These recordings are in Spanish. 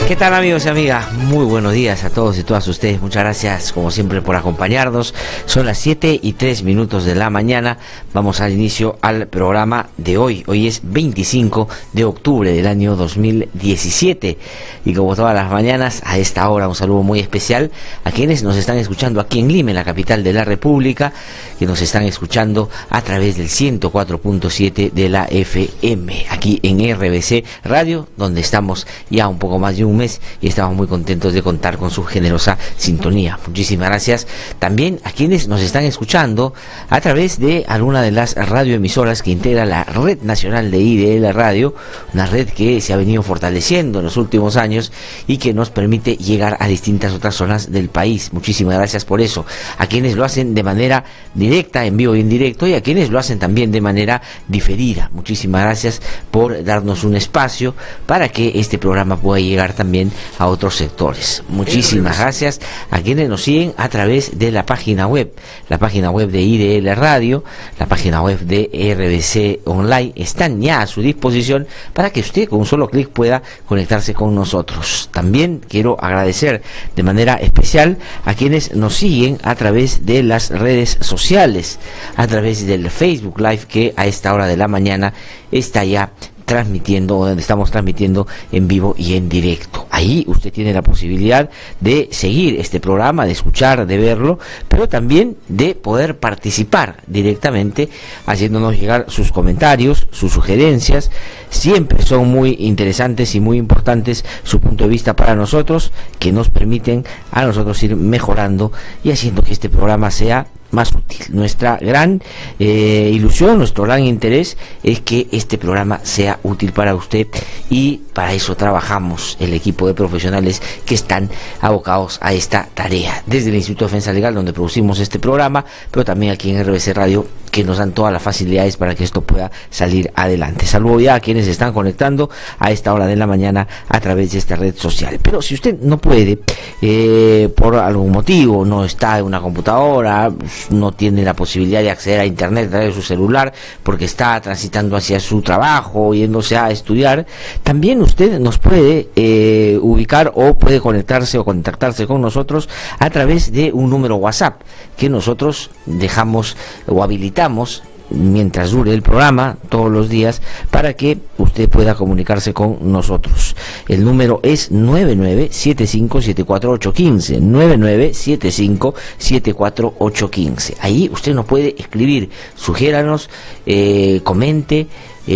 ¿Qué tal, amigos y amigas? Muy buenos días a todos y todas ustedes. Muchas gracias como siempre por acompañarnos. Son las 7:03 de la mañana. Vamos al inicio al programa de hoy. Hoy es 25 de octubre del año 2017. Y como todas las mañanas, a esta hora un saludo muy especial a quienes nos están escuchando aquí en Lima, en la capital de la República, que nos están escuchando a través del 104.7 de la FM, aquí en RBC Radio, donde estamos ya un poco más de un mes y estamos muy contentos de contar con su generosa sintonía. Muchísimas gracias también a quienes nos están escuchando a través de alguna de las radioemisoras que integra la Red Nacional de IDL Radio, una red que se ha venido fortaleciendo en los últimos años y que nos permite llegar a distintas otras zonas del país. Muchísimas gracias por eso. A quienes lo hacen de manera directa, en vivo y en directo, y a quienes lo hacen también de manera diferida. Muchísimas gracias por darnos un espacio para que este programa pueda llegar también a otros sectores. Muchísimas gracias a quienes nos siguen a través de la página web de IDL Radio, la página web de RBC Online, están ya a su disposición para que usted con un solo clic pueda conectarse con nosotros. También quiero agradecer de manera especial a quienes nos siguen a través de las redes sociales, a través del Facebook Live, que a esta hora de la mañana está ya transmitiendo, donde estamos transmitiendo en vivo y en directo. Ahí usted tiene la posibilidad de seguir este programa, de escuchar, de verlo, pero también de poder participar directamente haciéndonos llegar sus comentarios, sus sugerencias. Siempre son muy interesantes y muy importantes su punto de vista para nosotros, que nos permiten a nosotros ir mejorando y haciendo que este programa sea más útil. Nuestra gran ilusión, nuestro gran interés es que este programa sea útil para usted, y para eso trabajamos el equipo de profesionales que están abocados a esta tarea, desde el Instituto de Defensa Legal, donde producimos este programa, pero también aquí en RBC Radio, que nos dan todas las facilidades para que esto pueda salir adelante. Saludo ya a quienes se están conectando a esta hora de la mañana a través de esta red social. Pero si usted no puede, por algún motivo, no está en una computadora, no tiene la posibilidad de acceder a internet a través de su celular porque está transitando hacia su trabajo, yéndose a estudiar, también usted nos puede ubicar o puede conectarse o contactarse con nosotros a través de un número WhatsApp que nosotros dejamos o habilitamos mientras dure el programa todos los días para que usted pueda comunicarse con nosotros. El número es 9975-74815, 9975-74815. Ahí usted nos puede escribir, sugiéranos, comente,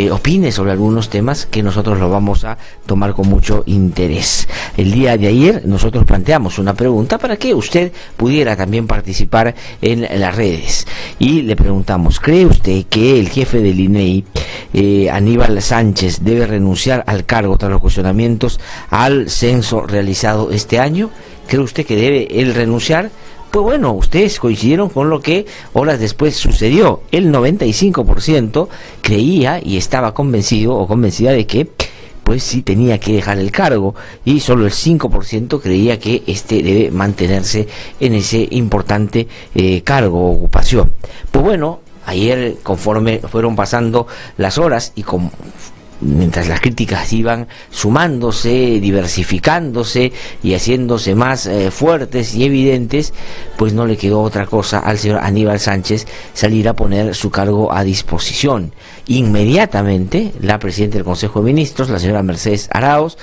opine sobre algunos temas que nosotros lo vamos a tomar con mucho interés. El día de ayer nosotros planteamos una pregunta para que usted pudiera también participar en las redes, y le preguntamos: ¿cree usted que el jefe del INEI, Aníbal Sánchez, debe renunciar al cargo tras los cuestionamientos al censo realizado este año? ¿Cree usted que debe él renunciar? Pues bueno, ustedes coincidieron con lo que horas después sucedió. El 95% creía y estaba convencido o convencida de que pues sí tenía que dejar el cargo, y solo el 5% creía que debe mantenerse en ese importante cargo o ocupación. Pues bueno, ayer, conforme fueron pasando las horas y mientras las críticas iban sumándose, diversificándose y haciéndose más fuertes y evidentes, pues no le quedó otra cosa al señor Aníbal Sánchez salir a poner su cargo a disposición. Inmediatamente la presidenta del Consejo de Ministros, la señora Mercedes Arauz,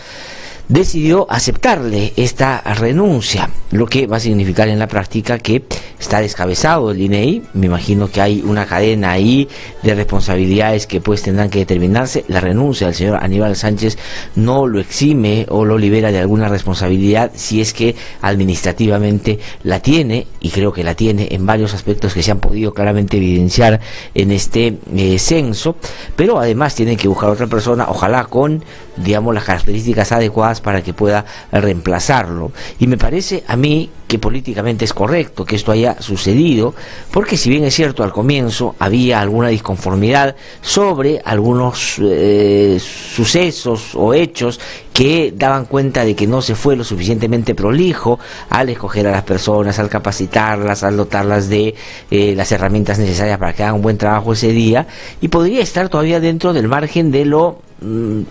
decidió aceptarle esta renuncia, lo que va a significar en la práctica que está descabezado el INEI. Me imagino que hay una cadena ahí de responsabilidades que pues tendrán que determinarse. La renuncia del señor Aníbal Sánchez no lo exime o lo libera de alguna responsabilidad si es que administrativamente la tiene, y creo que la tiene en varios aspectos que se han podido claramente evidenciar en este censo, pero además tienen que buscar otra persona, ojalá con, digamos, las características adecuadas para que pueda reemplazarlo. Y me parece a mí que políticamente es correcto que esto haya sucedido, porque si bien es cierto al comienzo había alguna disconformidad sobre algunos sucesos o hechos que daban cuenta de que no se fue lo suficientemente prolijo al escoger a las personas, al capacitarlas, al dotarlas de las herramientas necesarias para que hagan un buen trabajo ese día, y podría estar todavía dentro del margen de lo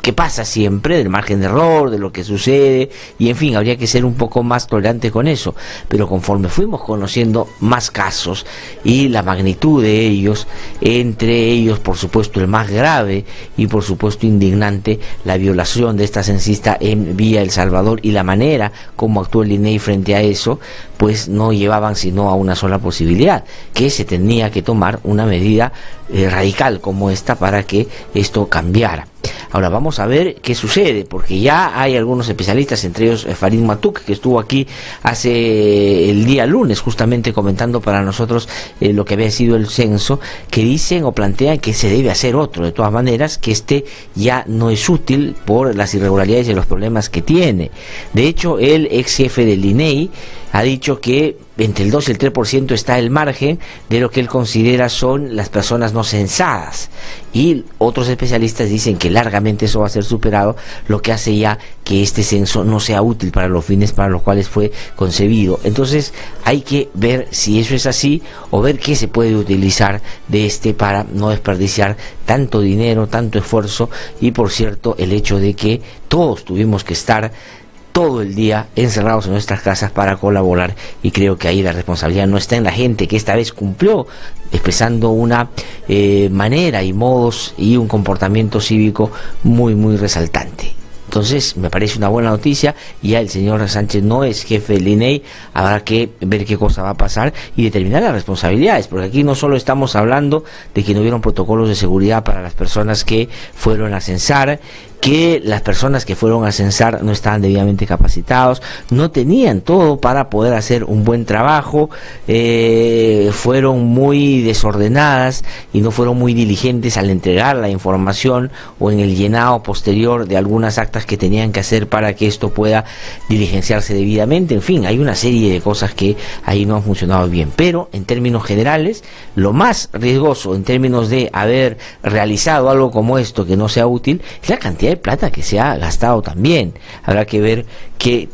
que pasa siempre, del margen de error, de lo que sucede, y en fin, habría que ser un poco más tolerante con eso. Pero conforme fuimos conociendo más casos y la magnitud de ellos, entre ellos por supuesto el más grave y por supuesto indignante, la violación de esta censista en Villa El Salvador, y la manera como actuó el INEI frente a eso, pues no llevaban sino a una sola posibilidad, que se tenía que tomar una medida radical como esta para que esto cambiara. Ahora vamos a ver qué sucede, porque ya hay algunos especialistas, entre ellos Farid Matuk, que estuvo aquí hace el día lunes justamente comentando para nosotros lo que había sido el censo, que dicen o plantean que se debe hacer otro, de todas maneras, que este ya no es útil por las irregularidades y los problemas que tiene. De hecho, el ex jefe del INEI ha dicho que entre el 2 y el 3% está el margen de lo que él considera son las personas no censadas, y otros especialistas dicen que largamente eso va a ser superado, lo que hace ya que este censo no sea útil para los fines para los cuales fue concebido. Entonces hay que ver si eso es así, o ver qué se puede utilizar de este para no desperdiciar tanto dinero, tanto esfuerzo, y por cierto el hecho de que todos tuvimos que estar todo el día encerrados en nuestras casas para colaborar, y creo que ahí la responsabilidad no está en la gente que esta vez cumplió expresando una manera y modos y un comportamiento cívico muy resaltante. Entonces me parece una buena noticia. Ya el señor Sánchez no es jefe del INEI, habrá que ver qué cosa va a pasar y determinar las responsabilidades, porque aquí no solo estamos hablando de que no hubieron protocolos de seguridad para las personas que fueron a censar, que las personas que fueron a censar no estaban debidamente capacitados, no tenían todo para poder hacer un buen trabajo, fueron muy desordenadas y no fueron muy diligentes al entregar la información o en el llenado posterior de algunas actas que tenían que hacer para que esto pueda diligenciarse debidamente. En fin, hay una serie de cosas que ahí no han funcionado bien, pero en términos generales, lo más riesgoso en términos de haber realizado algo como esto que no sea útil es la cantidad de plata que se ha gastado también. Habrá que ver qué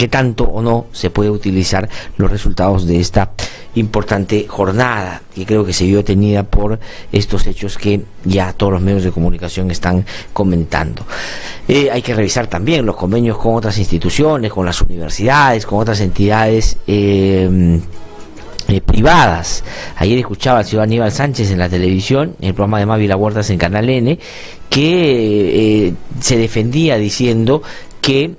tanto o no se puede utilizar los resultados de esta importante jornada, que creo que se vio tenida por estos hechos que ya todos los medios de comunicación están comentando. Hay que revisar también los convenios con otras instituciones, con las universidades, con otras entidades privadas. Ayer escuchaba al señor Aníbal Sánchez en la televisión, en el programa de Mávila Huertas en Canal N, que se defendía diciendo que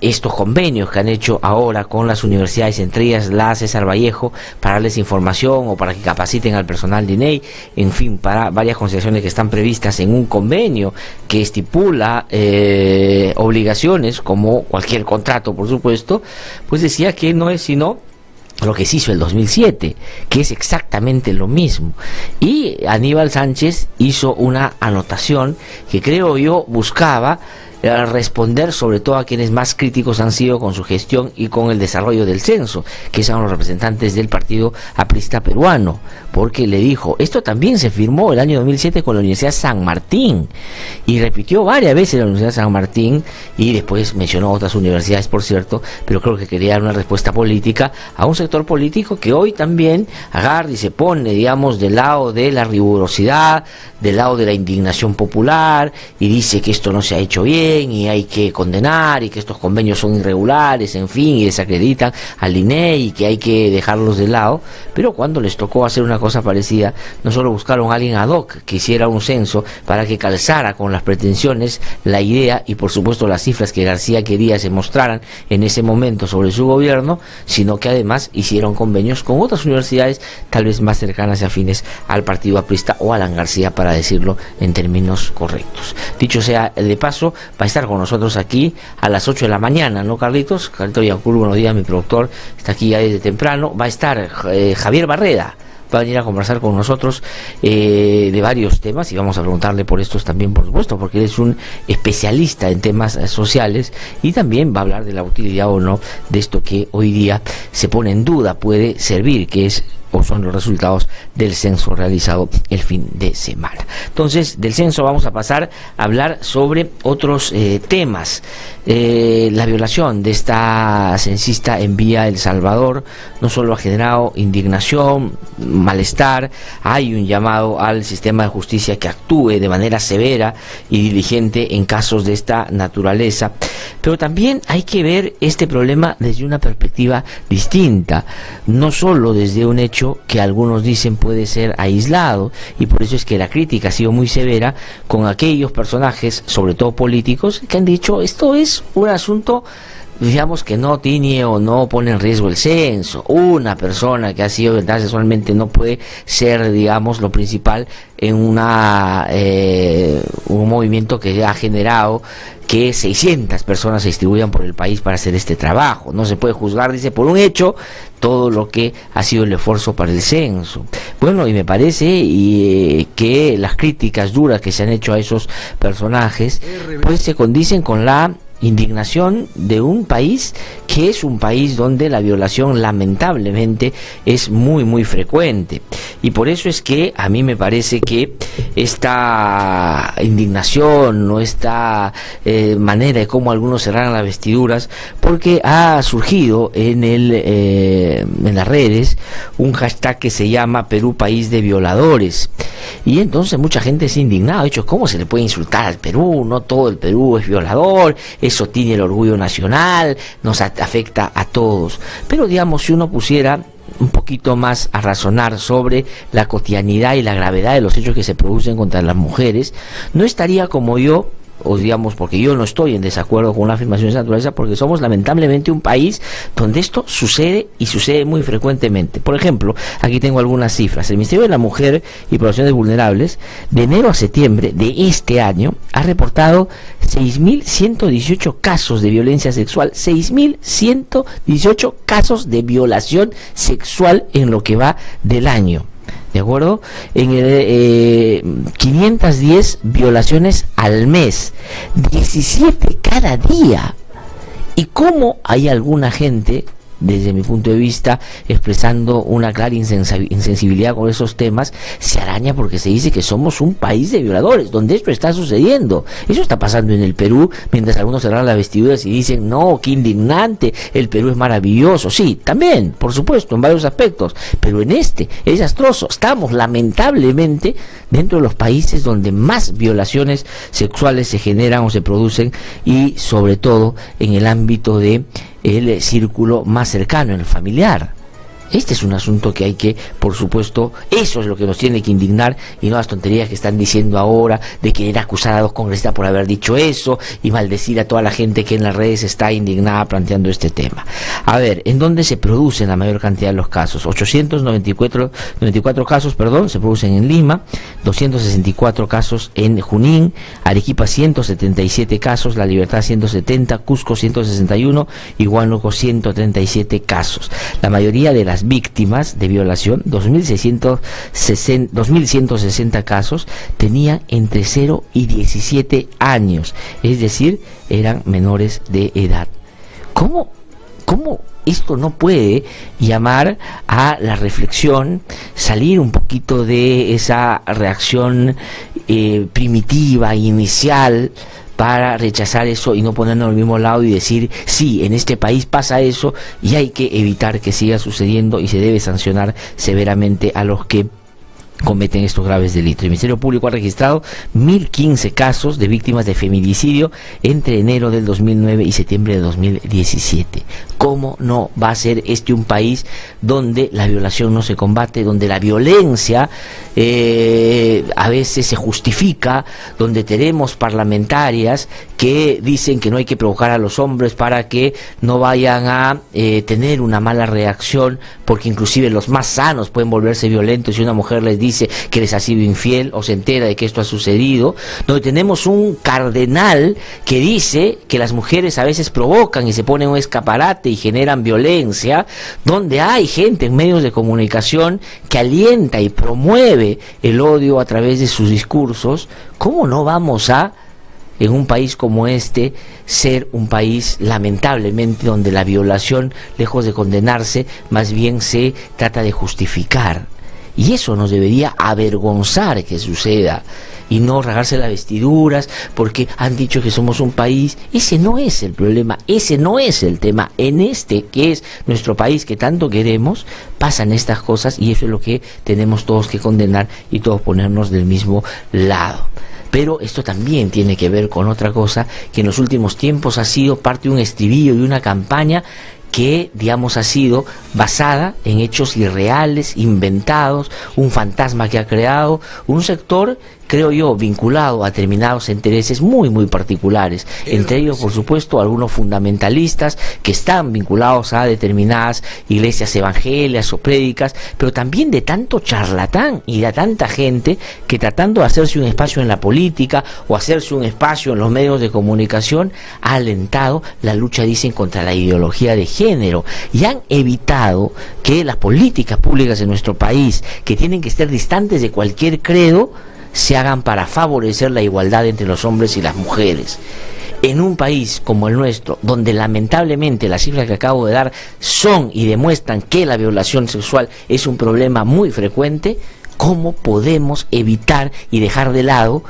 estos convenios que han hecho ahora con las universidades, entre ellas la César Vallejo, para darles información o para que capaciten al personal de INEI, en fin, para varias consideraciones que están previstas en un convenio que estipula obligaciones, como cualquier contrato, por supuesto, pues decía que no es sino lo que se hizo el 2007, que es exactamente lo mismo. Y Aníbal Sánchez hizo una anotación que creo yo buscaba responder sobre todo a quienes más críticos han sido con su gestión y con el desarrollo del censo, que son los representantes del Partido Aprista Peruano, porque le dijo, esto también se firmó el año 2007 con la Universidad San Martín, y repitió varias veces la Universidad San Martín, y después mencionó otras universidades, por cierto, pero creo que quería dar una respuesta política a un sector político que hoy también agarra y se pone, digamos, del lado de la rigurosidad, del lado de la indignación popular, y dice que esto no se ha hecho bien, y hay que condenar, y que estos convenios son irregulares, en fin, y desacreditan al INEI, y que hay que dejarlos de lado. Pero cuando les tocó hacer una cosa parecida, no solo buscaron a alguien ad hoc que hiciera un censo para que calzara con las pretensiones, la idea y por supuesto las cifras que García quería se mostraran en ese momento sobre su gobierno, sino que además hicieron convenios con otras universidades tal vez más cercanas y afines al partido aprista o a Alan García, para decirlo en términos correctos. Dicho sea de paso, va a estar con nosotros aquí a las 8 de la mañana, ¿no, Carlitos? Carlitos Yancur, buenos días, mi productor, está aquí ya desde temprano. Va a estar Javier Barreda, va a venir a conversar con nosotros de varios temas, y vamos a preguntarle por estos también, por supuesto, porque él es un especialista en temas sociales, y también va a hablar de la utilidad o no de esto que hoy día se pone en duda, puede servir, que es o son los resultados del censo realizado el fin de semana. Entonces, del censo vamos a pasar a hablar sobre otros temas. La violación de esta censista en Villa El Salvador no solo ha generado indignación, malestar, hay un llamado al sistema de justicia que actúe de manera severa y diligente en casos de esta naturaleza, pero también hay que ver este problema desde una perspectiva distinta, no solo desde un hecho que algunos dicen puede ser aislado, y por eso es que la crítica ha sido muy severa con aquellos personajes, sobre todo políticos, que han dicho esto es un asunto, digamos, que no tiene o no pone en riesgo el censo. Una persona que ha sido violentada sexualmente no puede ser, digamos, lo principal en un movimiento que ha generado que 600 personas se distribuyan por el país para hacer este trabajo. No se puede juzgar, dice, por un hecho todo lo que ha sido el esfuerzo para el censo. Bueno, y me parece que las críticas duras que se han hecho a esos personajes pues se condicen con la indignación de un país que es un país donde la violación lamentablemente es muy muy frecuente, y por eso es que a mí me parece que esta indignación o esta manera de cómo algunos cerraran las vestiduras, porque ha surgido en las redes un hashtag que se llama Perú país de violadores, y entonces mucha gente se ha indignado, de hecho, ¿cómo se le puede insultar al Perú? No todo el Perú es violador, eso tiene el orgullo nacional, nos afecta a todos. Pero digamos, si uno pusiera un poquito más a razonar sobre la cotidianidad y la gravedad de los hechos que se producen contra las mujeres, no estaría como yo, o digamos, porque yo no estoy en desacuerdo con una afirmación de esa naturaleza, porque somos lamentablemente un país donde esto sucede y sucede muy frecuentemente. Por ejemplo, aquí tengo algunas cifras. El Ministerio de la Mujer y Poblaciones Vulnerables, de enero a septiembre de este año, ha reportado 6.118 casos de violencia sexual, 6.118 casos de violación sexual en lo que va del año. ¿De acuerdo? En 510 violaciones al mes, 17 cada día. ¿Y cómo hay alguna gente, desde mi punto de vista, expresando una clara insensibilidad con esos temas, se araña porque se dice que somos un país de violadores, donde esto está sucediendo? Eso está pasando en el Perú, mientras algunos cerran las vestiduras y dicen, no, qué indignante, el Perú es maravilloso. Sí, también, por supuesto, en varios aspectos, pero en este es desastroso. Estamos, lamentablemente, dentro de los países donde más violaciones sexuales se generan o se producen, y sobre todo en el ámbito de el círculo más cercano, el familiar. Este es un asunto que hay que, por supuesto, eso es lo que nos tiene que indignar, y no las tonterías que están diciendo ahora de querer acusar a 2 congresistas por haber dicho eso y maldecir a toda la gente que en las redes está indignada planteando este tema. A ver, ¿en dónde se producen la mayor cantidad de los casos? 894 casos, se producen en Lima, 264 casos en Junín, Arequipa 177 casos, La Libertad 170, Cusco 161 y Huánuco 137 casos. La mayoría de las víctimas de violación, 2.160 casos, tenían entre 0 y 17 años, es decir, eran menores de edad. ¿Cómo esto no puede llamar a la reflexión, salir un poquito de esa reacción primitiva, inicial, para rechazar eso y no ponernos al mismo lado y decir, sí, en este país pasa eso y hay que evitar que siga sucediendo y se debe sancionar severamente a los que cometen estos graves delitos? El Ministerio Público ha registrado 1.015 casos de víctimas de feminicidio entre enero del 2009 y septiembre de 2017. ¿Cómo no va a ser este un país donde la violación no se combate, donde la violencia a veces se justifica, donde tenemos parlamentarias que dicen que no hay que provocar a los hombres para que no vayan a tener una mala reacción, porque inclusive los más sanos pueden volverse violentos si una mujer les dice que les ha sido infiel o se entera de que esto ha sucedido, donde tenemos un cardenal que dice que las mujeres a veces provocan y se ponen un escaparate y generan violencia, donde hay gente en medios de comunicación que alienta y promueve el odio a través de sus discursos. ¿Cómo no vamos a en un país como este ser un país lamentablemente donde la violación, lejos de condenarse, más bien se trata de justificar. Y eso nos debería avergonzar que suceda, y no rasgarse las vestiduras porque han dicho que somos un país. Ese no es el problema, ese no es el tema. En este, que es nuestro país que tanto queremos, pasan estas cosas, y eso es lo que tenemos todos que condenar y todos ponernos del mismo lado. Pero esto también tiene que ver con otra cosa que en los últimos tiempos ha sido parte de un estribillo y una campaña que, digamos, ha sido basada en hechos irreales, inventados, un fantasma que ha creado un sector, creo yo, vinculado a determinados intereses muy particulares, entre ellos, por supuesto, algunos fundamentalistas que están vinculados a determinadas iglesias evangélicas o prédicas, pero también de tanto charlatán y de tanta gente que, tratando de hacerse un espacio en la política o hacerse un espacio en los medios de comunicación, ha alentado la lucha, dicen, contra la ideología de género, y han evitado que las políticas públicas en nuestro país, que tienen que estar distantes de cualquier credo, se hagan para favorecer la igualdad entre los hombres y las mujeres. En un país como el nuestro, donde lamentablemente las cifras que acabo de dar son y demuestran que la violación sexual es un problema muy frecuente, ¿cómo podemos evitar y dejar de lado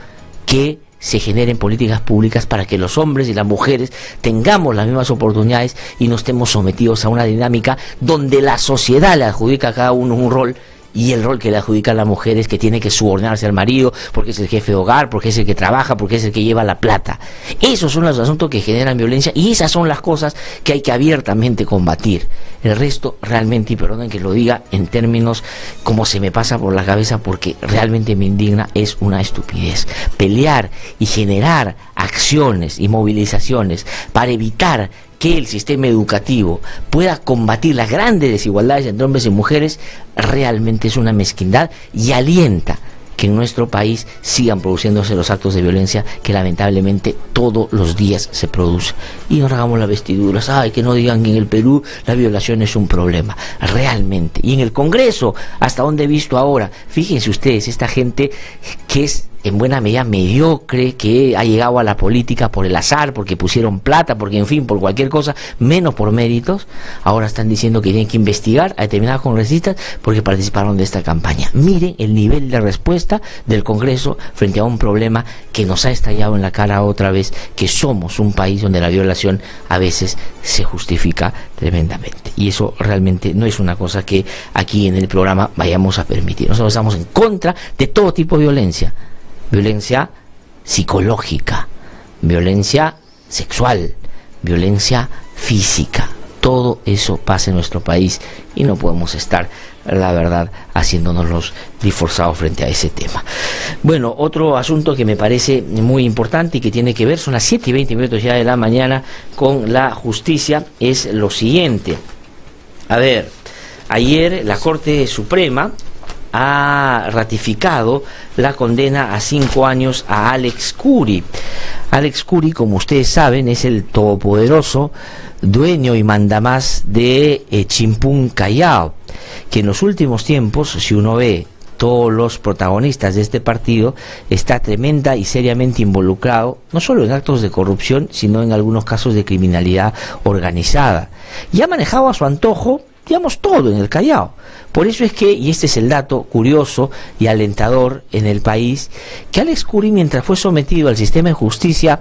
que se generen políticas públicas para que los hombres y las mujeres tengamos las mismas oportunidades y no estemos sometidos a una dinámica donde la sociedad le adjudica a cada uno un rol, y el rol que le adjudica a la mujer es que tiene que subordinarse al marido porque es el jefe de hogar, porque es el que trabaja, porque es el que lleva la plata? Esos son los asuntos que generan violencia, y esas son las cosas que hay que abiertamente combatir. El resto realmente, y perdonen que lo diga en términos como se me pasa por la cabeza porque realmente me indigna, es una estupidez. Pelear y generar acciones y movilizaciones para evitar que el sistema educativo pueda combatir las grandes desigualdades entre hombres y mujeres realmente es una mezquindad, y alienta que en nuestro país sigan produciéndose los actos de violencia que lamentablemente todos los días se producen. Y nos hagamos las vestiduras, que no digan que en el Perú la violación es un problema, realmente. Y en el Congreso, hasta donde he visto ahora, fíjense ustedes, esta gente que es en buena medida mediocre, que ha llegado a la política por el azar, porque pusieron plata, porque en fin, por cualquier cosa, menos por méritos, ahora están diciendo que tienen que investigar a determinados congresistas porque participaron de esta campaña. Miren el nivel de respuesta del Congreso frente a un problema que nos ha estallado en la cara otra vez, que somos un país donde la violación a veces se justifica tremendamente. Y eso realmente no es una cosa que aquí en el programa vayamos a permitir. Nosotros estamos en contra de todo tipo de violencia. Violencia psicológica, violencia sexual, violencia física. Todo eso pasa en nuestro país y no podemos estar, la verdad, haciéndonos los disforzados frente a ese tema. Bueno, otro asunto que me parece muy importante y que tiene que ver, son las 7:20 ya de la mañana, con la justicia, es lo siguiente. A ver, ayer la Corte Suprema ha ratificado la condena a 5 años a Alex Curi. Alex Curi, como ustedes saben, es el todopoderoso dueño y mandamás de Chimpún Callao, que en los últimos tiempos, si uno ve todos los protagonistas de este partido, está tremenda y seriamente involucrado, no solo en actos de corrupción, sino en algunos casos de criminalidad organizada. Y ha manejado a su antojo, digamos, todo en el Callao. Por eso es que, y este es el dato curioso y alentador en el país, que Alex Curi, mientras fue sometido al sistema de justicia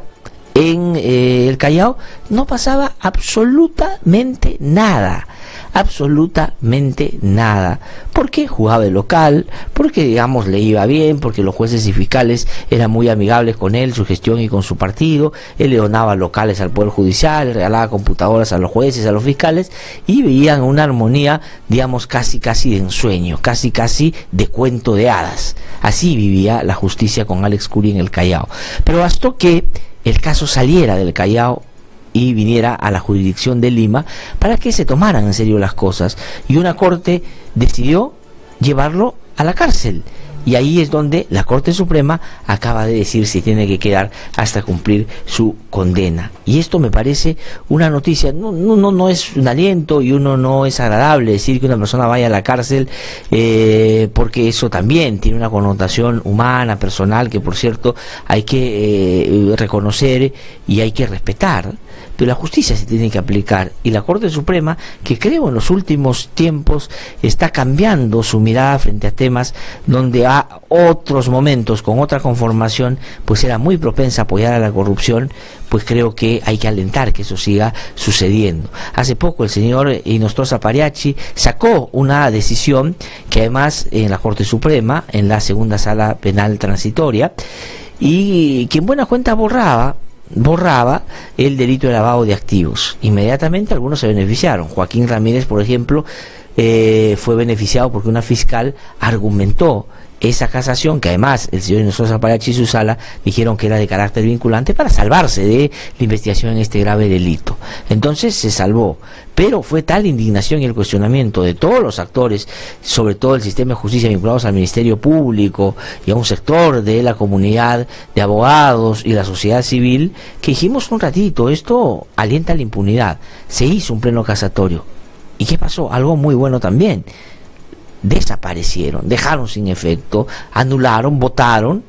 en el Callao, no pasaba absolutamente nada. Absolutamente nada. Porque jugaba de local, porque, digamos, le iba bien, porque los jueces y fiscales eran muy amigables con él, su gestión y con su partido. Él le donaba locales al Poder Judicial, le regalaba computadoras a los jueces, a los fiscales, y vivían una armonía, digamos, casi de ensueño, casi de cuento de hadas. Así vivía la justicia con Alex Curi en el Callao. Pero bastó que el caso saliera del Callao y viniera a la jurisdicción de Lima para que se tomaran en serio las cosas, y una corte decidió llevarlo a la cárcel. y ahí es donde la Corte Suprema acaba de decir si tiene que quedar hasta cumplir su condena. Y esto me parece una noticia, no es un aliento y no es agradable decir que una persona vaya a la cárcel, porque eso también tiene una connotación humana, personal, que por cierto hay que reconocer y hay que respetar. Pero la justicia se tiene que aplicar, y la Corte Suprema, que creo en los últimos tiempos está cambiando su mirada frente a temas donde a otros momentos, con otra conformación, pues era muy propensa a apoyar a la corrupción, pues creo que hay que alentar que eso siga sucediendo. Hace poco el señor Inostroza Pariachi sacó una decisión que además en la Corte Suprema, en la segunda sala penal transitoria, y que en buena cuenta borraba el delito de lavado de activos. Inmediatamente algunos se beneficiaron. Joaquín Ramírez, por ejemplo, fue beneficiado porque una fiscal argumentó esa casación, que además el señor Inostroza Pariachi y su sala dijeron que era de carácter vinculante para salvarse de la investigación en este grave delito. Entonces se salvó, pero fue tal indignación y el cuestionamiento de todos los actores, sobre todo el sistema de justicia vinculados al Ministerio Público y a un sector de la comunidad de abogados y la sociedad civil, que dijimos un ratito, esto alienta la impunidad. Se hizo un pleno casatorio. ¿Y qué pasó? Algo muy bueno también. Desaparecieron, dejaron sin efecto, anularon, votaron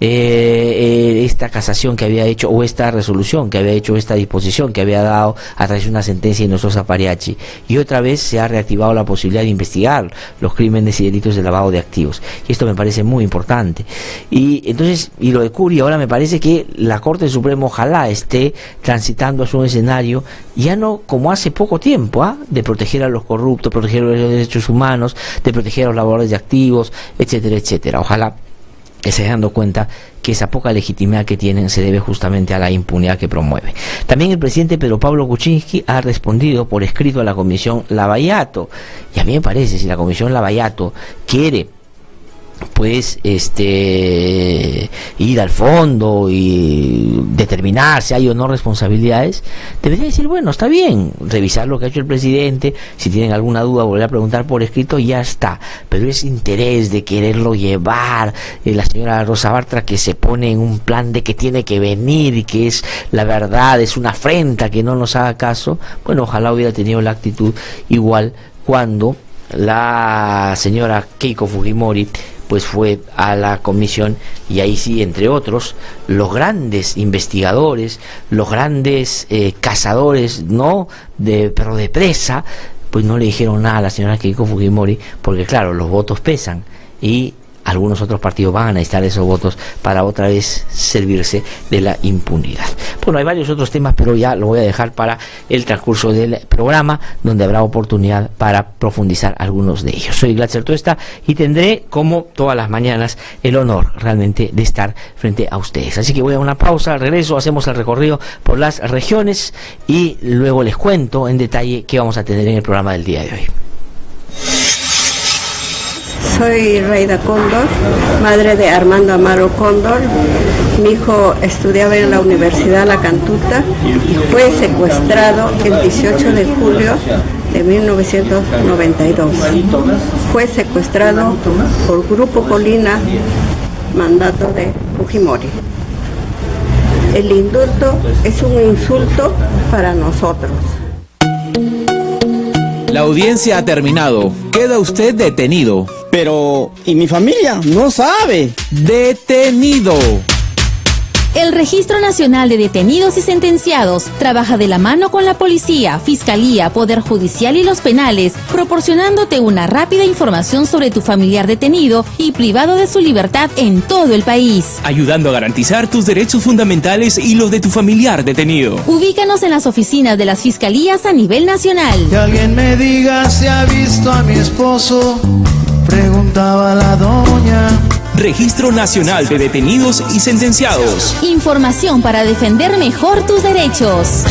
esta casación que había hecho, o esta resolución que había hecho, esta disposición que había dado a través de una sentencia de Inostroza Pariachi, y otra vez se ha reactivado la posibilidad de investigar los crímenes y delitos de lavado de activos, y esto me parece muy importante. Y entonces, y lo de Curi, ahora me parece que la Corte Suprema ojalá esté transitando hacia un escenario ya no como hace poco tiempo, de proteger a los corruptos, proteger los derechos humanos, de proteger a los lavadores de activos, etcétera, etcétera. Ojalá que se dando cuenta que esa poca legitimidad que tienen se debe justamente a la impunidad que promueve. También el presidente Pedro Pablo Kuczynski ha respondido por escrito a la Comisión Lavallato, y a mí me parece, si la Comisión Lavallato quiere pues ir al fondo y determinar si hay o no responsabilidades, debería decir, bueno, está bien, revisar lo que ha hecho el presidente, si tienen alguna duda volver a preguntar por escrito y ya está. Pero ese interés de quererlo llevar, la señora Rosa Bartra, que se pone en un plan de que tiene que venir y que es la verdad, es una afrenta que no nos haga caso, bueno, ojalá hubiera tenido la actitud igual cuando la señora Keiko Fujimori pues fue a la comisión, y ahí sí, entre otros, los grandes investigadores, los grandes cazadores, pero de presa, pues no le dijeron nada a la señora Keiko Fujimori, porque claro, los votos pesan, y algunos otros partidos van a necesitar esos votos para otra vez servirse de la impunidad. Bueno, hay varios otros temas, pero ya lo voy a dejar para el transcurso del programa, donde habrá oportunidad para profundizar algunos de ellos. Soy Gladys Tuesta y tendré, como todas las mañanas, el honor realmente de estar frente a ustedes. Así que voy a una pausa, al regreso hacemos el recorrido por las regiones y luego les cuento en detalle qué vamos a tener en el programa del día de hoy. Soy Reida Cóndor, madre de Armando Amaro Cóndor. Mi hijo estudiaba en la Universidad La Cantuta y fue secuestrado el 18 de julio de 1992. Fue secuestrado por Grupo Colina, mandato de Fujimori. El indulto es un insulto para nosotros. La audiencia ha terminado. Queda usted detenido. Pero, ¿y mi familia? No sabe. Detenido. El Registro Nacional de Detenidos y Sentenciados trabaja de la mano con la Policía, Fiscalía, Poder Judicial y los penales, proporcionándote una rápida información sobre tu familiar detenido y privado de su libertad en todo el país. Ayudando a garantizar tus derechos fundamentales y los de tu familiar detenido. Ubícanos en las oficinas de las Fiscalías a nivel nacional. Que alguien me diga si ha visto a mi esposo, preguntaba la doña. Registro Nacional de Detenidos y Sentenciados. Información para defender mejor tus derechos.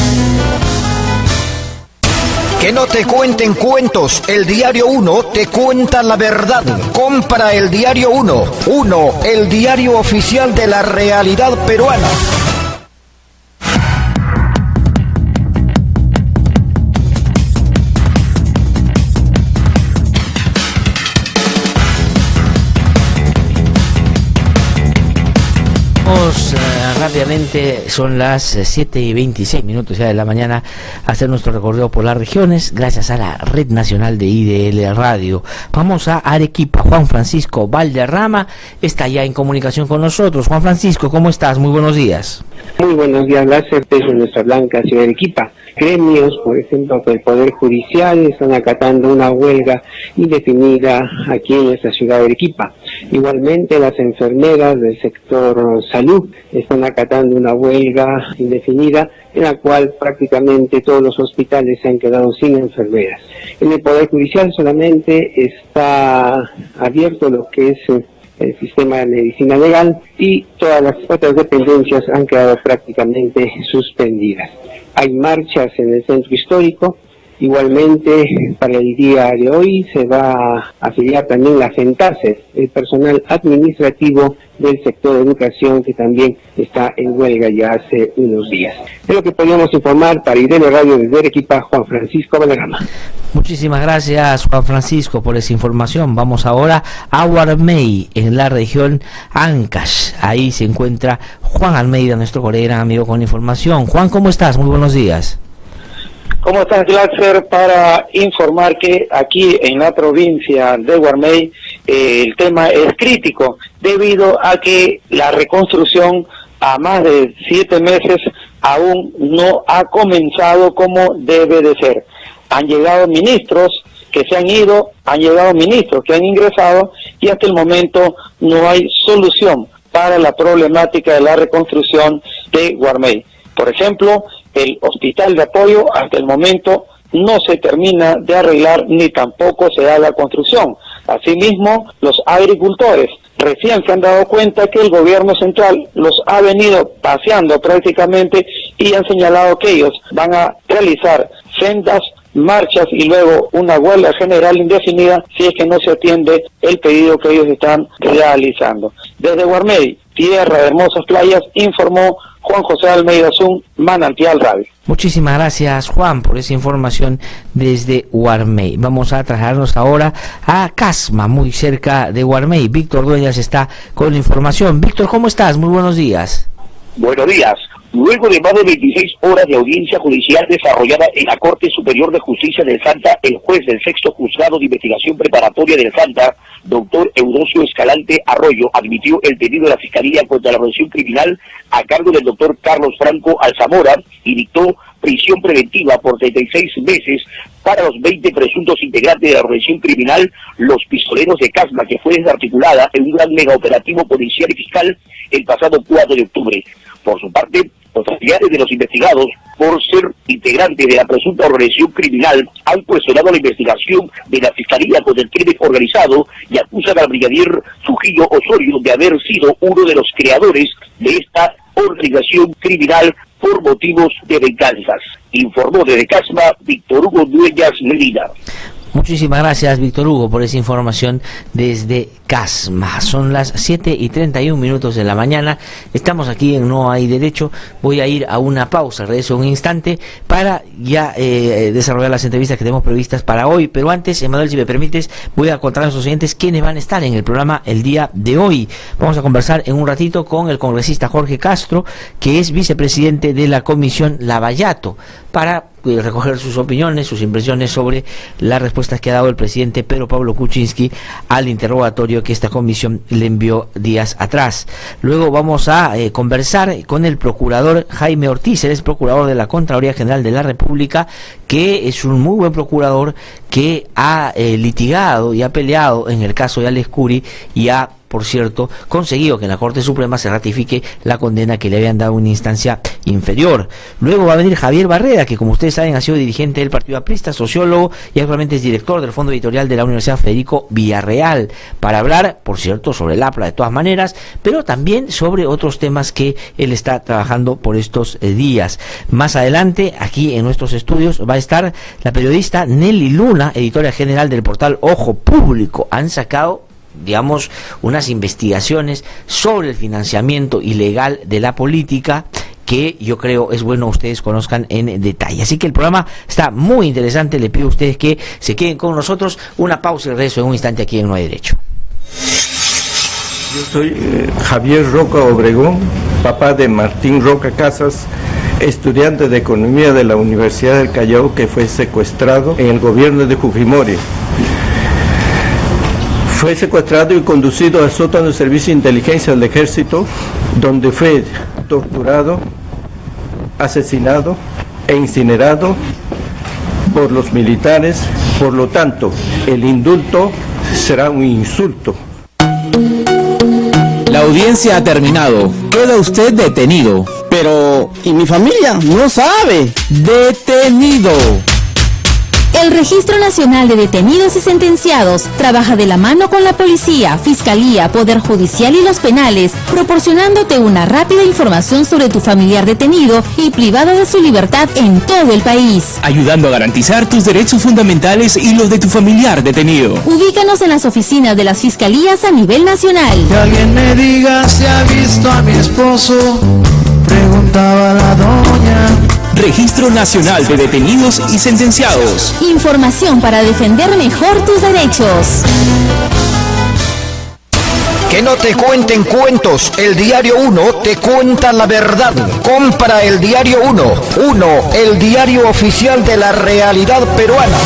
Que no te cuenten cuentos, el Diario 1 te cuenta la verdad. Compra el Diario 1, el diario oficial de la realidad peruana. Vamos rápidamente, son las 7:26 ya de la mañana, a hacer nuestro recorrido por las regiones, gracias a la Red Nacional de IDL Radio. Vamos a Arequipa. Juan Francisco Valderrama está ya en comunicación con nosotros. Juan Francisco, ¿cómo estás? Muy buenos días. Muy buenos días, Láser, desde nuestra blanca ciudad de Arequipa. Gremios, por ejemplo, del Poder Judicial están acatando una huelga indefinida aquí en nuestra ciudad de Arequipa. Igualmente, las enfermeras del sector salud están acatando una huelga indefinida en la cual prácticamente todos los hospitales se han quedado sin enfermeras. En el Poder Judicial solamente está abierto lo que es el sistema de medicina legal y todas las otras dependencias han quedado prácticamente suspendidas. Hay marchas en el centro histórico. Igualmente, para el día de hoy se va a afiliar también la FENTASE, el personal administrativo del sector de educación, que también está en huelga ya hace unos días. Es lo que podíamos informar para IDL Radio desde Arequipa, Juan Francisco Valderrama. Muchísimas gracias, Juan Francisco, por esa información. Vamos ahora a Huarmey, en la región Ancash. Ahí se encuentra Juan Almeida, nuestro colega amigo, con información. Juan, ¿cómo estás? Muy buenos días. ¿Cómo estás, Glaxer? Para informar que aquí en la provincia de Huarmey el tema es crítico debido a que la reconstrucción a más de 7 meses aún no ha comenzado como debe de ser. Han llegado ministros que se han ido, han llegado ministros que han ingresado y hasta el momento no hay solución para la problemática de la reconstrucción de Huarmey. Por ejemplo, el hospital de apoyo hasta el momento no se termina de arreglar ni tampoco se da la construcción. Asimismo, los agricultores recién se han dado cuenta que el gobierno central los ha venido paseando prácticamente y han señalado que ellos van a realizar sendas marchas y luego una huelga general indefinida si es que no se atiende el pedido que ellos están realizando. Desde Huarmey, tierra de hermosas playas, informó Juan José Almeida Zun, Manantial Radio. Muchísimas gracias, Juan, por esa información desde Huarmey. Vamos a trasladarnos ahora a Casma, muy cerca de Huarmey. Víctor Dueñas está con la información. Víctor, ¿cómo estás? Muy buenos días. Buenos días. Luego de más de 26 horas de audiencia judicial desarrollada en la Corte Superior de Justicia del Santa, el juez del sexto juzgado de investigación preparatoria del Santa, doctor Eudosio Escalante Arroyo, admitió el pedido de la Fiscalía contra la organización criminal a cargo del doctor Carlos Franco Alzamora y dictó prisión preventiva por 36 meses para los 20 presuntos integrantes de la organización criminal Los Pistoleros de Casma, que fue desarticulada en un gran megaoperativo policial y fiscal el pasado 4 de octubre. Por su parte, los familiares de los investigados, por ser integrantes de la presunta organización criminal, han cuestionado la investigación de la Fiscalía contra el crimen organizado y acusan al brigadier Trujillo Osorio de haber sido uno de los creadores de esta organización criminal por motivos de venganzas. Informó desde Casma Víctor Hugo Dueñas Medina. Muchísimas gracias, Víctor Hugo, por esa información desde Casma. Son las 7:31 de la mañana. Estamos aquí en No Hay Derecho. Voy a ir a una pausa, regreso un instante para ya desarrollar las entrevistas que tenemos previstas para hoy. Pero antes, Emanuel, si me permites, voy a contar a nuestros oyentes quiénes van a estar en el programa el día de hoy. Vamos a conversar en un ratito con el congresista Jorge Castro, que es vicepresidente de la Comisión Lavallato, para recoger sus opiniones, sus impresiones sobre las respuestas que ha dado el presidente Pedro Pablo Kuczynski al interrogatorio que esta comisión le envió días atrás. Luego vamos a conversar con el procurador Jaime Ortiz, él es procurador de la Contraloría General de la República, que es un muy buen procurador que ha litigado y ha peleado en el caso de Alex Curi y ha, por cierto, conseguido que en la Corte Suprema se ratifique la condena que le habían dado en una instancia inferior. Luego va a venir Javier Barrera, que como ustedes saben ha sido dirigente del Partido Aprista, sociólogo y actualmente es director del Fondo Editorial de la Universidad Federico Villarreal, para hablar, por cierto, sobre el APLA de todas maneras, pero también sobre otros temas que él está trabajando por estos días. Más adelante, aquí en nuestros estudios, va a estar la periodista Nelly Luna, editora general del portal Ojo Público. Han sacado, digamos, unas investigaciones sobre el financiamiento ilegal de la política que yo creo es bueno ustedes conozcan en detalle. Así que el programa está muy interesante. Le pido a ustedes que se queden con nosotros. Una pausa y regreso en un instante aquí en No Hay Derecho. Yo soy Javier Roca Obregón, papá de Martín Roca Casas, estudiante de Economía de la Universidad del Callao, que fue secuestrado en el gobierno de Fujimori. Fue secuestrado y conducido al sótano del Servicio de Inteligencia del Ejército, donde fue torturado, asesinado e incinerado por los militares. Por lo tanto, el indulto será un insulto. La audiencia ha terminado. Queda usted detenido. Pero, ¿y mi familia? No sabe. Detenido. El Registro Nacional de Detenidos y Sentenciados trabaja de la mano con la policía, fiscalía, poder judicial y los penales, proporcionándote una rápida información sobre tu familiar detenido y privado de su libertad en todo el país, ayudando a garantizar tus derechos fundamentales y los de tu familiar detenido. Ubícanos en las oficinas de las fiscalías a nivel nacional. Que alguien me diga si ha visto a mi esposo, preguntaba la doña. Registro Nacional de Detenidos y Sentenciados. Información para defender mejor tus derechos. Que no te cuenten cuentos, el Diario 1 te cuenta la verdad. Compra el Diario 1, el diario oficial de la realidad peruana.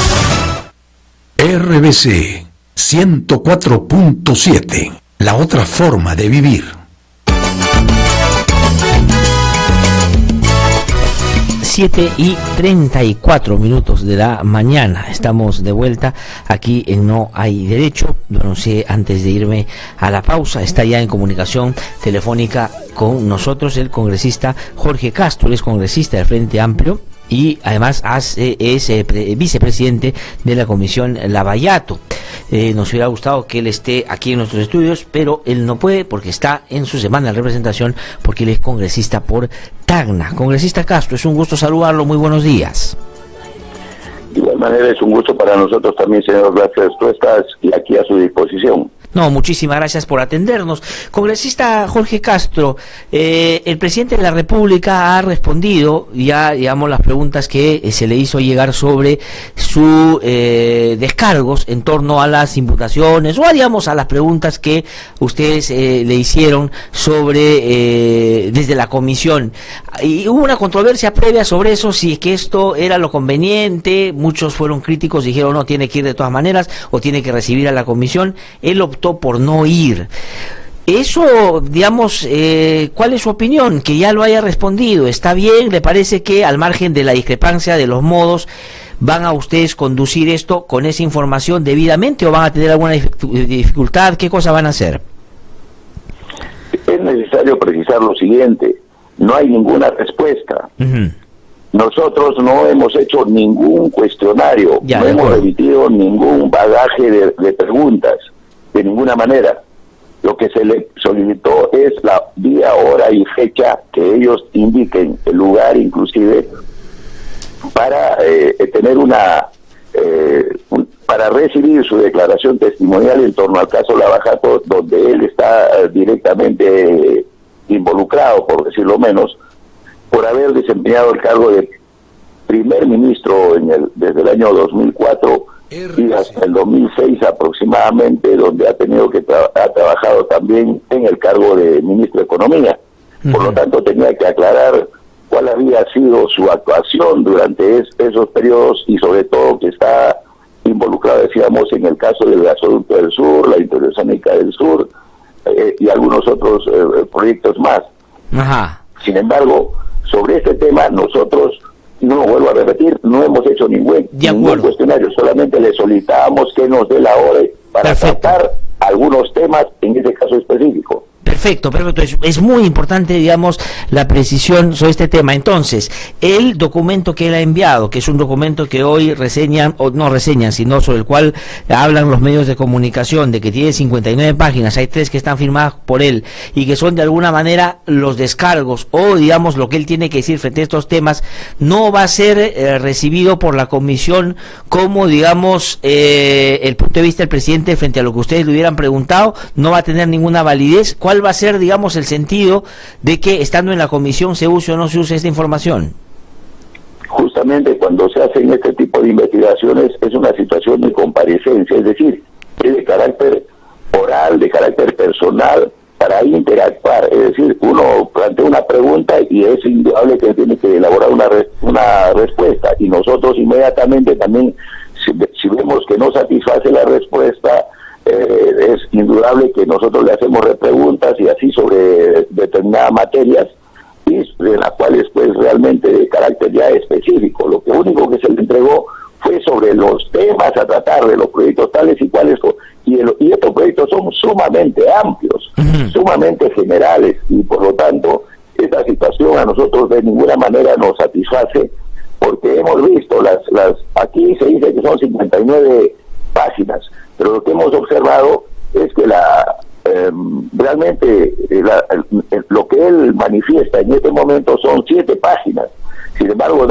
RBC 104.7, la otra forma de vivir. 7:34 de la mañana. Estamos de vuelta aquí en No Hay Derecho. Lo anuncié antes de irme a la pausa. Está ya en comunicación telefónica con nosotros el congresista Jorge Castro. Él es congresista del Frente Amplio y además es vicepresidente de la Comisión Lavallato. Nos hubiera gustado que él esté aquí en nuestros estudios, pero él no puede porque está en su semana de representación, porque él es congresista por Tacna. Congresista Castro, es un gusto saludarlo, muy buenos días. De igual manera es un gusto para nosotros también, señor. Gracias, tú estás aquí a su disposición. No, muchísimas gracias por atendernos. Congresista Jorge Castro, el presidente de la República ha respondido ya, digamos, las preguntas que se le hizo llegar sobre su descargos en torno a las imputaciones o, digamos, a las preguntas que ustedes le hicieron sobre desde la comisión. Y hubo una controversia previa sobre eso, si es que esto era lo conveniente. Muchos fueron críticos, dijeron no, tiene que ir de todas maneras o tiene que recibir a la comisión. Él optó por no ir. Eso, digamos, ¿cuál es su opinión? Que ya lo haya respondido. ¿Está bien? ¿Le parece que al margen de la discrepancia de los modos van a ustedes conducir esto con esa información debidamente o van a tener alguna dificultad? ¿Qué cosa van a hacer? Es necesario precisar lo siguiente. No hay ninguna respuesta. Nosotros no hemos hecho ningún cuestionario, no hemos emitido ningún bagaje de preguntas. De ninguna manera. Lo que se le solicitó es la día, hora y fecha que ellos indiquen, el lugar inclusive, para tener para recibir su declaración testimonial en torno al caso Lavallato, donde él está directamente involucrado, por decirlo menos, por haber desempeñado el cargo de primer ministro desde el año 2004 y hasta el 2006 aproximadamente, donde ha trabajado también en el cargo de ministro de Economía. Por lo tanto, tenía que aclarar cuál había sido su actuación durante esos periodos y sobre todo que está involucrado, decíamos, en el caso del gasoducto del sur, la interoceánica del sur y algunos otros proyectos más. Sin embargo, sobre este tema nosotros, no vuelvo a repetir, no hemos hecho ningún cuestionario, solamente le solicitamos que nos dé la hora para tratar algunos temas en ese caso específico. Perfecto. Es muy importante, digamos, la precisión sobre este tema. Entonces, el documento que él ha enviado, que es un documento que hoy reseñan, o no reseñan, sino sobre el cual hablan los medios de comunicación, de que tiene 59 páginas, hay 3 que están firmadas por él, y que son de alguna manera los descargos, o digamos lo que él tiene que decir frente a estos temas, no va a ser recibido por la comisión como, digamos, el punto de vista del presidente frente a lo que ustedes le hubieran preguntado, no va a tener ninguna validez. ¿Cuál va a ser, digamos, el sentido de que estando en la comisión se use o no se use esta información? Justamente cuando se hacen este tipo de investigaciones es una situación de comparecencia, es decir, es de carácter oral, de carácter personal, para interactuar, es decir, uno plantea una pregunta y es indudable que tiene que elaborar una respuesta, y nosotros inmediatamente también, si vemos que no satisface la respuesta, es indudable que nosotros le hacemos repreguntas y así sobre determinadas materias, y de las cuales pues realmente de carácter ya específico. Lo único que se le entregó fue sobre los temas a tratar de los proyectos tales y cuales, y estos proyectos son sumamente amplios, sumamente generales, y por lo tanto esta situación a nosotros de ninguna manera nos satisface, porque hemos visto aquí se dice que son 59 páginas, pero lo que hemos observado es que realmente lo que él manifiesta en este momento son 7 páginas. Sin embargo,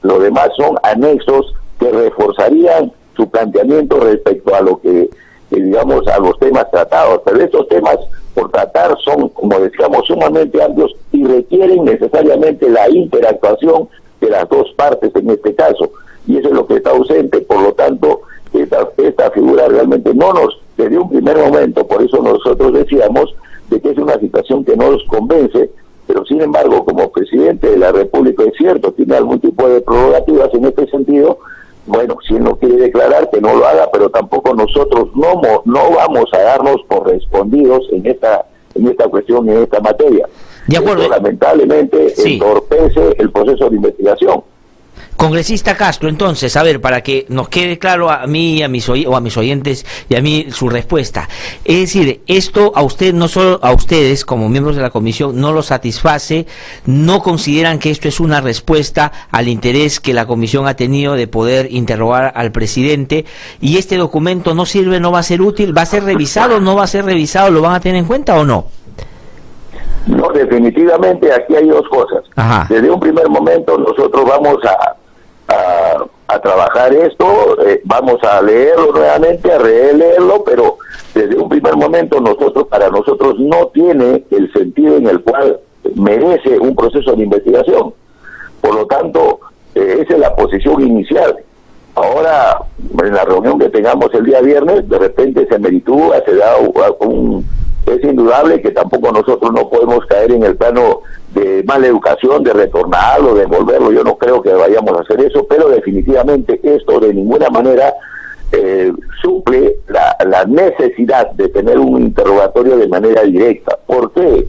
lo demás son anexos que reforzarían su planteamiento respecto a lo que digamos, a los temas tratados. Pero estos temas por tratar son, como decíamos, sumamente amplios y requieren necesariamente la interactuación de las dos partes en este caso, y eso es lo que está ausente. Por lo tanto, esta figura realmente no nos, desde un primer momento, por eso nosotros decíamos de que es una situación que no nos convence, pero sin embargo, como presidente de la República, es cierto, tiene algún tipo de prerrogativas en este sentido. Bueno, si él no quiere declarar, que no lo haga, pero tampoco nosotros no vamos a darnos por respondidos en esta cuestión, en esta materia. De acuerdo. Esto, lamentablemente, entorpece el proceso de investigación. Congresista Castro, entonces, a ver, para que nos quede claro a mí y a mis oyentes y a mí su respuesta. Es decir, esto a usted, no solo a ustedes como miembros de la comisión, no lo satisface, no consideran que esto es una respuesta al interés que la comisión ha tenido de poder interrogar al presidente, y este documento no sirve, no va a ser útil, va a ser revisado, no va a ser revisado, ¿lo van a tener en cuenta o no? No, definitivamente aquí hay dos cosas. Ajá. Desde un primer momento nosotros vamos a trabajar esto, vamos a leerlo nuevamente, a releerlo, pero desde un primer momento para nosotros no tiene el sentido en el cual merece un proceso de investigación. Por lo tanto, esa es la posición inicial. Ahora, en la reunión que tengamos el día viernes, de repente se meritúa, se da es indudable que tampoco nosotros no podemos caer en el plano de mala educación, de retornarlo, de devolverlo. Yo no creo que vayamos a hacer eso, pero definitivamente esto de ninguna manera suple la necesidad de tener un interrogatorio de manera directa. ¿Por qué?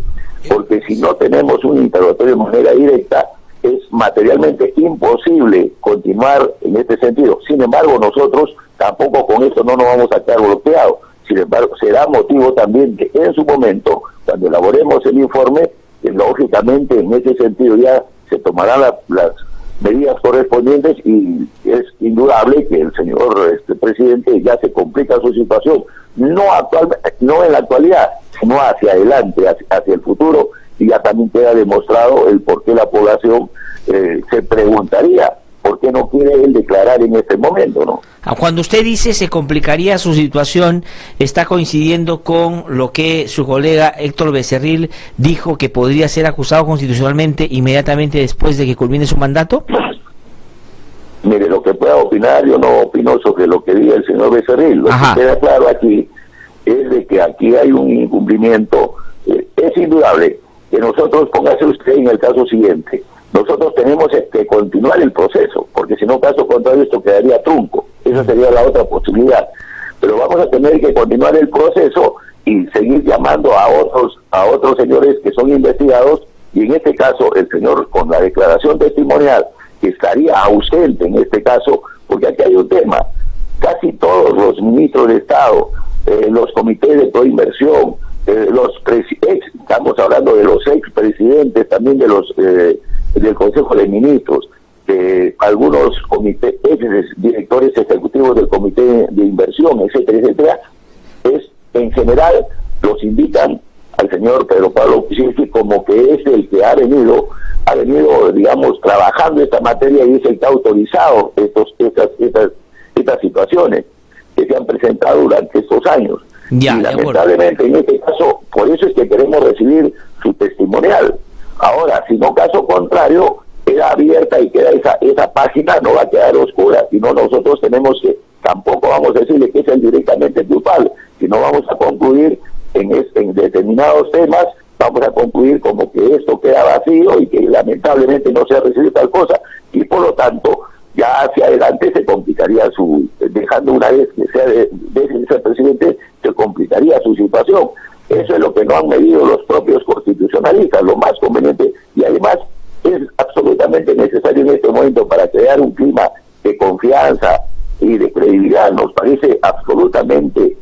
Porque si no tenemos un interrogatorio de manera directa, es materialmente imposible continuar en este sentido. Sin embargo, nosotros tampoco con esto no nos vamos a quedar bloqueados. Sin embargo, será motivo también que en su momento, cuando elaboremos el informe, lógicamente en ese sentido ya se tomarán las medidas correspondientes, y es indudable que el señor presidente ya se complica su situación, no en la actualidad, sino hacia adelante, hacia el futuro, y ya también queda demostrado el por qué la población se preguntaría por qué no quiere él declarar en este momento, ¿no? Cuando usted dice se complicaría su situación, ¿está coincidiendo con lo que su colega Héctor Becerril dijo, que podría ser acusado constitucionalmente inmediatamente después de que culmine su mandato? Mire, lo que pueda opinar, yo no opino sobre lo que diga el señor Becerril. Lo que queda claro aquí es de que aquí hay un incumplimiento. Es indudable que nosotros, póngase usted en el caso siguiente, nosotros tenemos que continuar el proceso, porque si no, caso contrario, esto quedaría trunco. Esa sería la otra posibilidad. Pero vamos a tener que continuar el proceso y seguir llamando a otros señores que son investigados, y en este caso el señor con la declaración testimonial, que estaría ausente en este caso, porque aquí hay un tema. Casi todos los ministros de Estado, los comités de proinversión, estamos hablando de los expresidentes, también de los del Consejo de Ministros, algunos comités, directores ejecutivos del Comité de Inversión, etcétera, etcétera, en general los invitan al señor Pedro Pablo Kuczynski como que es el que ha venido, digamos, trabajando esta materia, y es el que ha autorizado estas situaciones que se han presentado durante estos años. Y lamentablemente en este caso, por eso es que queremos recibir su testimonial. Ahora, si no, caso contrario, queda abierta y queda esa página, no va a quedar oscura, sino nosotros tenemos que, tampoco vamos a decirle que es el directamente culpable, sino vamos a concluir en determinados temas vamos a concluir como que esto queda vacío y que lamentablemente no se ha recibido tal cosa, y por lo tanto ya hacia adelante se complicaría dejando una vez que sea de ser presidente, se complicaría su situación. Eso es lo que no han medido los propios constitucionalistas, lo más conveniente, y además es absolutamente necesario en este momento para crear un clima de confianza y de credibilidad. Nos parece absolutamente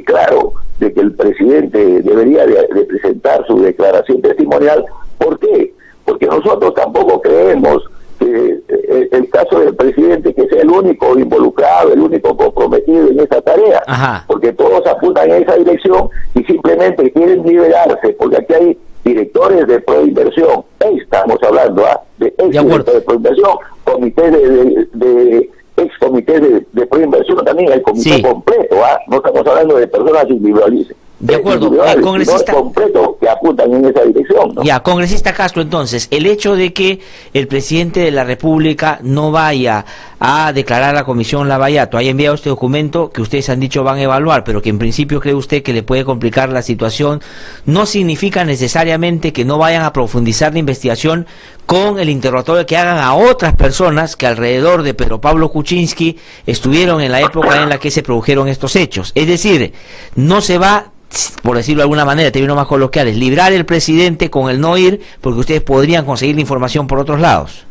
claro de que el presidente debería de presentar su declaración testimonial. ¿Por qué? Porque nosotros tampoco creemos que el caso del presidente que sea el único involucrado, el único comprometido en esa tarea. Ajá. Porque todos apuntan en esa dirección y simplemente quieren liberarse, porque aquí hay directores de proinversión, estamos hablando de ex-directores de proinversión, comités de ex comités de proinversión, también el comité completo, no estamos hablando de personas individuales. De acuerdo, congresista completo que apuntan en esa dirección, ¿no? Ya, congresista Castro, entonces, el hecho de que el presidente de la República no vaya a declarar a la Comisión Lavallato, haya enviado este documento que ustedes han dicho van a evaluar, pero que en principio cree usted que le puede complicar la situación, no significa necesariamente que no vayan a profundizar la investigación con el interrogatorio que hagan a otras personas que alrededor de Pedro Pablo Kuczynski estuvieron en la época en la que se produjeron estos hechos. Es decir, no se va, por decirlo de alguna manera, en términos más coloquiales, librar el presidente con el no ir, porque ustedes podrían conseguir la información por otros lados.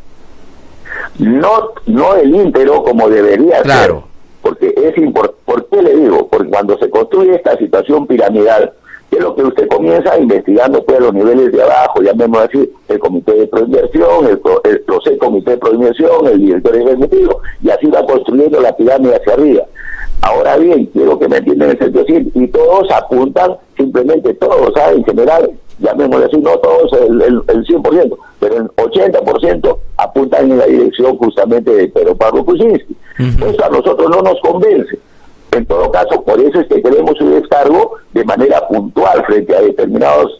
No el íntero como debería ser, porque es importante. ¿Por qué le digo? Porque cuando se construye esta situación piramidal, que es lo que usted comienza investigando pues los niveles de abajo, llamémoslo así, el comité de proinversión, el comité de proinversión, el director ejecutivo, y así va construyendo la pirámide hacia arriba. Ahora bien, quiero que me entiendan el sentido, y todos apuntan, simplemente todos, ¿sabes? En general, llamémoslo así, no todos el 100%, pero el 80% apuntan en la dirección justamente de Pedro Pablo Kuczynski. Eso a nosotros no nos convence. En todo caso, por eso es que queremos su descargo de manera puntual frente a determinados,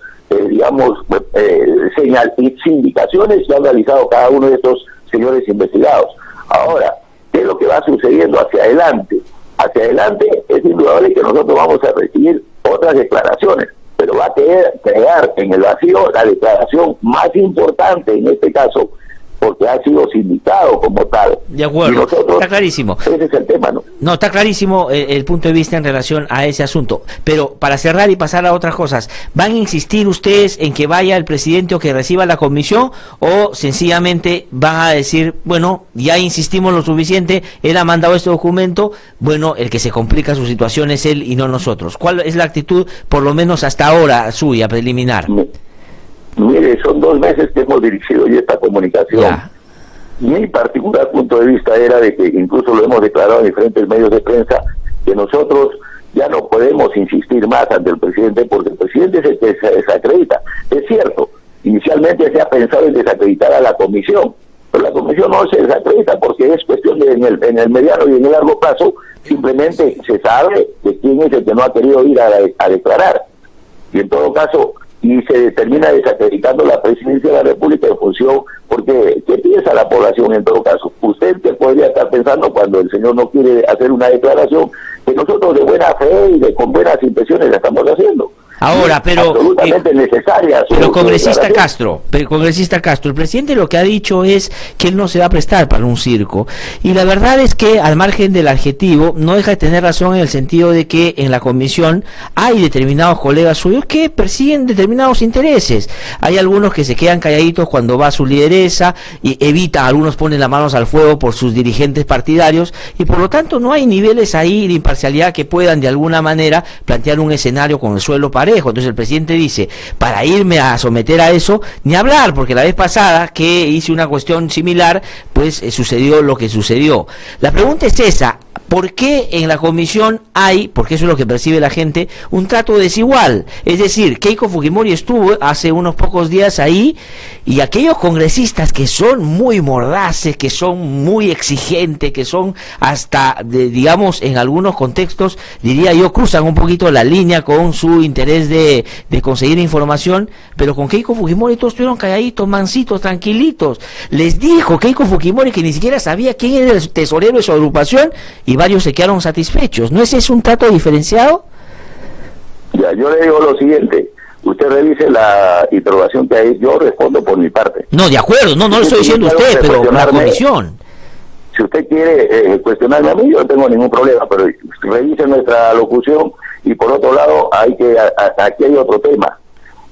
indicaciones que han realizado cada uno de estos señores investigados. Ahora, ¿qué es lo que va sucediendo hacia adelante? Hacia adelante es indudable que nosotros vamos a recibir otras declaraciones, pero va a quedar en el vacío la declaración más importante en este caso, porque ha sido sindicado como tal. De acuerdo, nosotros, está clarísimo. Ese es el tema, ¿no? No, está clarísimo el punto de vista en relación a ese asunto. Pero para cerrar y pasar a otras cosas, ¿van a insistir ustedes en que vaya el presidente o que reciba la comisión, o sencillamente van a decir, bueno, ya insistimos lo suficiente, él ha mandado este documento, bueno, el que se complica su situación es él y no nosotros? ¿Cuál es la actitud, por lo menos hasta ahora, suya, preliminar? Mire, son 2 meses que hemos dirigido ya esta comunicación. Ya. Mi particular punto de vista era de que, incluso lo hemos declarado en diferentes medios de prensa, que nosotros ya no podemos insistir más ante el presidente, porque el presidente es el que se desacredita. Es cierto, inicialmente se ha pensado en desacreditar a la comisión, pero la comisión no se desacredita porque es cuestión de en el mediano y en el largo plazo, simplemente se sabe de quién es el que no ha querido ir a declarar. Y en todo caso, y se termina desacreditando la presidencia de la República en función, porque ¿qué piensa la población en todo caso? Usted que podría estar pensando cuando el señor no quiere hacer una declaración, que nosotros de buena fe y con buenas intenciones la estamos haciendo. Ahora, pero absolutamente necesaria. Pero congresista Castro, el presidente lo que ha dicho es que él no se va a prestar para un circo, y la verdad es que, al margen del adjetivo, no deja de tener razón en el sentido de que en la comisión hay determinados colegas suyos que persiguen determinados intereses. Hay algunos que se quedan calladitos cuando va su lideresa y evitan, algunos ponen las manos al fuego por sus dirigentes partidarios, y por lo tanto no hay niveles ahí de imparcialidad que puedan de alguna manera plantear un escenario con el suelo parejo. Entonces el presidente dice, para irme a someter a eso, ni hablar, porque la vez pasada que hice una cuestión similar, pues sucedió lo que sucedió. La pregunta es esa: ¿por qué en la comisión hay, porque eso es lo que percibe la gente, un trato desigual? Es decir, Keiko Fujimori estuvo hace unos pocos días ahí, y aquellos congresistas que son muy mordaces, que son muy exigentes, que son hasta, digamos, en algunos contextos, diría yo, cruzan un poquito la línea con su interés de conseguir información, pero con Keiko Fujimori todos estuvieron calladitos, mansitos, tranquilitos. Les dijo Keiko Fujimori que ni siquiera sabía quién era el tesorero de su agrupación, y varios se quedaron satisfechos. ¿No es ese un trato diferenciado? Ya, yo le digo lo siguiente: usted revise la interrogación que hay, yo respondo por mi parte. No, de acuerdo, no lo estoy diciendo usted, pero la comisión. Si usted quiere cuestionarme a mí, yo no tengo ningún problema, pero revise nuestra locución. Y por otro lado, aquí hay otro tema.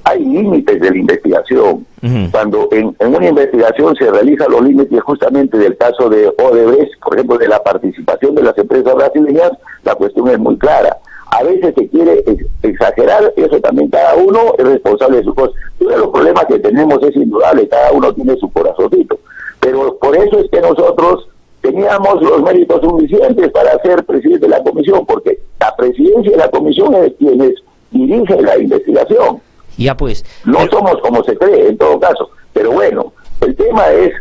Hay límites de la investigación. Cuando en una investigación se realizan los límites justamente del caso de Odebrecht, por ejemplo, de la participación de las empresas brasileñas, la cuestión es muy clara. A veces se quiere exagerar, eso también cada uno es responsable de sus cosas. Uno de los problemas que tenemos es indudable, cada uno tiene su corazoncito. Pero por eso es que nosotros teníamos los méritos suficientes para ser presidente de la comisión, porque la presidencia de la comisión es quienes dirigen la investigación. Ya pues. No somos como se cree, en todo caso. Pero bueno, el tema es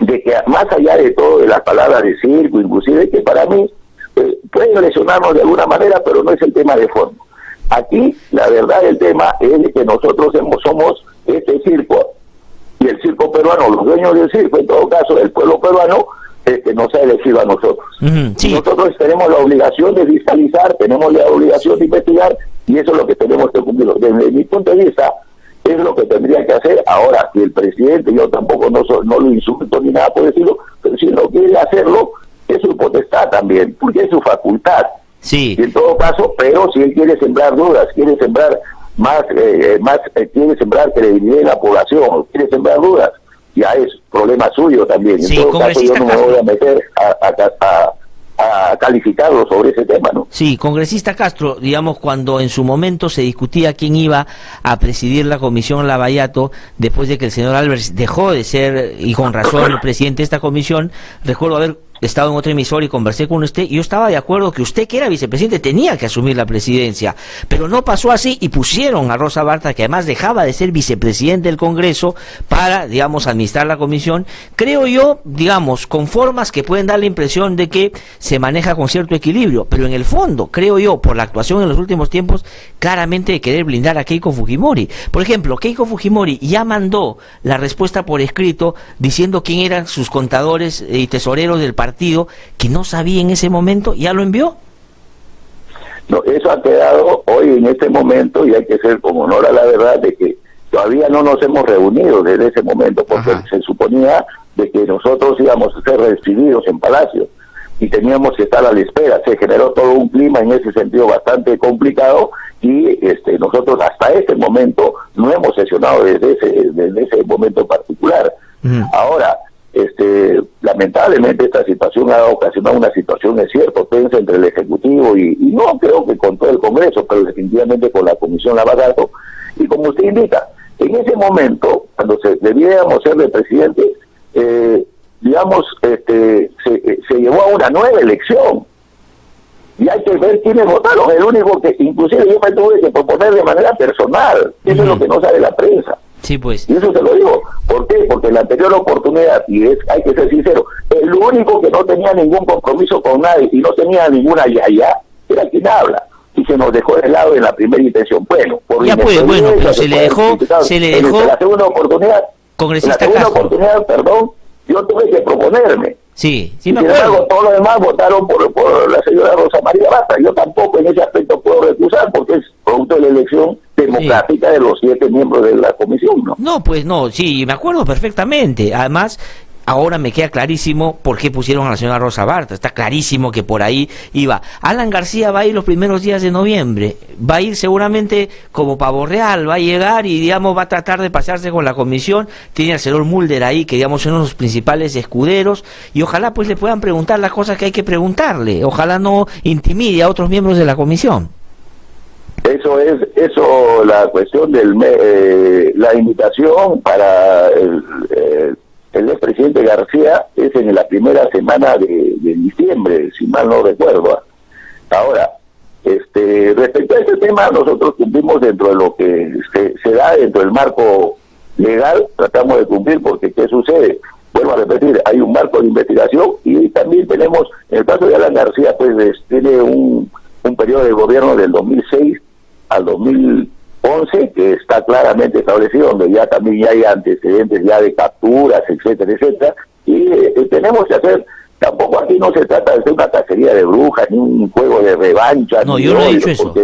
de que más allá de todo, de las palabras de circo, inclusive, que para mí puede lesionarnos de alguna manera, pero no es el tema de fondo. Aquí, la verdad del tema es de que nosotros somos este circo, y el circo peruano, los dueños del circo, en todo caso, el pueblo peruano, nos ha elegido a nosotros. Sí. Nosotros tenemos la obligación de fiscalizar, tenemos la obligación de investigar, y eso es lo que tenemos que cumplir. Desde mi punto de vista, es lo que tendría que hacer. Ahora, si el presidente, yo tampoco no lo insulto ni nada por decirlo, pero si no quiere hacerlo, es su potestad también, porque es su facultad. Sí. Y en todo caso, pero si él quiere sembrar dudas, quiere sembrar quiere sembrar credibilidad en la población, quiere sembrar dudas, ya es problema suyo también. En todo caso, yo no me voy a meter a calificarlo sobre ese tema, ¿no? Sí, congresista Castro, digamos, cuando en su momento se discutía quién iba a presidir la comisión Lavallato, después de que el señor Álvarez dejó de ser, y con razón, el presidente de esta comisión, recuerdo haber estado en otra emisora y conversé con usted, y yo estaba de acuerdo que usted, que era vicepresidente, tenía que asumir la presidencia, pero no pasó así, y pusieron a Rosa Barta, que además dejaba de ser vicepresidente del Congreso, para, digamos, administrar la comisión, creo yo, digamos, con formas que pueden dar la impresión de que se maneja con cierto equilibrio, pero en el fondo, creo yo, por la actuación en los últimos tiempos, claramente de querer blindar a Keiko Fujimori. Por ejemplo, Keiko Fujimori ya mandó la respuesta por escrito, diciendo quién eran sus contadores y tesoreros del partido, que no sabía en ese momento, ¿ya lo envió? No, eso ha quedado hoy en este momento, y hay que ser con honor a la verdad de que todavía no nos hemos reunido desde ese momento, porque se suponía de que nosotros íbamos a ser recibidos en Palacio y teníamos que estar a la espera. Se generó todo un clima en ese sentido bastante complicado, y nosotros hasta este momento no hemos sesionado desde ese momento particular. Ahora, lamentablemente esta situación ha ocasionado una situación, es cierto, tensa entre el Ejecutivo y no creo que con todo el Congreso, pero definitivamente con la Comisión Lavallato. Y como usted indica, en ese momento, cuando debíamos ser de presidente, se llevó a una nueva elección. Y hay que ver quiénes votaron. El único que, inclusive yo me tuve que proponer de manera personal. Eso es lo que no sabe la prensa. Sí, pues. Y eso se lo digo. ¿Por qué? Porque en la anterior oportunidad, hay que ser sincero, el único que no tenía ningún compromiso con nadie y no tenía ninguna yaya era quien habla. Y se nos dejó de lado en la primera intención. Bueno, por ya pues, bueno, pero se le dejó. En la segunda oportunidad, yo tuve que proponerme. Sí, me acuerdo. Sin embargo, todos los demás votaron por la señora Rosa María Barta. Yo tampoco en ese aspecto puedo recusar, porque es producto de la elección democrática de los 7 miembros de la comisión, ¿no? No, pues no, sí, me acuerdo perfectamente. Además, ahora me queda clarísimo por qué pusieron a la señora Rosa Barta. Está clarísimo que por ahí iba. Alan García va a ir los primeros días de noviembre. Va a ir seguramente como pavo real. Va a llegar y, digamos, va a tratar de pasarse con la comisión. Tiene al señor Mulder ahí, que, digamos, son uno de los principales escuderos. Y ojalá, pues, le puedan preguntar las cosas que hay que preguntarle. Ojalá no intimide a otros miembros de la comisión. Eso, la cuestión la invitación para el expresidente García es en la primera semana de diciembre, si mal no recuerdo. Ahora, respecto a este tema, nosotros cumplimos dentro de lo que se da dentro del marco legal, tratamos de cumplir, porque ¿qué sucede? Vuelvo a repetir, hay un marco de investigación, y también tenemos, en el caso de Alan García, pues tiene un periodo de gobierno del 2006 al 2011 que está claramente establecido, donde ya también hay antecedentes ya de capturas, etcétera, etcétera, y tenemos que hacer, tampoco aquí no se trata de hacer una cacería de brujas, ni un juego de revancha. No, yo no he dicho eso.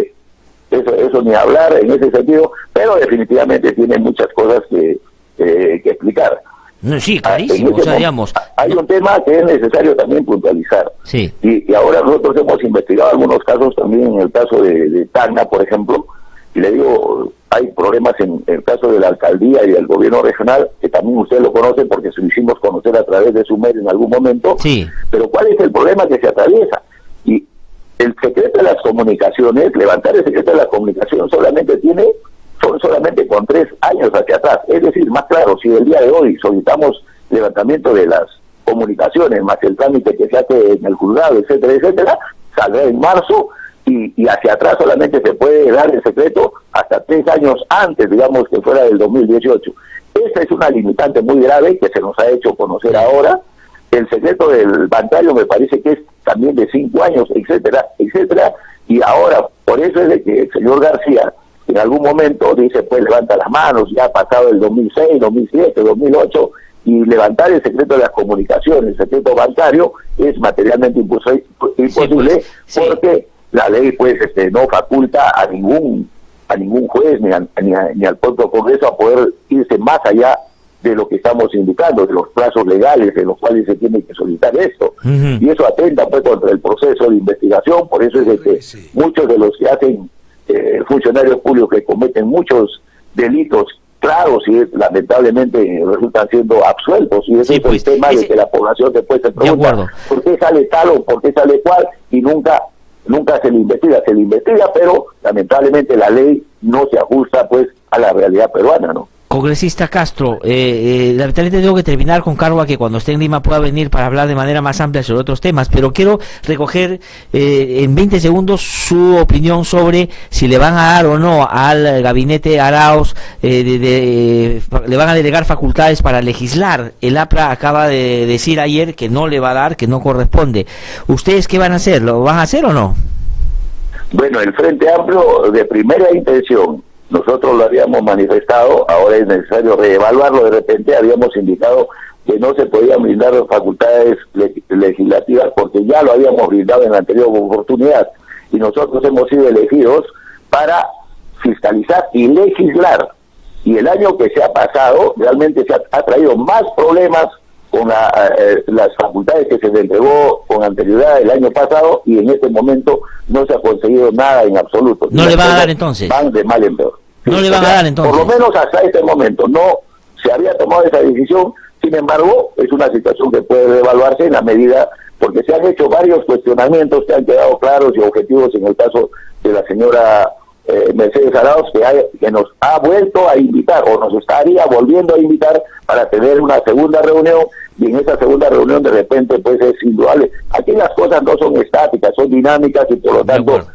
eso ni hablar en ese sentido, pero definitivamente tiene muchas cosas que explicar. No, sí, clarísimo, o sea, digamos... Hay un tema que es necesario también puntualizar. Sí. Y ahora nosotros hemos investigado algunos casos también, en el caso de Tacna, por ejemplo, y le digo, hay problemas en el caso de la alcaldía y del gobierno regional, que también usted lo conoce porque se lo hicimos conocer a través de su medio en algún momento. Sí. Pero ¿cuál es el problema que se atraviesa? Y el secreto de las comunicaciones, levantar el secreto de la comunicación son solamente con 3 años hacia atrás. Es decir, más claro, si el día de hoy solicitamos levantamiento de las comunicaciones, más el trámite que se hace en el juzgado, etcétera, etcétera, saldrá en marzo, y hacia atrás solamente se puede dar el secreto hasta 3 años antes, digamos, que fuera del 2018. Esta es una limitante muy grave que se nos ha hecho conocer ahora. El secreto del bancario me parece que es también de 5 años, etcétera, etcétera, y ahora, por eso es de que el señor García en algún momento dice, pues levanta las manos, ya ha pasado el 2006, 2007, 2008, y levantar el secreto de las comunicaciones, el secreto bancario, es materialmente imposible, porque la ley pues no faculta a ningún juez ni al propio Congreso a poder irse más allá de lo que estamos indicando, de los plazos legales en los cuales se tiene que solicitar esto. Y eso atenta pues contra el proceso de investigación. Por eso es de que muchos de los que hacen funcionarios públicos que cometen muchos delitos claros y lamentablemente resultan siendo absueltos, y ese es el tema de que la población después se pregunta por qué sale tal o por qué sale cual, y nunca se le investiga, pero lamentablemente la ley no se ajusta pues a la realidad peruana, ¿no? Congresista Castro, lamentablemente tengo que terminar con cargo a que cuando esté en Lima pueda venir para hablar de manera más amplia sobre otros temas, pero quiero recoger en 20 segundos su opinión sobre si le van a dar o no al gabinete Arauz, le van a delegar facultades para legislar. El APRA acaba de decir ayer que no le va a dar, que no corresponde. ¿Ustedes qué van a hacer? ¿Lo van a hacer o no? Bueno, el Frente Amplio de primera intención, nosotros lo habíamos manifestado, ahora es necesario reevaluarlo. De repente habíamos indicado que no se podían brindar facultades legislativas porque ya lo habíamos brindado en la anterior oportunidad, y nosotros hemos sido elegidos para fiscalizar y legislar, y el año que se ha pasado realmente se ha traído más problemas con las facultades que se le entregó con anterioridad el año pasado, y en este momento no se ha conseguido nada en absoluto. ¿No le va a dar entonces? Van de mal en peor. ¿No le van a dar entonces? Por lo menos hasta este momento no se había tomado esa decisión. Sin embargo, es una situación que puede reevaluarse en la medida, porque se han hecho varios cuestionamientos que han quedado claros y objetivos en el caso de la señora Mercedes Arauz, que nos ha vuelto a invitar, o nos estaría volviendo a invitar para tener una segunda reunión, y en esa segunda reunión de repente pues es indudable. Aquí las cosas no son estáticas, son dinámicas, y por lo tanto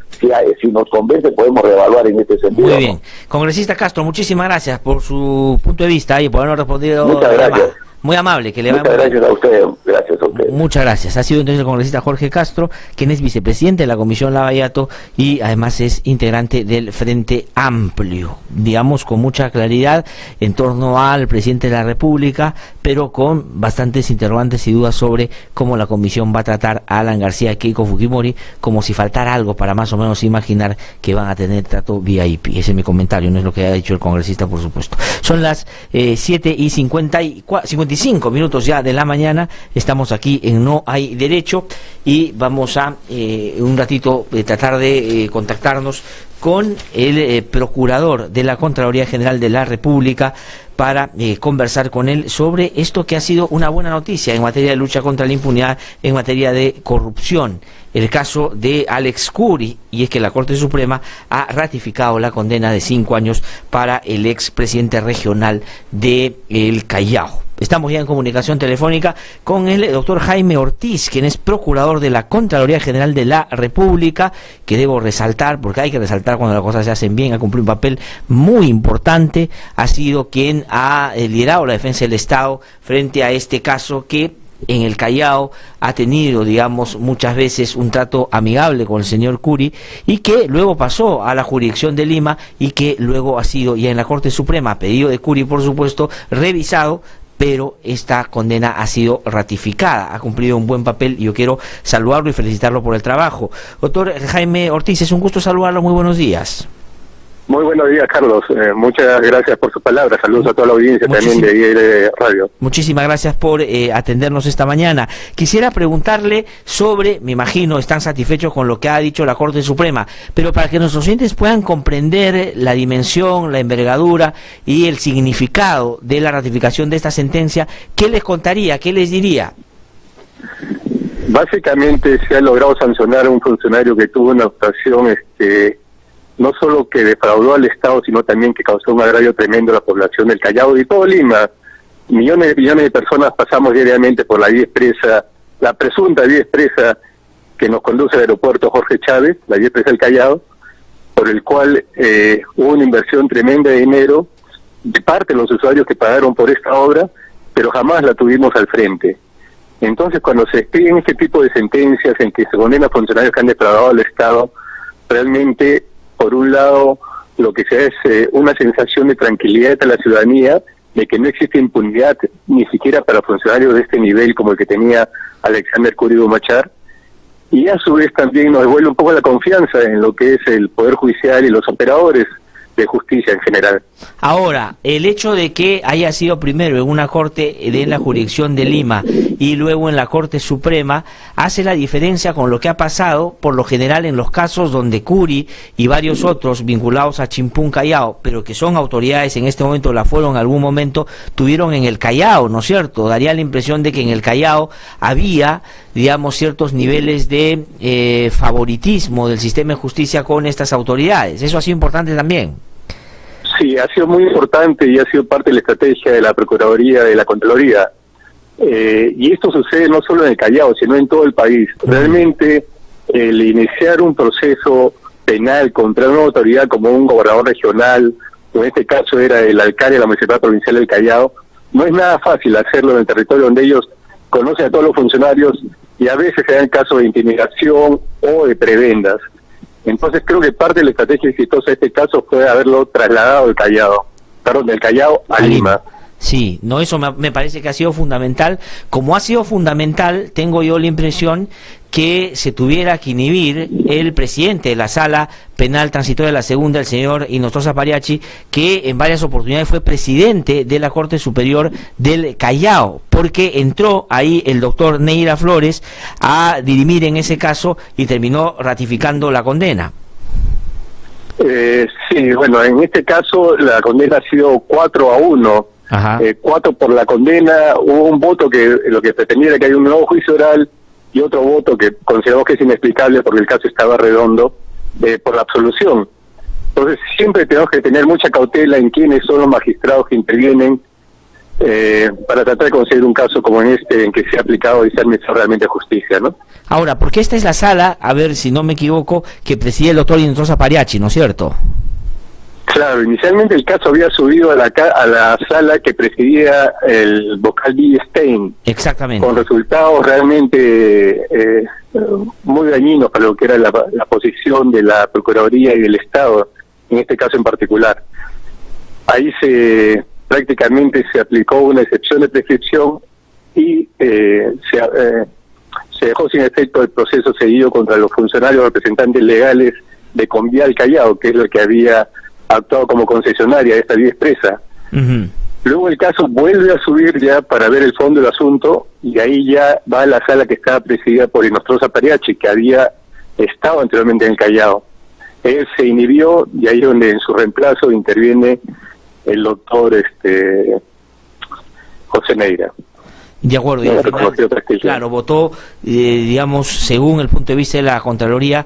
si nos convence podemos reevaluar en este sentido. Muy bien. ¿No? Congresista Castro, muchísimas gracias por su punto de vista y por habernos respondido. Muchas gracias. Muy amable, que le Muchas gracias a usted, gracias a usted. Muchas gracias. Ha sido entonces el congresista Jorge Castro, quien es vicepresidente de la Comisión Lavallato y además es integrante del Frente Amplio, digamos con mucha claridad en torno al presidente de la República, pero con bastantes interrogantes y dudas sobre cómo la comisión va a tratar a Alan García y Keiko Fujimori, como si faltara algo para más o menos imaginar que van a tener trato VIP. Ese es mi comentario, no es lo que ha dicho el congresista, por supuesto. Son las 7:55 minutos ya de la mañana, estamos aquí en No Hay Derecho y vamos a un ratito tratar de contactarnos con el procurador de la Contraloría General de la República para conversar con él sobre esto que ha sido una buena noticia en materia de lucha contra la impunidad, en materia de corrupción, el caso de Alex Curi, y es que la Corte Suprema ha ratificado la condena de 5 años para el expresidente regional de El Callao. Estamos ya en comunicación telefónica con el doctor Jaime Ortiz, quien es procurador de la Contraloría General de la República, que debo resaltar, porque hay que resaltar cuando las cosas se hacen bien, ha cumplido un papel muy importante, ha sido quien ha liderado la defensa del Estado frente a este caso que en El Callao ha tenido, digamos, muchas veces un trato amigable con el señor Curi, y que luego pasó a la jurisdicción de Lima y que luego ha sido ya en la Corte Suprema, a pedido de Curi, por supuesto, revisado, pero esta condena ha sido ratificada, ha cumplido un buen papel y yo quiero saludarlo y felicitarlo por el trabajo. Doctor Jaime Ortiz, es un gusto saludarlo, muy buenos días. Muy buenos días, Carlos. Muchas gracias por sus palabras. Saludos a toda la audiencia también de IR Radio. Muchísimas gracias por atendernos esta mañana. Quisiera preguntarle sobre, me imagino, están satisfechos con lo que ha dicho la Corte Suprema, pero para que nuestros oyentes puedan comprender la dimensión, la envergadura y el significado de la ratificación de esta sentencia, ¿qué les contaría? ¿Qué les diría? Básicamente se ha logrado sancionar a un funcionario que tuvo una actuación no solo que defraudó al Estado, sino también que causó un agravio tremendo a la población del Callao y todo Lima. Millones de personas pasamos diariamente por la vía expresa, la presunta vía expresa que nos conduce al aeropuerto Jorge Chávez, la vía expresa del Callao, por el cual hubo una inversión tremenda de dinero de parte de los usuarios que pagaron por esta obra, pero jamás la tuvimos al frente. Entonces, cuando se expiden este tipo de sentencias en que se condena a funcionarios que han defraudado al Estado, realmente, por un lado, lo que se da es una sensación de tranquilidad a la ciudadanía, de que no existe impunidad ni siquiera para funcionarios de este nivel como el que tenía Alexander Curigo Machar, y a su vez también nos devuelve un poco la confianza en lo que es el Poder Judicial y los operadores de justicia en general. Ahora, el hecho de que haya sido primero en una corte de la jurisdicción de Lima y luego en la Corte Suprema hace la diferencia con lo que ha pasado por lo general en los casos donde Curi y varios otros vinculados a Chimpún Callao, pero que son autoridades en este momento, la fueron en algún momento, tuvieron en el Callao, ¿no es cierto? Daría la impresión de que en el Callao había, digamos, ciertos niveles de favoritismo del sistema de justicia con estas autoridades. Eso ha sido importante también. Sí, ha sido muy importante y ha sido parte de la estrategia de la Procuraduría, de la Contraloría. Y esto sucede no solo en el Callao, sino en todo el país. Realmente, el iniciar un proceso penal contra una autoridad como un gobernador regional, o en este caso era el alcalde de la Municipalidad Provincial del Callao, no es nada fácil hacerlo en el territorio donde ellos conocen a todos los funcionarios y a veces se dan casos de intimidación o de prebendas. Entonces creo que parte de la estrategia exitosa de este caso fue haberlo trasladado del Callao a Lima. Sí, no, eso me parece que ha sido fundamental. Como ha sido fundamental, tengo yo la impresión que se tuviera que inhibir el presidente de la Sala Penal Transitoria de la Segunda, el señor Hinojosa Pariachi, que en varias oportunidades fue presidente de la Corte Superior del Callao, porque entró ahí el doctor Neira Flores a dirimir en ese caso y terminó ratificando la condena. Sí, bueno, en este caso la condena ha sido 4-1. 4 por la condena, hubo un voto que lo que pretendía era que haya un nuevo juicio oral y otro voto que consideramos que es inexplicable porque el caso estaba redondo, por la absolución. Entonces siempre tenemos que tener mucha cautela en quiénes son los magistrados que intervienen para tratar de conseguir un caso como en este en que se ha aplicado y se ha administrado realmente justicia, ¿no? Ahora, porque esta es la sala, a ver si no me equivoco, que preside el doctor Hinojosa Pariachi, ¿no es cierto? Claro, inicialmente el caso había subido a la sala que presidía el vocal Bill Stein. Exactamente. Con resultados realmente muy dañinos para lo que era la posición de la Procuraduría y del Estado, en este caso en particular. Ahí prácticamente se aplicó una excepción de prescripción y se dejó sin efecto el proceso seguido contra los funcionarios representantes legales de Convial Callao, que es lo que había actuado como concesionaria de esta vía expresa. Luego el caso vuelve a subir ya para ver el fondo del asunto y ahí ya va a la sala que estaba presidida por Hinojosa Pariachi, que había estado anteriormente en el Callao. Él se inhibió y ahí es donde en su reemplazo interviene el doctor José Neira. De acuerdo, y al final, claro, votó, digamos, según el punto de vista de la Contraloría,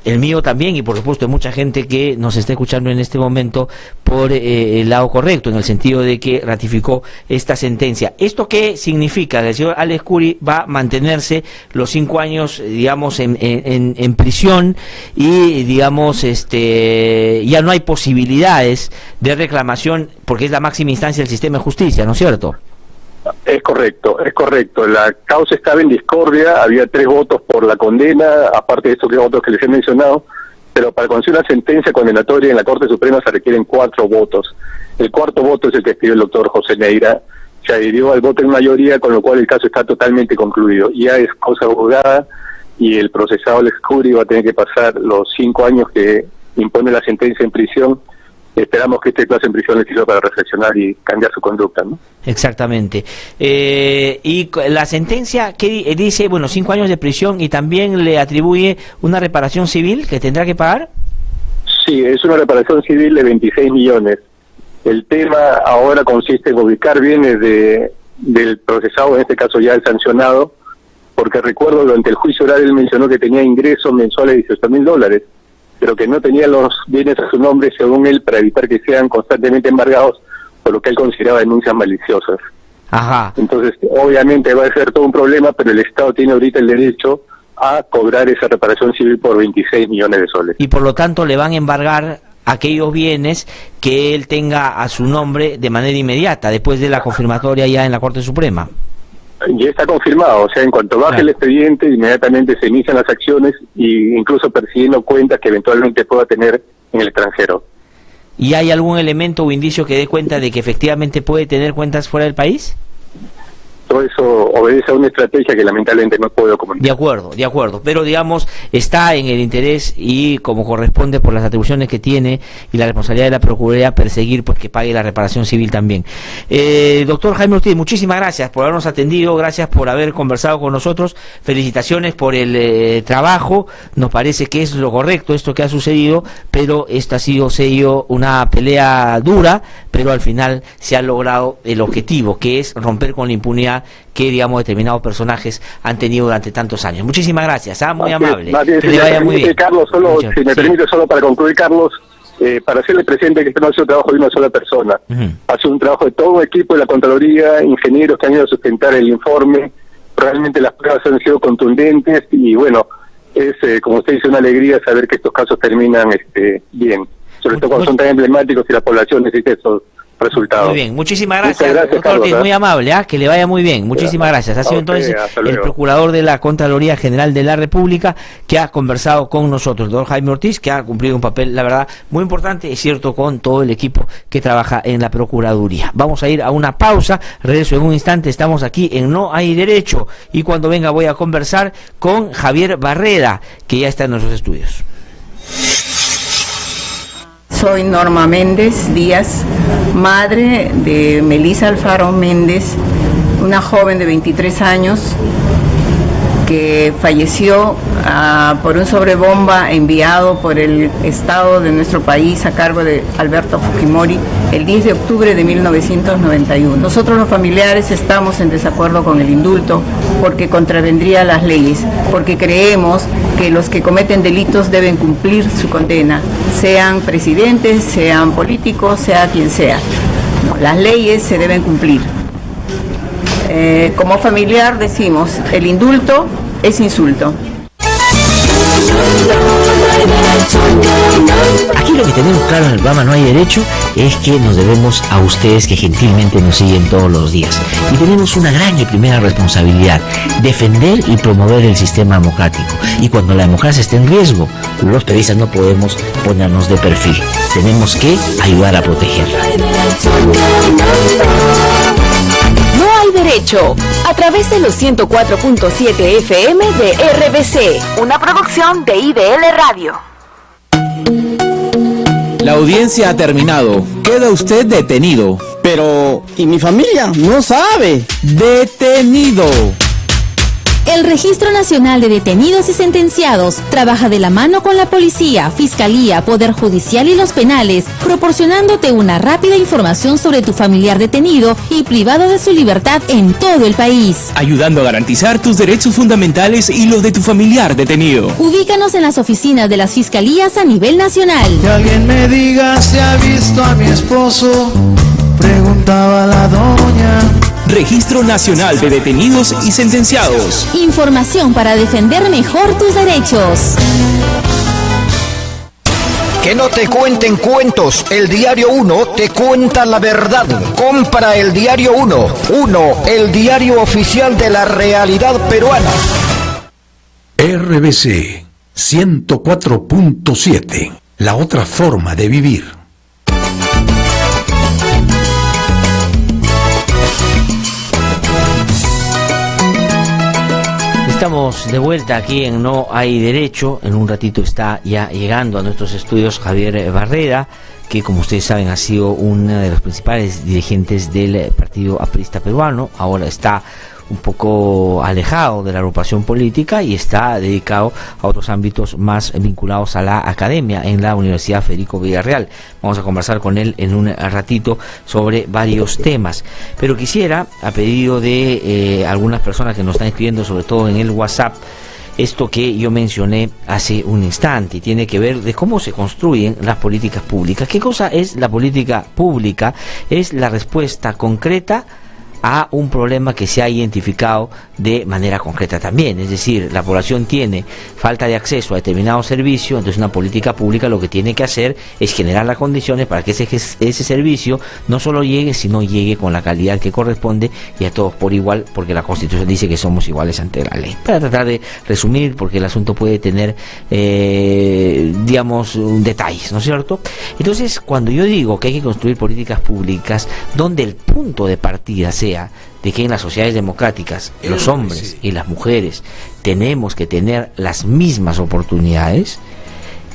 el mío también y por supuesto de mucha gente que nos está escuchando en este momento por el lado correcto, en el sentido de que ratificó esta sentencia. ¿Esto qué significa? Que el señor Alex Curi va a mantenerse los 5 años, digamos, en prisión y, digamos, ya no hay posibilidades de reclamación porque es la máxima instancia del sistema de justicia, ¿no es cierto? Es correcto. La causa estaba en discordia, había 3 votos por la condena, aparte de estos 3 votos que les he mencionado, pero para conseguir una sentencia condenatoria en la Corte Suprema se requieren 4 votos. El 4º voto es el que escribió el doctor José Neira, se adhirió al voto en mayoría, con lo cual el caso está totalmente concluido. Ya es cosa juzgada y el procesado Alex Curi va a tener que pasar los 5 años que impone la sentencia en prisión esperamos que este plazo en prisión les sirva para reflexionar y cambiar su conducta, ¿no? Exactamente. Y la sentencia que dice, 5 años de prisión y también le atribuye una reparación civil que tendrá que pagar. Sí, es una reparación civil de 26 millones. El tema ahora consiste en ubicar bienes del procesado, en este caso ya el sancionado, porque recuerdo durante el juicio oral él mencionó que tenía ingresos mensuales de $18,000, pero que no tenía los bienes a su nombre, según él, para evitar que sean constantemente embargados, por lo que él consideraba denuncias maliciosas. Ajá. Entonces, obviamente va a ser todo un problema, pero el Estado tiene ahorita el derecho a cobrar esa reparación civil por 26 millones de soles. Y por lo tanto le van a embargar aquellos bienes que él tenga a su nombre de manera inmediata, después de la confirmatoria ya en la Corte Suprema. Ya está confirmado, o sea, en cuanto baje el expediente, inmediatamente se inician las acciones e incluso persiguiendo cuentas que eventualmente pueda tener en el extranjero. ¿Y hay algún elemento o indicio que dé cuenta de que efectivamente puede tener cuentas fuera del país? Todo eso obedece a una estrategia que lamentablemente no puedo comentar. De acuerdo, pero digamos, está en el interés y como corresponde por las atribuciones que tiene y la responsabilidad de la Procuraduría perseguir pues que pague la reparación civil también. Doctor Jaime Ortiz, muchísimas gracias por habernos atendido, gracias por haber conversado con nosotros, felicitaciones por el trabajo, nos parece que es lo correcto esto que ha sucedido, pero esto ha sido una pelea dura, pero al final se ha logrado el objetivo, que es romper con la impunidad que, digamos, determinados personajes han tenido durante tantos años. Muchísimas gracias, muy amable. Que le vaya muy bien. Carlos, si me permite, solo para concluir, Carlos, para hacerle presente que este no ha sido un trabajo de una sola persona, ha sido un trabajo de todo un equipo de la Contraloría, ingenieros que han ido a sustentar el informe, realmente las pruebas han sido contundentes y bueno, es, como usted dice, una alegría saber que estos casos terminan bien, sobre todo cuando son tan emblemáticos y la población necesita esos resultados. Muy bien, muchísimas gracias, doctor Carlos, Ortiz, muy amable, que le vaya muy bien, muchísimas gracias. Ha sido entonces el Procurador de la Contraloría General de la República que ha conversado con nosotros, el doctor Jaime Ortiz, que ha cumplido un papel, la verdad, muy importante, es cierto, con todo el equipo que trabaja en la Procuraduría. Vamos a ir a una pausa, regreso en un instante, estamos aquí en No Hay Derecho, y cuando venga voy a conversar con Javier Barreda, que ya está en nuestros estudios. Soy Norma Méndez Díaz, madre de Melissa Alfaro Méndez, una joven de 23 años que falleció por un sobrebomba enviado por el Estado de nuestro país a cargo de Alberto Fujimori el 10 de octubre de 1991. Nosotros los familiares estamos en desacuerdo con el indulto porque contravendría las leyes, porque creemos que los que cometen delitos deben cumplir su condena, sean presidentes, sean políticos, sea quien sea. No, las leyes se deben cumplir. Como familiar decimos, el indulto es insulto. Aquí lo que tenemos claro en el programa No Hay Derecho es que nos debemos a ustedes que gentilmente nos siguen todos los días. Y tenemos una gran y primera responsabilidad, defender y promover el sistema democrático. Y cuando la democracia esté en riesgo, los periodistas no podemos ponernos de perfil. Tenemos que ayudar a protegerla. No hay derecho, a través de los 104.7 FM de RBC, una producción de IDL Radio. La audiencia ha terminado. Queda usted detenido. Pero, ¿y mi familia? No sabe. Detenido. El Registro Nacional de Detenidos y Sentenciados trabaja de la mano con la policía, fiscalía, poder judicial y los penales, proporcionándote una rápida información sobre tu familiar detenido y privado de su libertad en todo el país. Ayudando a garantizar tus derechos fundamentales y los de tu familiar detenido. Ubícanos en las oficinas de las fiscalías a nivel nacional. Que alguien me diga si ha visto a mi esposo, preguntaba la doña. Registro Nacional de Detenidos y Sentenciados. Información para defender mejor tus derechos. Que no te cuenten cuentos, el Diario 1 te cuenta la verdad. Compra el Diario 1, el diario oficial de la realidad peruana. RBC 104.7, la otra forma de vivir. Estamos de vuelta aquí en No Hay Derecho. En un ratito está ya llegando a nuestros estudios Javier Barreda, que como ustedes saben ha sido uno de los principales dirigentes del Partido Aprista Peruano. Ahora está un poco alejado de la agrupación política y está dedicado a otros ámbitos más vinculados a la academia en la Universidad Federico Villarreal. Vamos a conversar con él en un ratito sobre varios temas, pero quisiera, a pedido de algunas personas que nos están escribiendo, sobre todo en el WhatsApp, esto que yo mencioné hace un instante, y tiene que ver de cómo se construyen las políticas públicas. ¿Qué cosa es la política pública? Es la respuesta concreta a un problema que se ha identificado de manera concreta también. Es decir, la población tiene falta de acceso a determinados servicios, entonces una política pública lo que tiene que hacer es generar las condiciones para que ese servicio no solo llegue, sino llegue con la calidad que corresponde y a todos por igual, porque la Constitución dice que somos iguales ante la ley. Para tratar de resumir, porque el asunto puede tener, digamos, detalles, ¿no es cierto? Entonces, cuando yo digo que hay que construir políticas públicas donde el punto de partida sea de que en las sociedades democráticas los hombres y las mujeres tenemos que tener las mismas oportunidades,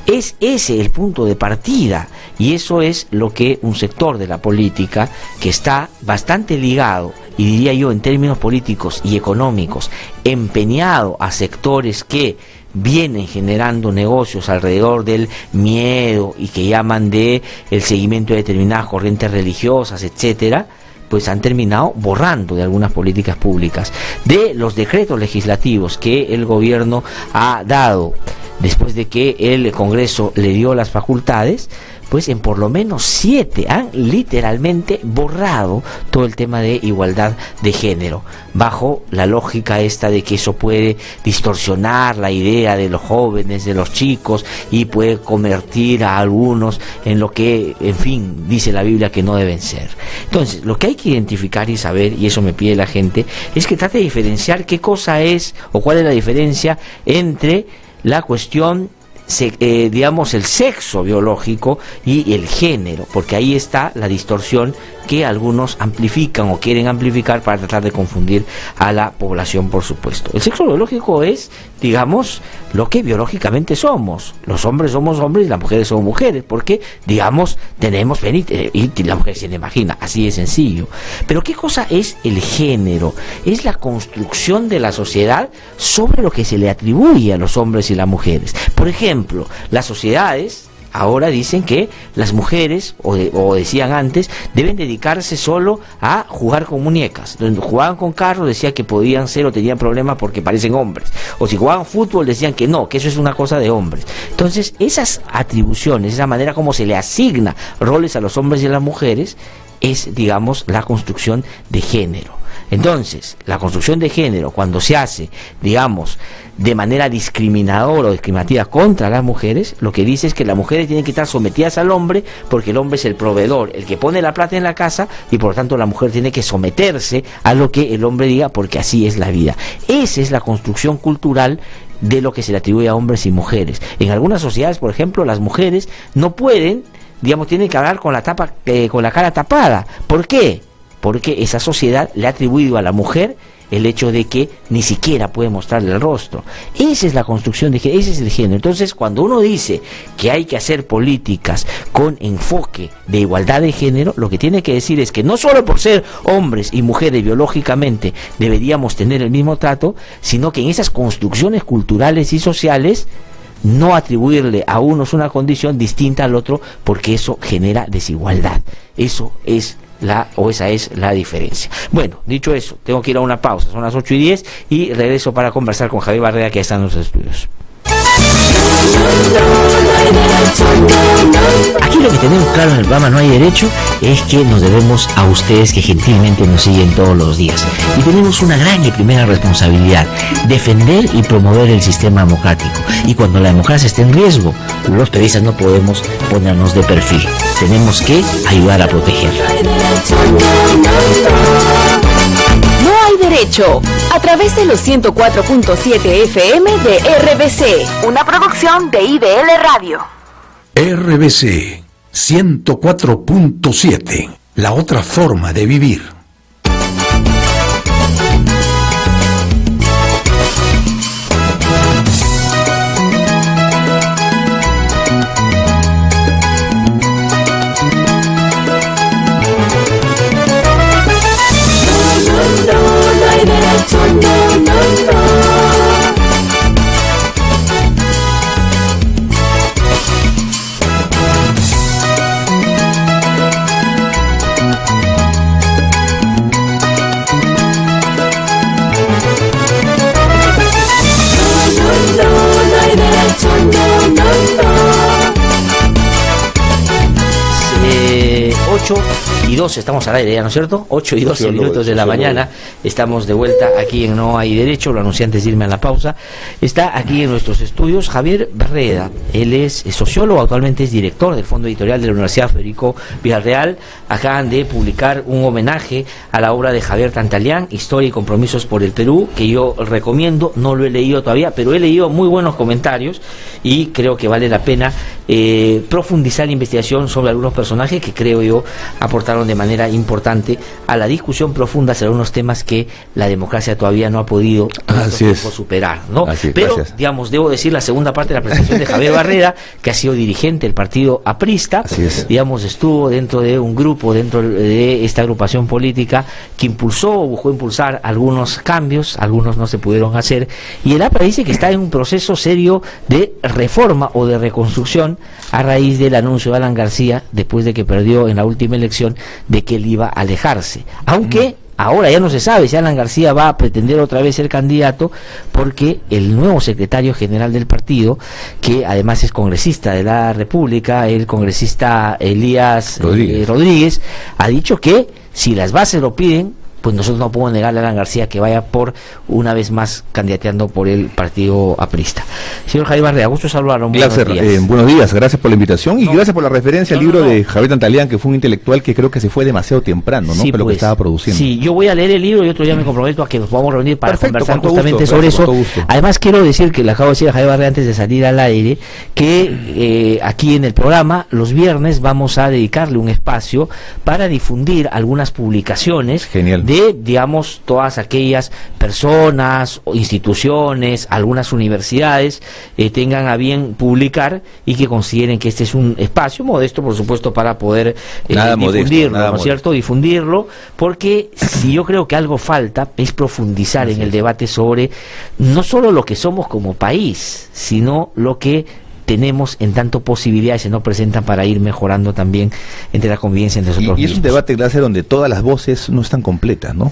es ese el punto de partida, y eso es lo que un sector de la política que está bastante ligado, y diría yo en términos políticos y económicos, empeñado a sectores que vienen generando negocios alrededor del miedo y que llaman de el seguimiento de determinadas corrientes religiosas, etcétera, pues han terminado borrando de algunas políticas públicas, de los decretos legislativos que el gobierno ha dado después de que el Congreso le dio las facultades. Pues en por lo menos 7 han literalmente borrado todo el tema de igualdad de género, bajo la lógica esta de que eso puede distorsionar la idea de los jóvenes, de los chicos, y puede convertir a algunos en lo que, en fin, dice la Biblia que no deben ser. Entonces, lo que hay que identificar y saber, y eso me pide la gente, es que trate de diferenciar qué cosa es o cuál es la diferencia entre la cuestión, digamos, el sexo biológico y el género, porque ahí está la distorsión que algunos amplifican o quieren amplificar para tratar de confundir a la población, por supuesto. El sexo biológico es, digamos, lo que biológicamente somos. Los hombres somos hombres y las mujeres son mujeres, porque, digamos, tenemos pene y la mujer se le imagina, así de sencillo. Pero ¿qué cosa es el género? Es la construcción de la sociedad sobre lo que se le atribuye a los hombres y las mujeres. Por ejemplo, las sociedades ahora dicen que las mujeres, o decían antes, deben dedicarse solo a jugar con muñecas. Entonces, jugaban con carros, decían que podían ser o tenían problemas porque parecen hombres. O si jugaban fútbol, decían que no, que eso es una cosa de hombres. Entonces, esas atribuciones, esa manera como se le asigna roles a los hombres y a las mujeres, es, digamos, la construcción de género. Entonces, la construcción de género, cuando se hace, digamos, de manera discriminadora o discriminativa contra las mujeres, lo que dice es que las mujeres tienen que estar sometidas al hombre, porque el hombre es el proveedor, el que pone la plata en la casa, y por lo tanto la mujer tiene que someterse a lo que el hombre diga, porque así es la vida. Esa es la construcción cultural de lo que se le atribuye a hombres y mujeres. En algunas sociedades, por ejemplo, las mujeres no pueden, digamos, tienen que hablar con la cara tapada. ¿Por qué? Porque esa sociedad le ha atribuido a la mujer el hecho de que ni siquiera puede mostrarle el rostro. Esa es la construcción de género, ese es el género. Entonces, cuando uno dice que hay que hacer políticas con enfoque de igualdad de género, lo que tiene que decir es que no solo por ser hombres y mujeres biológicamente deberíamos tener el mismo trato, sino que en esas construcciones culturales y sociales no atribuirle a unos una condición distinta al otro, porque eso genera desigualdad. Eso es esa es la diferencia. Bueno, dicho eso, tengo que ir a una pausa, son las 8:10 y regreso para conversar con Javier Barrera, que está en los estudios. Aquí lo que tenemos claro en el programa No Hay Derecho es que nos debemos a ustedes que gentilmente nos siguen todos los días, y tenemos una gran y primera responsabilidad: defender y promover el sistema democrático. Y cuando la democracia esté en riesgo, los periodistas no podemos ponernos de perfil, tenemos que ayudar a protegerla. No hay derecho, a través de los 104.7 FM de RBC, una producción de IDL Radio. RBC 104.7, la otra forma de vivir. 8:12, estamos al aire ya, ¿no es cierto? 8:12 minutos de la mañana, estamos de vuelta aquí en No Hay Derecho, lo anuncié antes de irme a la pausa. Está aquí en nuestros estudios Javier Barreda, él es sociólogo, actualmente es director del Fondo Editorial de la Universidad Federico Villarreal. Acaban de publicar un homenaje a la obra de Javier Tantalián, Historia y Compromisos por el Perú, que yo recomiendo, no lo he leído todavía, pero he leído muy buenos comentarios y creo que vale la pena profundizar la investigación sobre algunos personajes que creo yo aportaron de manera importante a la discusión profunda sobre unos temas que la democracia todavía no ha podido superar, ¿no? Pero, digamos, debo decir la segunda parte de la presentación de Javier Barreda, que ha sido dirigente del partido aprista, digamos, estuvo dentro de un grupo, dentro de esta agrupación política que buscó impulsar algunos cambios, algunos no se pudieron hacer, y el APRA dice que está en un proceso serio de reforma o de reconstrucción a raíz del anuncio de Alan García, después de que perdió en la última elección, de que él iba a alejarse. Aunque ahora ya no se sabe si Alan García va a pretender otra vez ser candidato, porque el nuevo secretario general del partido, que además es congresista de la República, el congresista Elías Rodríguez, ha dicho que si las bases lo piden, pues nosotros no podemos negarle a Alan García que vaya por una vez más candidateando por el partido aprista. Señor Javier Barreda, gusto saludarlo. Buenos días. Buenos días, gracias por la invitación y gracias por la referencia al libro de Javier Tantalián, que fue un intelectual que creo que se fue demasiado temprano, ¿no? Sí, pero que estaba produciendo. Sí, yo voy a leer el libro y otro día me comprometo a que nos podamos reunir para conversar justamente sobre eso. Además quiero decir que le acabo de decir a Javier Barreda antes de salir al aire que aquí en el programa los viernes vamos a dedicarle un espacio para difundir algunas publicaciones de, digamos, todas aquellas personas o instituciones, algunas universidades tengan a bien publicar y que consideren que este es un espacio modesto, por supuesto, para poder difundirlo, ¿no es cierto? Difundirlo, porque si yo creo que algo falta es profundizar en el debate sobre no solo lo que somos como país, sino lo que tenemos en tanto posibilidades se nos presentan para ir mejorando también entre la convivencia entre nosotros mismos. Y es un debate, gracias, donde todas las voces no están completas, ¿no?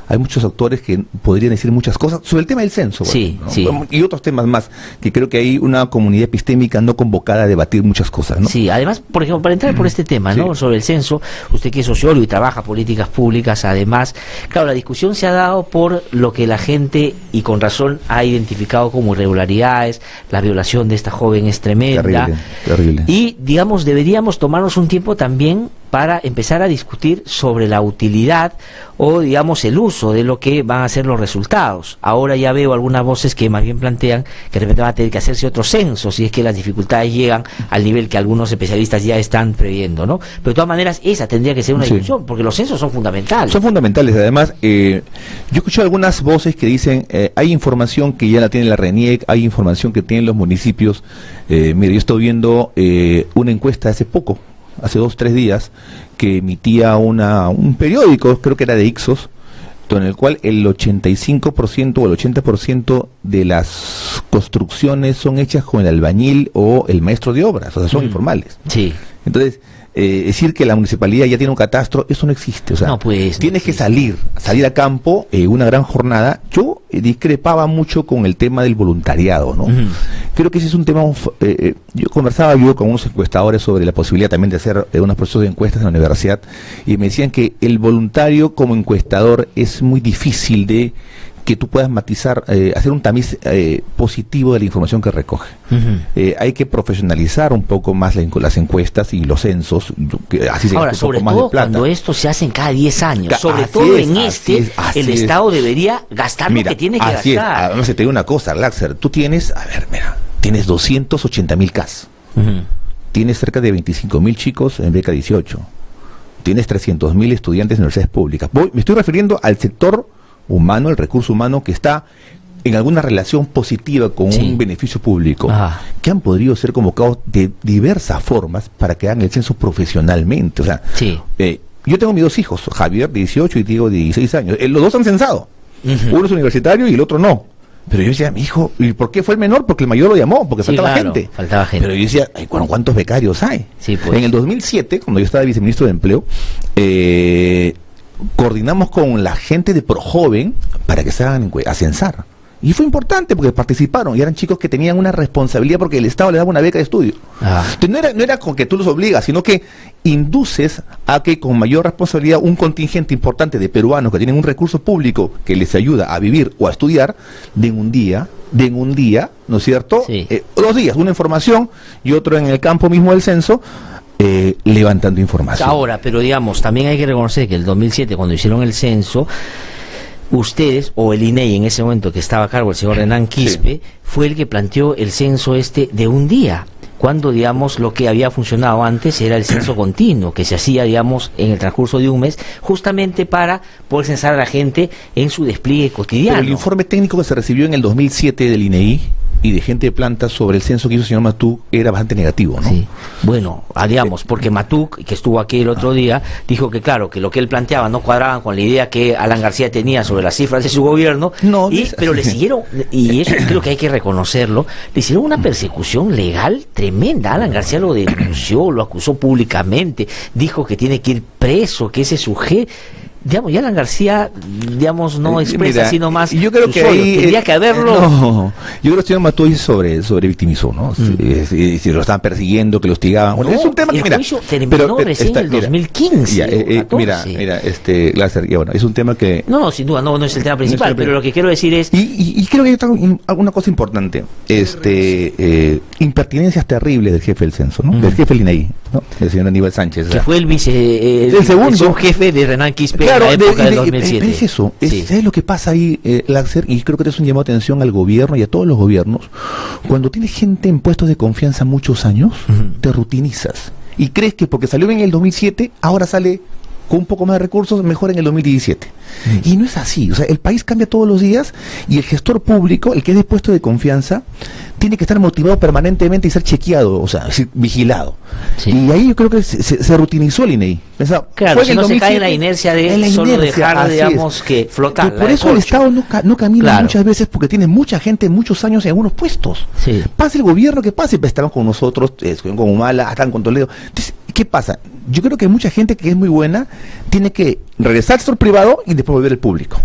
Hay muchos autores que podrían decir muchas cosas sobre el tema del censo, ¿no? Y otros temas más, que creo que hay una comunidad epistémica no convocada a debatir muchas cosas, ¿no? Sí, además, por ejemplo, para entrar por este tema, ¿no? Sobre el censo, usted que es sociólogo y trabaja políticas públicas, además, claro, la discusión se ha dado por lo que la gente, y con razón, ha identificado como irregularidades, la violación de esta joven es tremenda. Terrible. Y, digamos, deberíamos tomarnos un tiempo también para empezar a discutir sobre la utilidad o, digamos, el uso de lo que van a ser los resultados. Ahora ya veo algunas voces que más bien plantean que de repente va a tener que hacerse otro censo si es que las dificultades llegan al nivel que algunos especialistas ya están previendo, ¿no? Pero de todas maneras esa tendría que ser una discusión, porque los censos son fundamentales. Son fundamentales, además, yo escuché algunas voces que dicen, hay información que ya la tiene la RENIEC, hay información que tienen los municipios. Mire, yo estoy viendo una encuesta hace poco, hace 2 o 3 días, que emitía un periódico, creo que era de Ixos, en el cual el 85% o el 80% de las construcciones son hechas con el albañil o el maestro de obras, o sea, son informales. Sí. Entonces, decir que la municipalidad ya tiene un catastro, eso no existe. O sea, tienes que salir a campo, una gran jornada. Yo discrepaba mucho con el tema del voluntariado, ¿no? Creo que ese es un tema, yo conversaba con unos encuestadores sobre la posibilidad también de hacer unos procesos de encuestas en la universidad, y me decían que el voluntario como encuestador es muy difícil de que tú puedas matizar, hacer un tamiz positivo de la información que recoge. Hay que profesionalizar un poco más las encuestas y los censos, así se ahora, sobre todo cuando esto se hace cada 10 años, sobre todo en el Estado debería gastar lo que tiene que gastar. Además, te digo una cosa, Laxer, tú tienes, tienes 280.000 CAS, tienes cerca de 25.000 chicos en beca 18, tienes 300.000 estudiantes en universidades públicas. Me estoy refiriendo al sector humano, el recurso humano que está en alguna relación positiva con un beneficio público, que han podido ser convocados de diversas formas para que hagan el censo profesionalmente. O sea, yo tengo mis 2 hijos, Javier de 18 y Diego de 16 años, los 2 han censado, uno es universitario y el otro no. Pero yo decía, mi hijo, ¿y por qué fue el menor? Porque el mayor lo llamó, porque faltaba gente. Pero yo decía, ¿cuántos becarios hay? En el 2007, cuando yo estaba viceministro de Empleo, coordinamos con la gente de ProJoven para que se hagan a censar. Y fue importante porque participaron y eran chicos que tenían una responsabilidad porque el Estado les daba una beca de estudio. Entonces no era con que tú los obligas, sino que induces a que con mayor responsabilidad un contingente importante de peruanos que tienen un recurso público que les ayuda a vivir o a estudiar, den un día, ¿no es cierto? 2 días, una en formación y otro en el campo mismo del censo, levantando información. Ahora, pero digamos, también hay que reconocer que el 2007, cuando hicieron el censo, ustedes, o el INEI en ese momento que estaba a cargo el señor Renan Quispe, fue el que planteó el censo de un día, cuando, digamos, lo que había funcionado antes era el censo continuo, que se hacía, digamos, en el transcurso de un mes, justamente para poder censar a la gente en su despliegue cotidiano. Pero el informe técnico que se recibió en el 2007 del INEI y de gente de planta sobre el censo que hizo el señor Matú era bastante negativo, ¿no? Sí. Bueno, digamos, porque Matú, que estuvo aquí el otro día, dijo que claro, que lo que él planteaba no cuadraban con la idea que Alan García tenía sobre las cifras de su gobierno, pero le siguieron, y eso creo que hay que reconocerlo, le hicieron una persecución legal tremenda. Alan García lo denunció, lo acusó públicamente, dijo que tiene que ir preso, que ese sujeto... Digamos, y Alan García, digamos, no expresa sino más. Yo creo que ahí tendría que haberlo. Yo creo que el señor Matuy sobre victimizó, ¿no? Si lo estaban persiguiendo, que lo hostigaban. Bueno, es un tema que el juicio terminó recién en el 2015. Mira, Láser, ya bueno, es un tema que. No, sin duda, no es el tema principal, pero lo que quiero decir es. Y creo que hay alguna cosa importante. Impertinencias terribles del jefe del censo, ¿no? Del jefe del INEI, ¿no? El señor Aníbal Sánchez. Que fue el segundo jefe de Renan Quispe. Claro, en la época del 2007. Es eso, ¿sabes lo que pasa ahí, Laxer? Y creo que es un llamado de atención al gobierno y a todos los gobiernos. Cuando tienes gente en puestos de confianza muchos años, te rutinizas. Y crees que porque salió bien en el 2007, ahora sale con un poco más de recursos, mejor en el 2017. Y no es así. O sea, el país cambia todos los días y el gestor público, el que es de puesto de confianza, tiene que estar motivado permanentemente y ser chequeado, o sea, es decir, vigilado. Y ahí yo creo que se rutinizó el INEI. Claro, si no se cae en la inercia de solo dejar, digamos, que flotar. Por eso el Estado no camina muchas veces, porque tiene mucha gente, muchos años en algunos puestos. Pasa el gobierno que pase, estaban con nosotros, con Humala, están con Toledo. Entonces, ¿qué pasa? Yo creo que hay mucha gente que es muy buena, tiene que regresar al sector privado y después volver al público.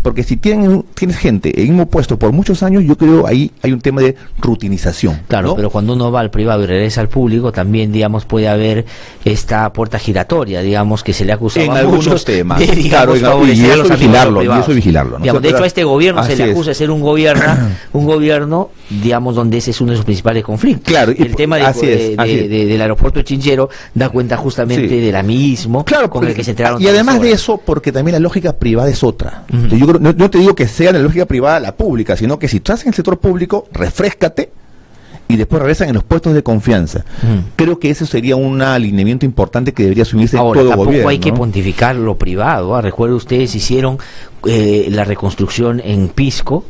Porque si tienes gente en el mismo puesto por muchos años, yo creo ahí hay un tema de rutinización. Claro, ¿no? Pero cuando uno va al privado y regresa al público, también, digamos, puede haber esta puerta giratoria, digamos, que se le ha acusado en a algunos muchos temas. De, digamos, y eso vigilarlo. Digamos, de hecho, a este gobierno se le acusa de ser un gobierno, digamos, donde ese es uno de sus principales conflictos. Claro, el tema del aeropuerto Chinchero da cuenta justamente del amiguismo con el que se enteraron. Y además de eso, porque también la lógica privada es otra. Yo creo, no te digo que sea la lógica privada la pública, sino que si estás en el sector público, refréscate y después regresan en los puestos de confianza. Creo que ese sería un alineamiento importante que debería asumirse todo gobierno. Tampoco hay que pontificar lo privado. Recuerden ustedes, hicieron la reconstrucción en Pisco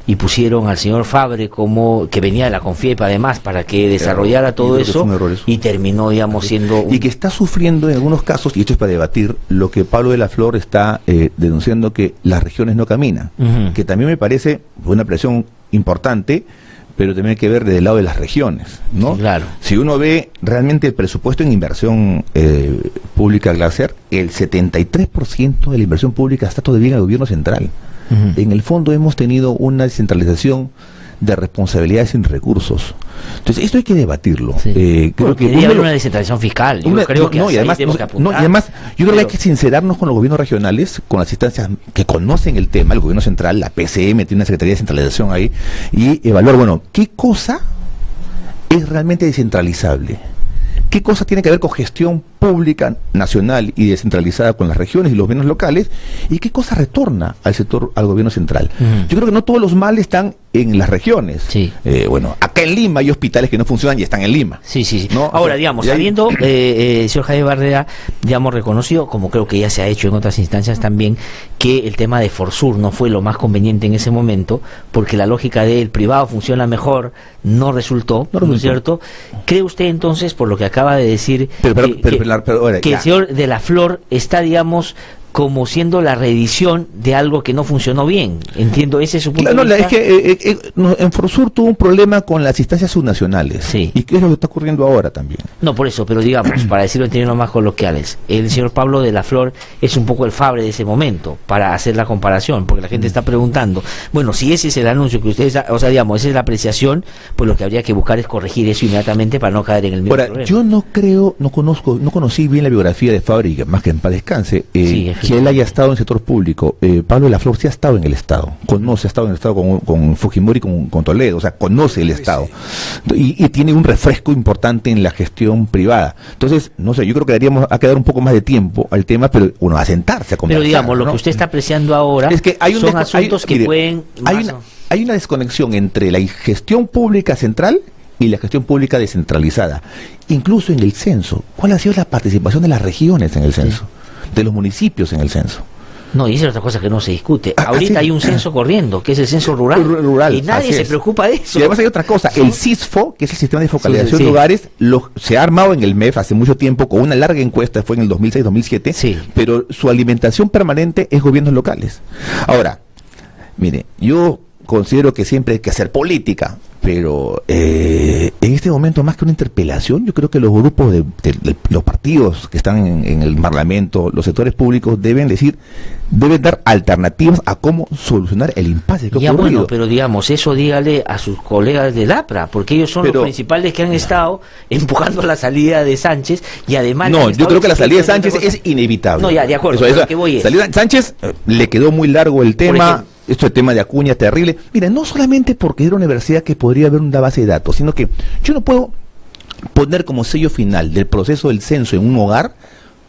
y pusieron al señor Fabre como que venía de la Confiepa además para que desarrollara todo eso y terminó, digamos, siendo y que está sufriendo en algunos casos, y esto es para debatir lo que Pablo de la Flor está denunciando, que las regiones no caminan, que también me parece una presión importante, pero también hay que ver desde el lado de las regiones, ¿no? Claro. Si uno ve realmente el presupuesto en inversión pública Glaciar, el 73% de la inversión pública está todavía en el gobierno central. En el fondo hemos tenido una descentralización de responsabilidades sin recursos. Entonces esto hay que debatirlo. Creo que debería haber una descentralización fiscal. Yo creo que y además yo creo que hay que sincerarnos con los gobiernos regionales, con las instancias que conocen el tema, el gobierno central, la PCM tiene una secretaría de descentralización ahí, y evaluar, bueno, qué cosa es realmente descentralizable. ¿Qué cosa tiene que ver con gestión pública nacional y descentralizada con las regiones y los bienes locales? ¿Y qué cosa retorna al sector, al gobierno central? Yo creo que no todos los males están en las regiones. Bueno, acá en Lima hay hospitales que no funcionan y están en Lima. ¿no? Ahora, digamos, sabiendo, señor Javier Barrera, digamos, reconoció, como creo que ya se ha hecho en otras instancias también, que el tema de Forsur no fue lo más conveniente en ese momento, porque la lógica del privado funciona mejor no resultó, ¿no es cierto? ¿Cree usted entonces, por lo que acaba de decir, que el señor de la Flor está, digamos, como siendo la reedición de algo que no funcionó bien. Entiendo, ese es su punto de vista. Es que Enforsur tuvo un problema con las instancias subnacionales. Sí. ¿Y qué es lo que está ocurriendo ahora también? No, por eso, pero digamos, para decirlo en términos más coloquiales, el señor Pablo de la Flor es un poco el Fabre de ese momento, para hacer la comparación, porque la gente está preguntando, bueno, si ese es el anuncio que ustedes, o sea, digamos, esa es la apreciación, pues lo que habría que buscar es corregir eso inmediatamente para no caer en el mismo problema. Yo no conocí bien la biografía de Fabre, y más que en paz descanse, que él haya estado en el sector público. Pablo de la Flor sí ha estado en el Estado, ha estado en el Estado con Fujimori, con Toledo, o sea, conoce el Estado, y tiene un refresco importante en la gestión privada. Entonces, no sé, yo creo que a quedar un poco más de tiempo al tema, pero uno a sentarse a conversar. Pero digamos, lo que usted está apreciando ahora es que son asuntos que pueden... Hay una desconexión entre la gestión pública central y la gestión pública descentralizada. Incluso en el censo, ¿cuál ha sido la participación de las regiones en el censo? De los municipios en el censo. No, y esa es otra cosa que no se discute. Ahorita hay un censo corriendo, que es el censo rural. Y nadie se preocupa de eso. Y además hay otra cosa, el CISFO, que es el sistema de focalización de hogares, se ha armado en el MEF hace mucho tiempo con una larga encuesta, fue en el 2006-2007, pero su alimentación permanente es gobiernos locales. Ahora, mire, yo considero que siempre hay que hacer política, pero en este momento, más que una interpelación, yo creo que los grupos de los partidos que están en el Parlamento, los sectores públicos, deben dar alternativas a cómo solucionar el impasse que ha ocurrido. Bueno, pero digamos, eso dígale a sus colegas del APRA, porque ellos son los principales que han estado empujando la salida de Sánchez, y además... No, yo creo que la salida de Sánchez es inevitable. No, ya, de acuerdo, eso, que voy es... Sánchez le quedó muy largo el tema... Esto es tema de Acuña, terrible. Mira, no solamente porque era una universidad que podría haber una base de datos, sino que yo no puedo poner como sello final del proceso del censo en un hogar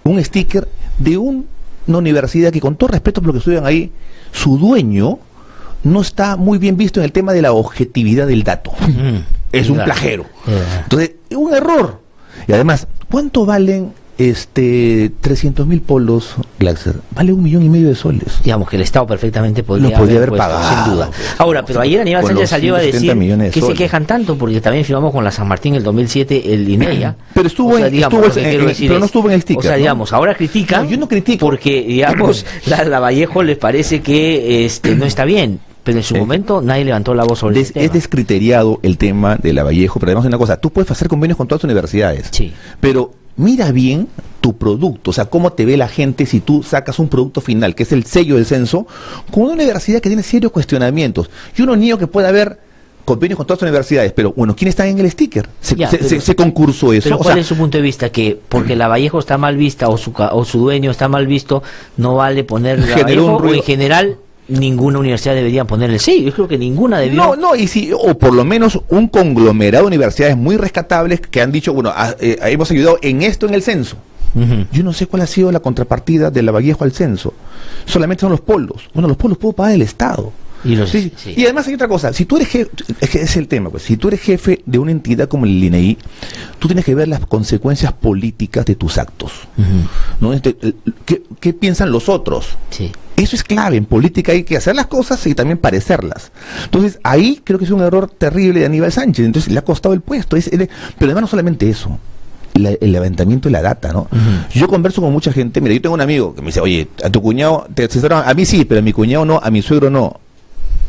un sticker de una universidad que, con todo respeto por lo que estudian ahí, su dueño no está muy bien visto en el tema de la objetividad del dato. Es un plagero. Entonces, es un error. Y además, ¿cuánto valen 300.000 polos, Glaxer? Vale 1,5 millones de soles. Digamos que el Estado perfectamente podría haber puesto, pagado, sin duda. Ahora, pero ayer Aníbal Sánchez salió a decir que se quejan tanto porque también firmamos con la San Martín en el 2007 el INEA. Pero pero no estuvo en el sticker. O sea, digamos, ahora critican. No, yo no critico. Porque, digamos, la Vallejo les parece que no está bien. Pero en su momento nadie levantó la voz sobre el tema. Es descriteriado el tema de la Vallejo, pero además hay una cosa, tú puedes hacer convenios con todas las universidades, pero mira bien tu producto, o sea, cómo te ve la gente si tú sacas un producto final, que es el sello del censo, con una universidad que tiene serios cuestionamientos. Yo no niego que pueda haber convenios con todas las universidades, pero bueno, ¿quién está en el sticker? Se concursó eso. Pero ¿cuál es su punto de vista? Que porque la Vallejo está mal vista o su dueño está mal visto, no vale poner la Vallejo, o en general ninguna universidad debería ponerle sello. Yo creo que ninguna debería. O por lo menos un conglomerado de universidades muy rescatables que han dicho, bueno, hemos ayudado en esto en el censo. Yo no sé cuál ha sido la contrapartida de la Vallejo al censo. Solamente son los polos. Bueno, los polos puedo pagar el Estado. Y además hay otra cosa, si tú eres jefe, es el tema, pues, si tú eres jefe de una entidad como el INEI, tú tienes que ver las consecuencias políticas de tus actos. ¿No? ¿Qué piensan los otros? Eso es clave, en política hay que hacer las cosas y también parecerlas. Entonces ahí creo que es un error terrible de Aníbal Sánchez, entonces le ha costado el puesto. Pero además no solamente eso, el levantamiento de la data, ¿no? Yo converso con mucha gente, mira, yo tengo un amigo que me dice, oye, a tu cuñado, a mí sí, pero a mi cuñado no, a mi suegro no.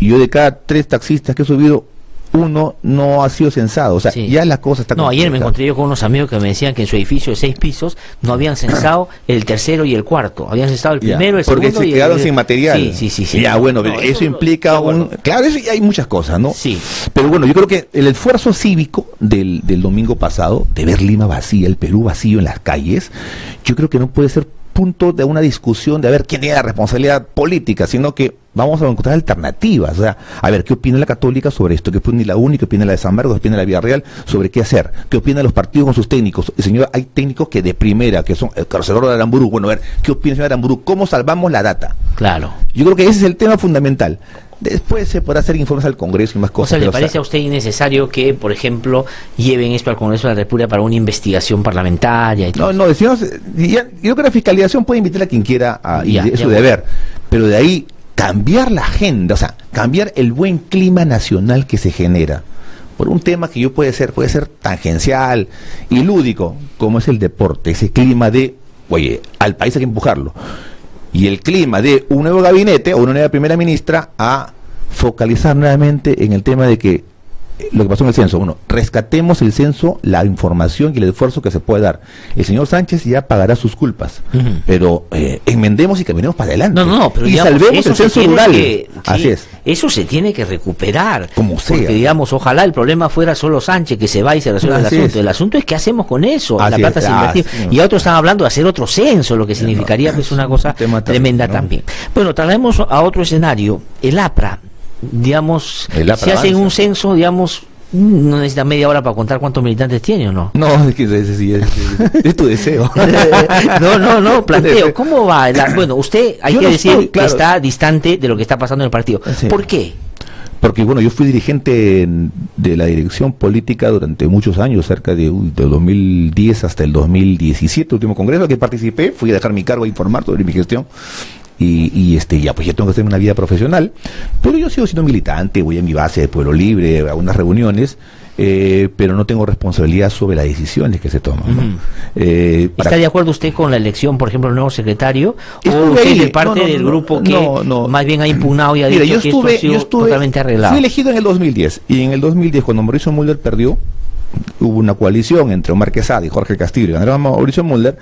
Y yo de cada 3 taxistas que he subido, uno no ha sido censado, o sea, ya la cosa está ayer me encontré yo con unos amigos que me decían que en su edificio de 6 pisos no habían censado el tercero y el cuarto, habían censado el primero, el segundo, porque se quedaron sin material. Ya, bueno, eso implica claro, eso, hay muchas cosas, ¿no? Pero bueno, yo creo que el esfuerzo cívico del domingo pasado, de ver Lima vacía, el Perú vacío en las calles, yo creo que no puede ser punto de una discusión de a ver quién tiene la responsabilidad política, sino que vamos a encontrar alternativas. O sea, a ver, ¿qué opina la Católica sobre esto? ¿Qué opina la UNI? ¿Qué opina la de San Marcos? ¿Qué opina la Villarreal? ¿Sobre qué hacer? ¿Qué opinan los partidos con sus técnicos? Señor, hay técnicos que de primera, que son el carcelero de Aramburu. Bueno, a ver, ¿qué opina el señor Aramburu? ¿Cómo salvamos la data? Claro. Yo creo que ese es el tema fundamental. Después se podrá hacer informes al Congreso y más cosas. O sea, ¿le parece a usted innecesario que, por ejemplo, lleven esto al Congreso de la República para una investigación parlamentaria? Y todo decimos, yo creo que la fiscalización puede invitar a quien quiera y es su deber, pero de ahí cambiar la agenda, o sea, cambiar el buen clima nacional que se genera por un tema que puede ser tangencial y lúdico, como es el deporte, ese clima de, oye, al país hay que empujarlo. y el clima de un nuevo gabinete o una nueva primera ministra a focalizar nuevamente en el tema de que lo que pasó en el censo. Uno, rescatemos el censo, la información y el esfuerzo que se puede dar. El señor Sánchez ya pagará sus culpas, pero enmendemos y caminemos para adelante. Pero y digamos, salvemos el censo rural. Así es. Eso se tiene que recuperar. Como sea. Porque, digamos, ojalá el problema fuera solo Sánchez, que se va y se resuelve el asunto. El asunto es qué hacemos con eso. La plata se invertir. Y otros están hablando de hacer otro censo, lo que significaría pues una cosa tremenda también. Bueno, traslademos a otro escenario. El APRA. Digamos, si hacen un censo, digamos, no necesita media hora para contar cuántos militantes tiene, ¿o no? No, es que es tu deseo. No, planteo, ¿cómo va? Bueno, usted, hay que decir que está distante de lo que está pasando en el partido. Sí. ¿Por qué? Porque, bueno, yo fui dirigente de la dirección política durante muchos años, cerca de 2010 hasta el 2017, último congreso al que participé, fui a dejar mi cargo a informar sobre mi gestión. Y ya pues ya tengo que hacer una vida profesional, pero yo sigo siendo militante, voy a mi base de Pueblo Libre, a unas reuniones, pero no tengo responsabilidad sobre las decisiones que se toman, ¿no? ¿Está de acuerdo usted con la elección, por ejemplo, del nuevo secretario? ¿O usted es parte del grupo que más bien ha impugnado y ha dicho que esto ha sido totalmente arreglado? Fui elegido en el 2010, y en el 2010, cuando Mauricio Mulder perdió, hubo una coalición entre Omar Quesada y Jorge Castillo, y ganaron a Mauricio Mulder,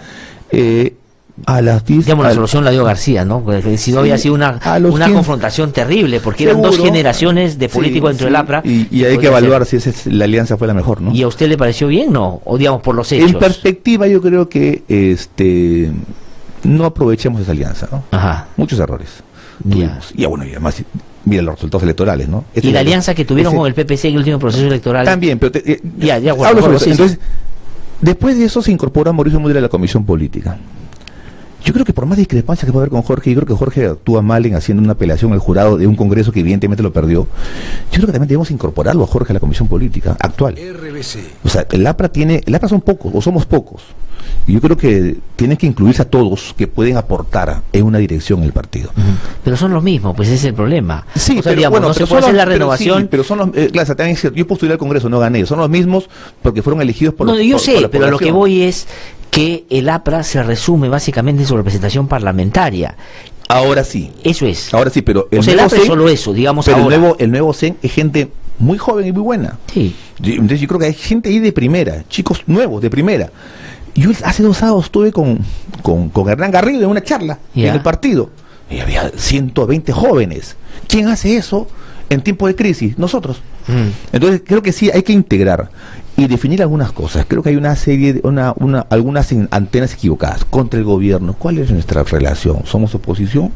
a las 10, digamos, la solución la dio García, ¿no? Porque si no había sido una confrontación terrible, porque eran dos generaciones de políticos dentro del APRA. Y hay que evaluar si la alianza fue la mejor, ¿no? ¿Y a usted le pareció bien, no? O digamos, por los hechos. En perspectiva, yo creo que no aprovechemos esa alianza, ¿no? Ajá. Muchos errores. Y bueno, y además, mira los resultados electorales, ¿no? Y la alianza que tuvieron con el PPC en el último proceso electoral. También, pero hablo sobre eso. Entonces, después de eso se incorpora Mauricio Mulder a la comisión política. Yo creo que por más discrepancia que pueda haber con Jorge, yo creo que Jorge actúa mal en haciendo una apelación al jurado de un congreso que evidentemente lo perdió. Yo creo que también debemos incorporarlo a Jorge a la comisión política actual. O sea, el APRA son pocos, o somos pocos. Y yo creo que tienen que incluirse a todos que pueden aportar en una dirección en el partido. Pero son los mismos, pues ese es el problema. Sí, o sea, digamos, no se puede hacer la renovación. Pero son los, claro, yo postulé al congreso, no gané. Son los mismos porque fueron elegidos por yo sé, pero a lo que voy es que el APRA se resume básicamente en su representación parlamentaria. Ahora sí. Eso es. Ahora sí, pero el APRA es solo eso, digamos. Pero ahora. el nuevo CEN es gente muy joven y muy buena. Sí. Entonces yo creo que hay gente ahí de primera, chicos nuevos de primera. Yo hace 2 sábados estuve con Hernán Garrido en una charla en el partido. Y había 120 jóvenes. ¿Quién hace eso en tiempo de crisis? Nosotros. Entonces creo que sí hay que integrar y definir algunas cosas. Creo que hay una serie de algunas antenas equivocadas contra el gobierno. ¿Cuál es nuestra relación? ¿Somos oposición?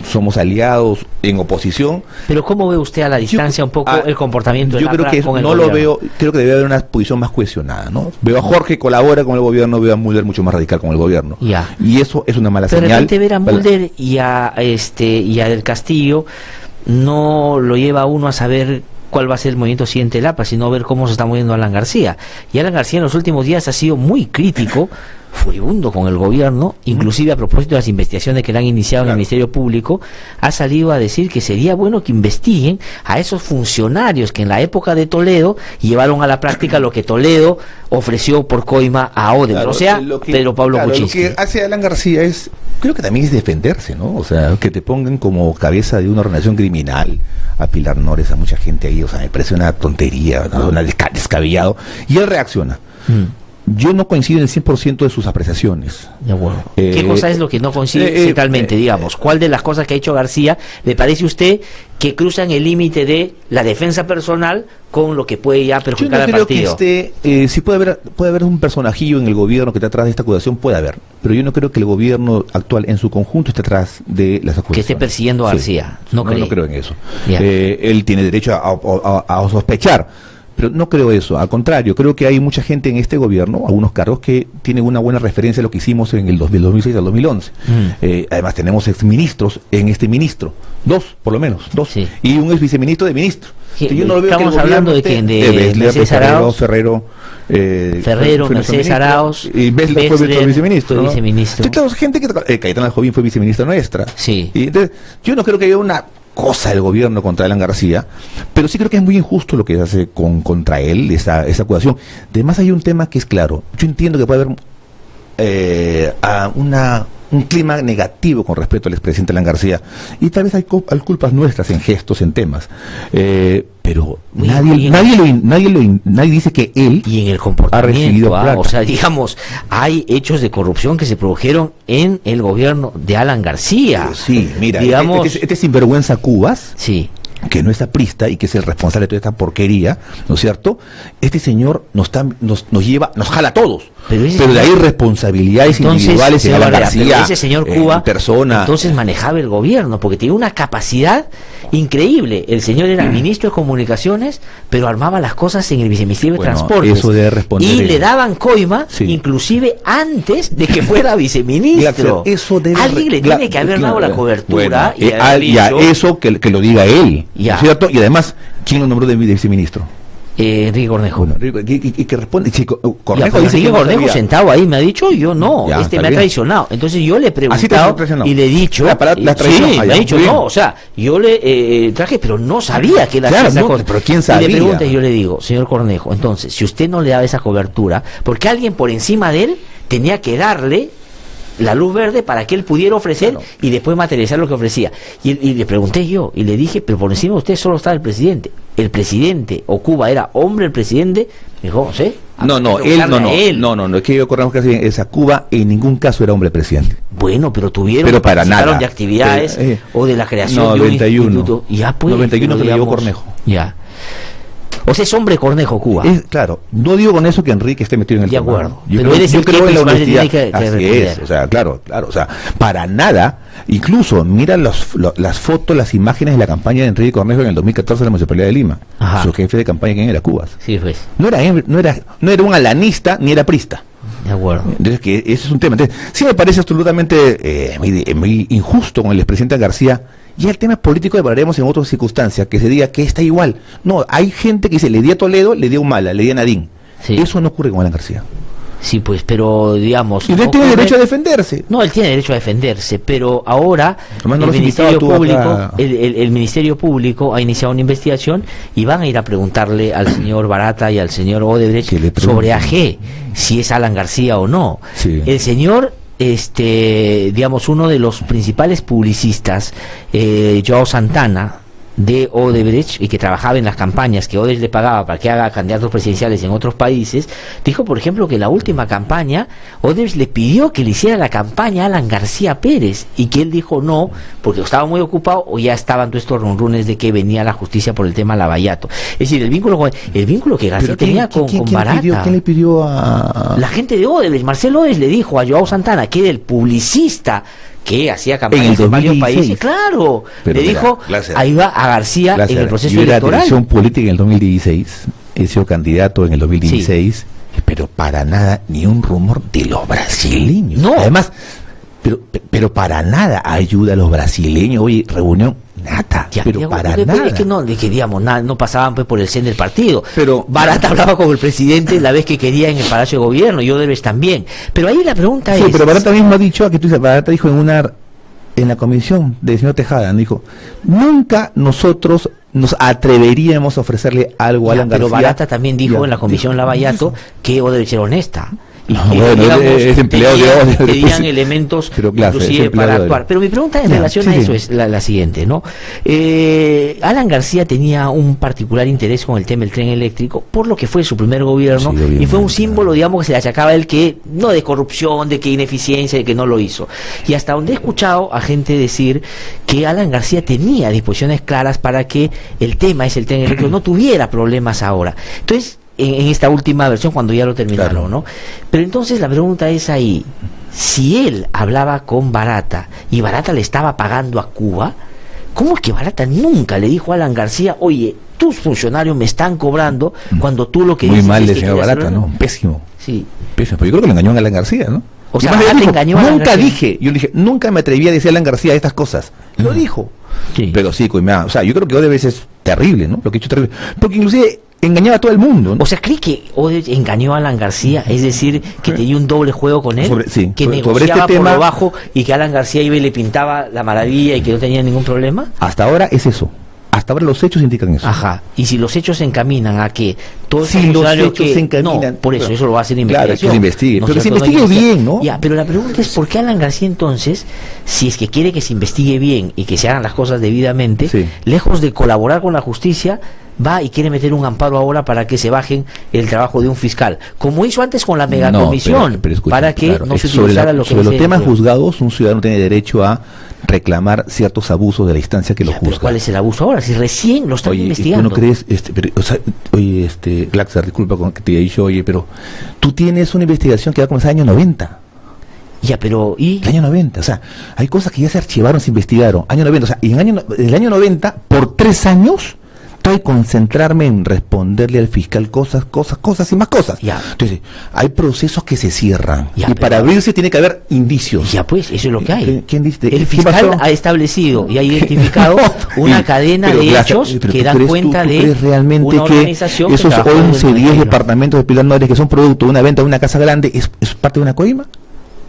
¿Somos aliados en oposición? Pero ¿cómo ve usted a la distancia un poco el comportamiento del APRA con el no gobierno? Lo veo, creo que debe haber una posición más cohesionada, ¿no? Veo a Jorge colabora con el gobierno, veo a Mulder mucho más radical con el gobierno. Y eso es una mala señal. Pero de repente ver a Mulder y a Del Castillo no lo lleva a uno a saber cuál va a ser el movimiento siguiente del APRA, sino ver cómo se está moviendo Alan García. Y Alan García en los últimos días ha sido muy crítico, furibundo con el gobierno, inclusive a propósito de las investigaciones que le han iniciado en el Ministerio Público, ha salido a decir que sería bueno que investiguen a esos funcionarios que en la época de Toledo llevaron a la práctica lo que Toledo ofreció por coima a Odebrecht, o sea, Pedro Pablo Kuczynski. Lo que hace Alan García creo que también es defenderse, ¿no? O sea, que te pongan como cabeza de una organización criminal a Pilar Nores, a mucha gente ahí, o sea, me parece una tontería, ¿no? Descabellado, y él reacciona. Yo no coincido en el 100% de sus apreciaciones. ¿Qué cosa es lo que no coincide centralmente, digamos? ¿Cuál de las cosas que ha hecho García le parece a usted que cruzan el límite de la defensa personal con lo que puede ya perjudicar al partido? Si puede haber un personajillo en el gobierno que está atrás de esta acusación, puede haber. Pero yo no creo que el gobierno actual en su conjunto esté atrás de las acusaciones. Que esté persiguiendo a García. No creo en eso. Él tiene derecho a sospechar. Pero no creo eso, al contrario, creo que hay mucha gente en este gobierno, algunos cargos que tienen una buena referencia a lo que hicimos en el 2006 al 2011. Además tenemos exministros en este ministro, 2 por lo menos, 2, y un ex viceministro de ministro. Yo no lo veo. Estamos hablando de quién, de Mercedes Arauz, Ferrero, Mercedes Arauz, y Bessler fue viceministro. Viceministro. Claro, gente que Cayetana Jovín fue viceministra nuestra. Sí. Y entonces, yo no creo que haya una cosa del gobierno contra Alan García, pero sí creo que es muy injusto lo que se hace contra él, esa acusación. Además hay un tema que es claro, yo entiendo que puede haber un clima negativo con respecto al expresidente Alan García. Y tal vez hay culpas nuestras en gestos, en temas. Pero nadie dice que él y en el ha comportamiento, recibido plata. o sea, digamos, hay hechos de corrupción que se produjeron en el gobierno de Alan García. Sí, mira, digamos, este sinvergüenza Cubas, sí, que no es aprista y que es el responsable de toda esta porquería, ¿no es cierto? Este señor nos jala a todos. Pero de ahí responsabilidades individuales en Alan García, ese señor Cuba, persona. Entonces manejaba el gobierno, porque tenía una capacidad increíble. El señor era ministro de Comunicaciones, pero armaba las cosas en el Viceministerio de Transportes. Eso debe responder y le daban coima, inclusive antes de que fuera viceministro. Alguien le tiene que haber dado la cobertura. Eso que lo diga él, ¿no es cierto? Y además, ¿quién lo nombró de viceministro? Enrique Cornejo. Bueno, y que responde, chico, Cornejo dice que Cornejo sentado ahí me ha dicho, yo no, me ha traicionado. Entonces yo le he preguntado y le he dicho, me ha dicho no, o sea, yo le traje, pero no sabía que él hacía esa cosa. Pero quién sabía. Y le pregunta y yo le digo, señor Cornejo, entonces, si usted no le daba esa cobertura, porque alguien por encima de él tenía que darle la luz verde para que él pudiera ofrecer y después materializar lo que ofrecía. Y le pregunté yo, y le dije, pero por encima de usted solo estaba el presidente. El presidente, o Cuba era hombre el presidente, me dijo, no sé. Es que yo corramos casi bien, esa Cuba en ningún caso era hombre presidente. Bueno, pero para nada. de actividades o de la creación de un instituto. Ya, pues, 91 que le llevó Cornejo. Ya. O sea, es hombre Cornejo, Cuba. Claro, no digo con eso que Enrique esté metido en el de acuerdo. Yo creo en la honestidad. Así es, o sea, claro, o sea, para nada. Incluso, mira las fotos, las imágenes de la campaña de Enrique Cornejo en el 2014 en la Municipalidad de Lima. Ajá. Su jefe de campaña, ¿quién era? Cubas. Sí, pues. No era un alanista ni era prista. De acuerdo. Entonces, que ese es un tema. Entonces, sí me parece absolutamente muy injusto con el expresidente García. Ya el tema político hablaremos en otras circunstancias, que se diga que está igual. No, hay gente que dice, le di a Toledo, le di a Humala, le di a Nadine. Sí. Eso no ocurre con Alan García. Sí, pues, pero digamos... Y él tiene derecho a defenderse. No, él tiene derecho a defenderse, pero ahora el Ministerio Público ha iniciado una investigación y van a ir a preguntarle al señor Barata y al señor Odebrecht sobre AG, si es Alan García o no. Sí. El señor... digamos, uno de los principales publicistas, Joao Santana, de Odebrecht, y que trabajaba en las campañas que Odebrecht le pagaba para que haga candidatos presidenciales en otros países, dijo, por ejemplo, que en la última campaña Odebrecht le pidió que le hiciera la campaña a Alan García Pérez, y que él dijo no, porque estaba muy ocupado, o ya estaban todos estos runrunes de que venía la justicia por el tema Lavallato. Es decir, el vínculo que García tenía con Barata. ¿Quién le pidió a...? La gente de Odebrecht. Marcelo Odebrecht le dijo a Joao Santana, que era el publicista que hacía campañas en varios países, claro, pero le dijo, ahí va a García en el proceso electoral. Yo era dirección política en el 2016, he sido candidato en el 2016, pero para nada, ni un rumor de los brasileños. No. Además, pero para nada ayuda a los brasileños, oye, reunión, nada, para nada. Es que no, digamos, no pasaban pues por el CEN del partido. Pero Barata hablaba con el presidente la vez que quería en el Palacio de Gobierno, y Odebrecht también. Pero ahí la pregunta es... Sí, pero Barata mismo ha dicho, que tú dices, Barata dijo en la comisión del señor Tejada, dijo, nunca nosotros nos atreveríamos a ofrecerle algo a Alan García. Pero Barata también dijo en la comisión Lavallato que Odebrecht era honesta. Y es empleado de Odebrecht. Tenían elementos inclusive para actuar. Pero mi pregunta en relación a eso es la siguiente, ¿no? Alan García tenía un particular interés con el tema del tren eléctrico, por lo que fue su primer gobierno, y fue un símbolo, digamos, que se le achacaba a él que, no de corrupción, de que ineficiencia, de que no lo hizo. Y hasta donde he escuchado a gente decir que Alan García tenía disposiciones claras para que el tema el tren eléctrico no tuviera problemas ahora. Entonces, en esta última versión, cuando ya lo terminaron, ¿no? Pero entonces la pregunta es ahí, si él hablaba con Barata y Barata le estaba pagando a Cuba, ¿cómo es que Barata nunca le dijo a Alan García, oye, tus funcionarios me están cobrando cuando tú lo que dices? Muy mal el señor Barata, ¿no? Pésimo. Sí. Pésimo, pero yo creo que le engañó a Alan García, ¿no? O sea, Barata engañó a Alan García. Yo le dije, nunca me atreví a decir a Alan García estas cosas. Lo dijo. Sí. Pero sí, o sea, yo creo que Odebrecht es terrible, ¿no? Lo que he hecho terrible. Porque inclusive engañaba a todo el mundo, ¿no? O sea, ¿cree que Odebrecht engañó a Alan García? Es decir, que tenía un doble juego con él, que negociaba este tema, por lo bajo, y que Alan García iba y le pintaba la maravilla y que no tenía ningún problema. Hasta ahora es eso. Hasta ahora los hechos indican eso. Ajá. Y si los hechos se encaminan a que todo si los hechos se encaminan, no, por eso, eso lo va a hacer investigación. Claro, que se investigue. ¿No? Pero que se investigue bien, ¿no? Ya, pero la pregunta es, ¿por qué Alan García entonces, si es que quiere que se investigue bien y que se hagan las cosas debidamente, lejos de colaborar con la justicia, va y quiere meter un amparo ahora para que se bajen el trabajo de un fiscal, como hizo antes con la megacomisión, pero escucha, para que claro, no se utilizara lo que sobre los temas juzgados, un ciudadano tiene derecho a reclamar ciertos abusos de la instancia que lo juzga. ¿Cuál es el abuso ahora? Si recién lo están investigando. ¿Tú no crees, Glaxer, disculpa con que te haya dicho, oye, pero tú tienes una investigación que va a comenzar en el año 90? Ya, pero ¿y? El año 90, o sea, hay cosas que ya se archivaron, se investigaron, año 90, o sea, y en el año 90, por 3 años, y concentrarme en responderle al fiscal cosas y más cosas. Ya. Entonces, hay procesos que se cierran. Ya, y para abrirse tiene que haber indicios. Ya, pues, eso es lo que hay. ¿Quién dice? El fiscal ha establecido y ha identificado una cadena de hechos que dan cuenta de realmente una organización que esos 11, 10 departamentos de Pilar Nogueira que son producto de una venta de una casa grande es parte de una coima?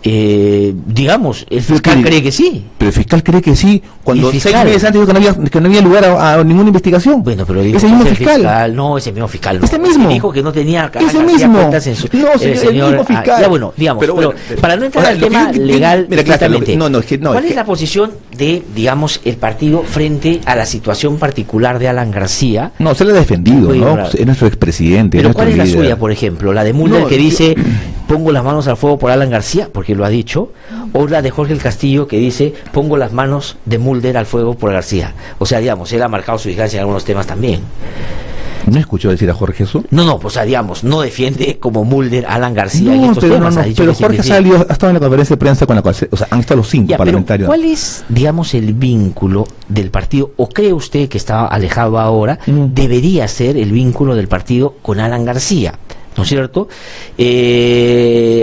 Digamos, el fiscal cree que sí. Pero el fiscal cree que sí, cuando 6 meses antes dijo que no había lugar a ninguna investigación. Bueno, pero dijo ese mismo fiscal. No, ese mismo fiscal no. Ese mismo. Dijo que no tenía ese mismo. Cuentas en su, no, el mismo fiscal. Ya bueno, digamos, pero para no entrar al tema legal, ¿cuál es la posición de, digamos, el partido frente a la situación particular de Alan García? No, se le ha defendido, ¿no? Es nuestro expresidente. Pero ¿cuál es la suya, por ejemplo? La de Mulder que dice, pongo las manos al fuego por Alan García, porque lo ha dicho, o la de Jorge el Castillo que dice, pongo las manos de Mulder al fuego por García. O sea, digamos, él ha marcado su distancia en algunos temas también. ¿No escuchó decir a Jorge eso? No, pues digamos, no defiende como Mulder a Alan García en estos temas. Pero Jorge ha estado en la conferencia de prensa con la cual, o sea, han estado los 5 parlamentarios. ¿Cuál es, digamos, el vínculo del partido, o cree usted que está alejado ahora, debería ser el vínculo del partido con Alan García? ¿No es cierto?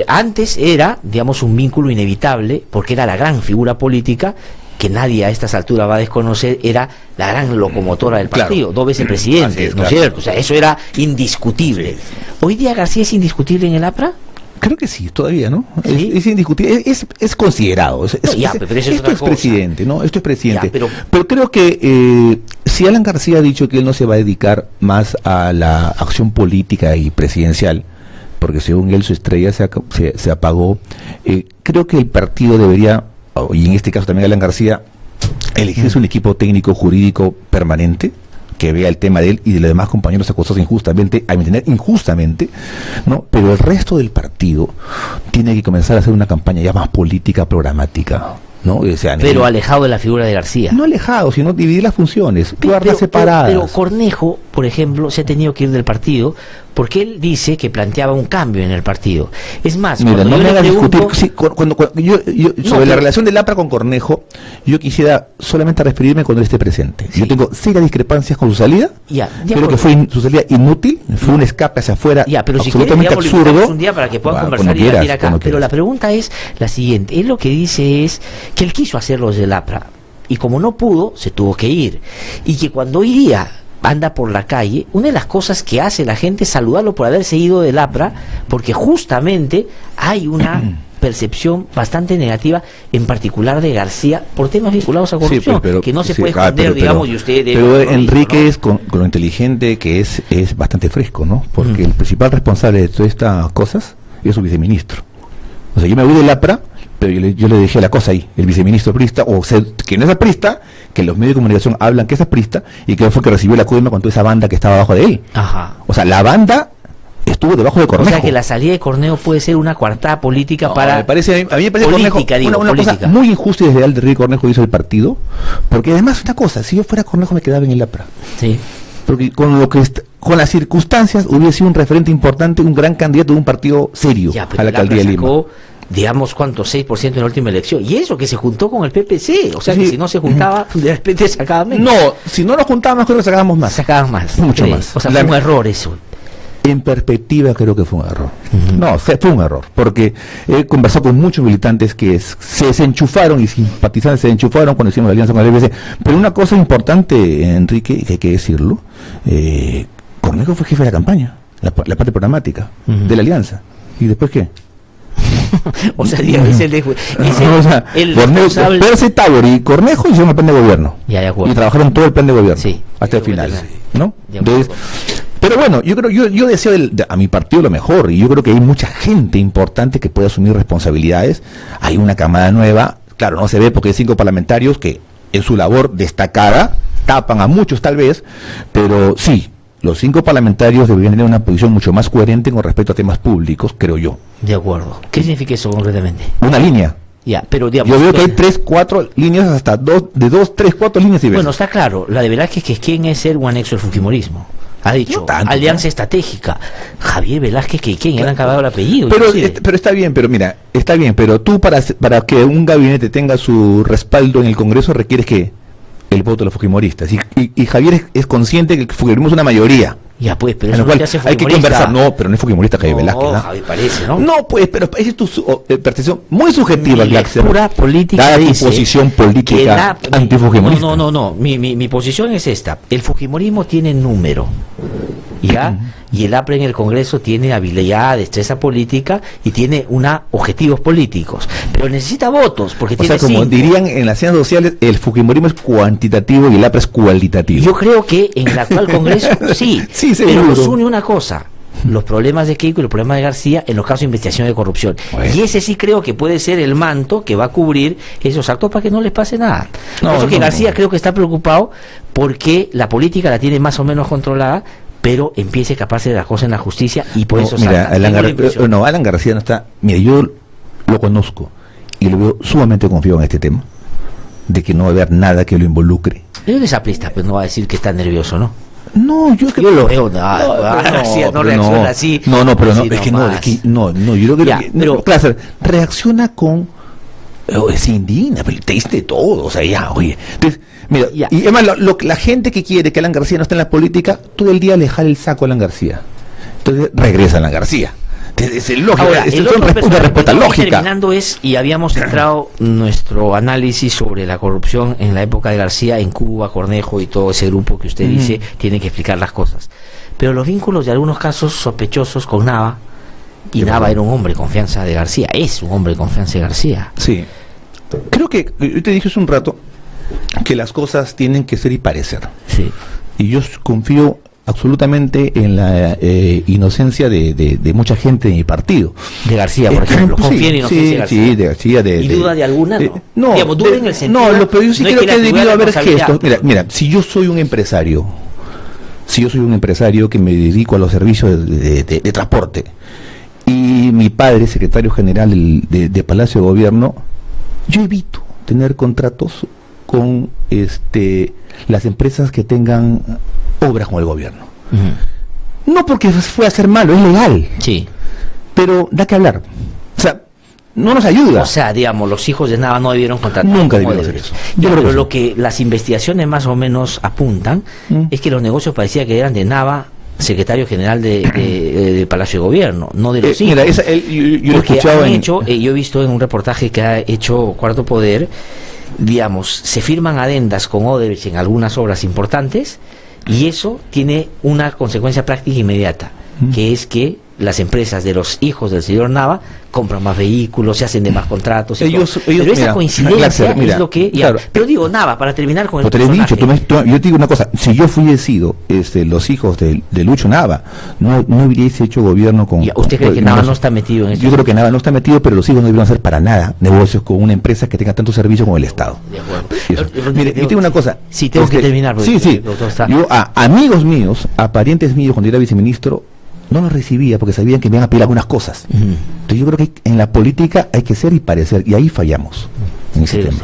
Antes era, digamos, un vínculo inevitable, porque era la gran figura política, que nadie a estas alturas va a desconocer, era la gran locomotora del partido, 2 veces presidente, ¿no es cierto? O sea, eso era indiscutible. ¿Hoy día García es indiscutible en el APRA? Creo que sí, todavía, ¿no? ¿Sí? Es indiscutible, es considerado. Pero esto es presidente, ¿no? Esto es presidente. Pero creo que si Alan García ha dicho que él no se va a dedicar más a la acción política y presidencial, porque según él su estrella se apagó, creo que el partido debería, y en este caso también Alan García, elegirse un equipo técnico jurídico permanente, que vea el tema de él y de los demás compañeros acusados injustamente, a mi entender injustamente, ¿no? Pero el resto del partido tiene que comenzar a hacer una campaña ya más política, programática, ¿no? O sea, pero alejado de la figura de García. No alejado, sino dividir las funciones, guardas separadas. Pero Cornejo, por ejemplo, se ha tenido que ir del partido porque él dice que planteaba un cambio en el partido. Es más, mira, no me hagas discutir. Sí, sobre la relación del APRA con Cornejo, yo quisiera solamente referirme cuando él esté presente. Sí. Yo tengo serias discrepancias con su salida. Creo que fue su salida inútil, fue un escape hacia afuera pero absolutamente si absurdo. Un día para que puedan conversar y debatir acá. Pero la pregunta es la siguiente. Él lo que dice es que él quiso hacerlo desde el APRA y como no pudo, se tuvo que ir. Y que cuando anda por la calle, una de las cosas que hace la gente es saludarlo por haberse ido del APRA, porque justamente hay una percepción bastante negativa, en particular de García, por temas vinculados a corrupción, que no se puede esconder, digamos, y usted... Pero Enrique, ¿no? con lo inteligente que es bastante fresco, ¿no? Porque el principal responsable de todas estas cosas es su viceministro. O sea, yo me voy del APRA, pero yo le dejé la cosa ahí, el viceministro prista, que no es prista, que los medios de comunicación hablan que es prista, y que fue que recibió la coima con toda esa banda que estaba abajo de él. Ajá. O sea, la banda estuvo debajo de Cornejo. O sea, que la salida de Cornejo puede ser una coartada política para... a mí me parece política, una cosa muy injusta y desleal de Enrique Cornejo hizo el partido, porque además una cosa, si yo fuera Cornejo me quedaba en el APRA. Sí. Porque con las circunstancias hubiese sido un referente importante, un gran candidato de un partido serio a la alcaldía de Lima. Digamos, ¿cuánto? 6% en la última elección. Y eso que se juntó con el PPC. O sea, que si no se juntaba, de repente sacaba menos. No, si no nos juntábamos, creo que sacábamos más. Sacaban más. Mucho más. O sea, fue un error eso. En perspectiva, creo que fue un error. No, fue un error. Porque he conversado con muchos militantes que se desenchufaron y simpatizantes se desenchufaron cuando hicimos la alianza con el PPC. Pero una cosa importante, Enrique, que hay que decirlo, Cornejo fue jefe de la campaña, la parte programática de la alianza. ¿Y después qué? O sea, digamos, es el responsable. Percy Tauber y Cornejo hicieron el plan de gobierno. Ya, de acuerdo. Y trabajaron todo el plan de gobierno. Sí. Hasta el final. ¿No? Entonces, pero bueno, yo deseo a mi partido lo mejor, y yo creo que hay mucha gente importante que puede asumir responsabilidades. Hay una camada nueva, claro, no se ve porque hay 5 parlamentarios que en su labor destacada tapan a muchos tal vez, pero sí, los 5 parlamentarios deberían tener una posición mucho más coherente con respecto a temas públicos, creo yo. De acuerdo. ¿Qué significa eso concretamente? Una línea. Ya, pero digamos, yo veo que hay 3, 4 líneas, hasta 2, 3, 4 líneas. Y bueno, está claro, la de Velázquez, que quién es ser un anexo del fujimorismo. Ha dicho, no tanto, alianza estratégica. Javier Velázquez, que quién, le han acabado el apellido. Pero está bien, pero mira, está bien, pero tú para que un gabinete tenga su respaldo en el Congreso requieres que el voto de los fujimoristas. Y Javier es consciente que el fujimorismo es una mayoría. Ya pues, pero en eso lo cual hay que conversar. No, pero no es fujimorista Javier Velázquez. No, Javier parece, ¿no? No, pues, pero esa es tu percepción muy subjetiva. Mi lectura política dice posición política antifujimorista. No. Mi posición es esta. El fujimorismo tiene número, ¿ya? Y el APRE en el Congreso tiene habilidad, destreza política y tiene objetivos políticos, pero necesita votos porque tiene como 5. Dirían en las ciencias sociales, el fujimorismo es cuantitativo y el APRE es cualitativo. Yo creo que en el actual Congreso sí, pero nos une una cosa: los problemas de Keiko y los problemas de García en los casos de investigación de corrupción. Y ese sí creo que puede ser el manto que va a cubrir esos actos para que no les pase nada. Por eso que García creo que está preocupado porque la política la tiene más o menos controlada, pero empiece a escaparse de las cosas en la justicia y por eso mira, Alan García no está. Mira, yo lo conozco y lo veo sumamente confiado en este tema, de que no va a haber nada que lo involucre. Él es aprista, pues no va a decir que está nervioso, ¿no? No, yo lo veo, García no reacciona así. No, pero es que no, yo creo que pero claro, reacciona con se indigna, pero te diste todo, o sea, ya, oye. Entonces, mira, y además la gente que quiere que Alan García no esté en la política, todo el día le jala el saco a Alan García. Entonces regresa Alan García. Es lógico. Ahora, es una respuesta lógica. Terminando y habíamos centrado nuestro análisis sobre la corrupción en la época de García, en Cuba, Cornejo y todo ese grupo que usted dice tiene que explicar las cosas. Pero los vínculos de algunos casos sospechosos con Nava, y Nava era un hombre de confianza de García, es un hombre de confianza de García. Sí. Creo que, yo te dije hace un rato, que las cosas tienen que ser y parecer. Sí. Y yo confío absolutamente en la inocencia de mucha gente de mi partido. De García, por ejemplo. Confía en inocencia de García. Sí, de García. ¿Y duda de alguna? No. Digamos, duda en el sentido. No, pero yo sí creo que ha debido haber gestos. Mira, si yo soy un empresario, que me dedico a los servicios de transporte, y mi padre, secretario general de Palacio de Gobierno, yo evito tener contratos con las empresas que tengan obras con el gobierno. No porque fue a ser malo, es legal. Sí. Pero da que hablar. O sea, no nos ayuda. O sea, digamos, los hijos de Nava no debieron contratar. Nunca debieron hacer eso. Pero lo que las investigaciones más o menos apuntan es que los negocios parecía que eran de Nava, secretario general de Palacio de Gobierno, no de los hijos. Mira, yo lo he escuchado yo he visto en un reportaje que ha hecho Cuarto Poder, digamos, se firman adendas con Odebrecht en algunas obras importantes, y eso tiene una consecuencia práctica inmediata, que es que las empresas de los hijos del señor Nava compran más vehículos, se hacen de más contratos. Pero esa coincidencia es lo que... Claro. Pero digo, Nava, para terminar con el personaje... Yo te digo una cosa, si yo fuese sido los hijos de Lucho Nava, no hubiese hecho gobierno con... ¿Usted cree que Nava no está metido en esto? Yo creo que Nava no está metido, pero los hijos no debieron hacer para nada negocios con una empresa que tenga tanto servicio como el Estado. De acuerdo. Mire, yo tengo una cosa... Sí, tengo que terminar. Sí. Yo a amigos míos, a parientes míos, cuando era viceministro, no los recibía porque sabían que me iban a pedir algunas cosas. Entonces yo creo que en la política hay que ser y parecer, y ahí fallamos en ese tema.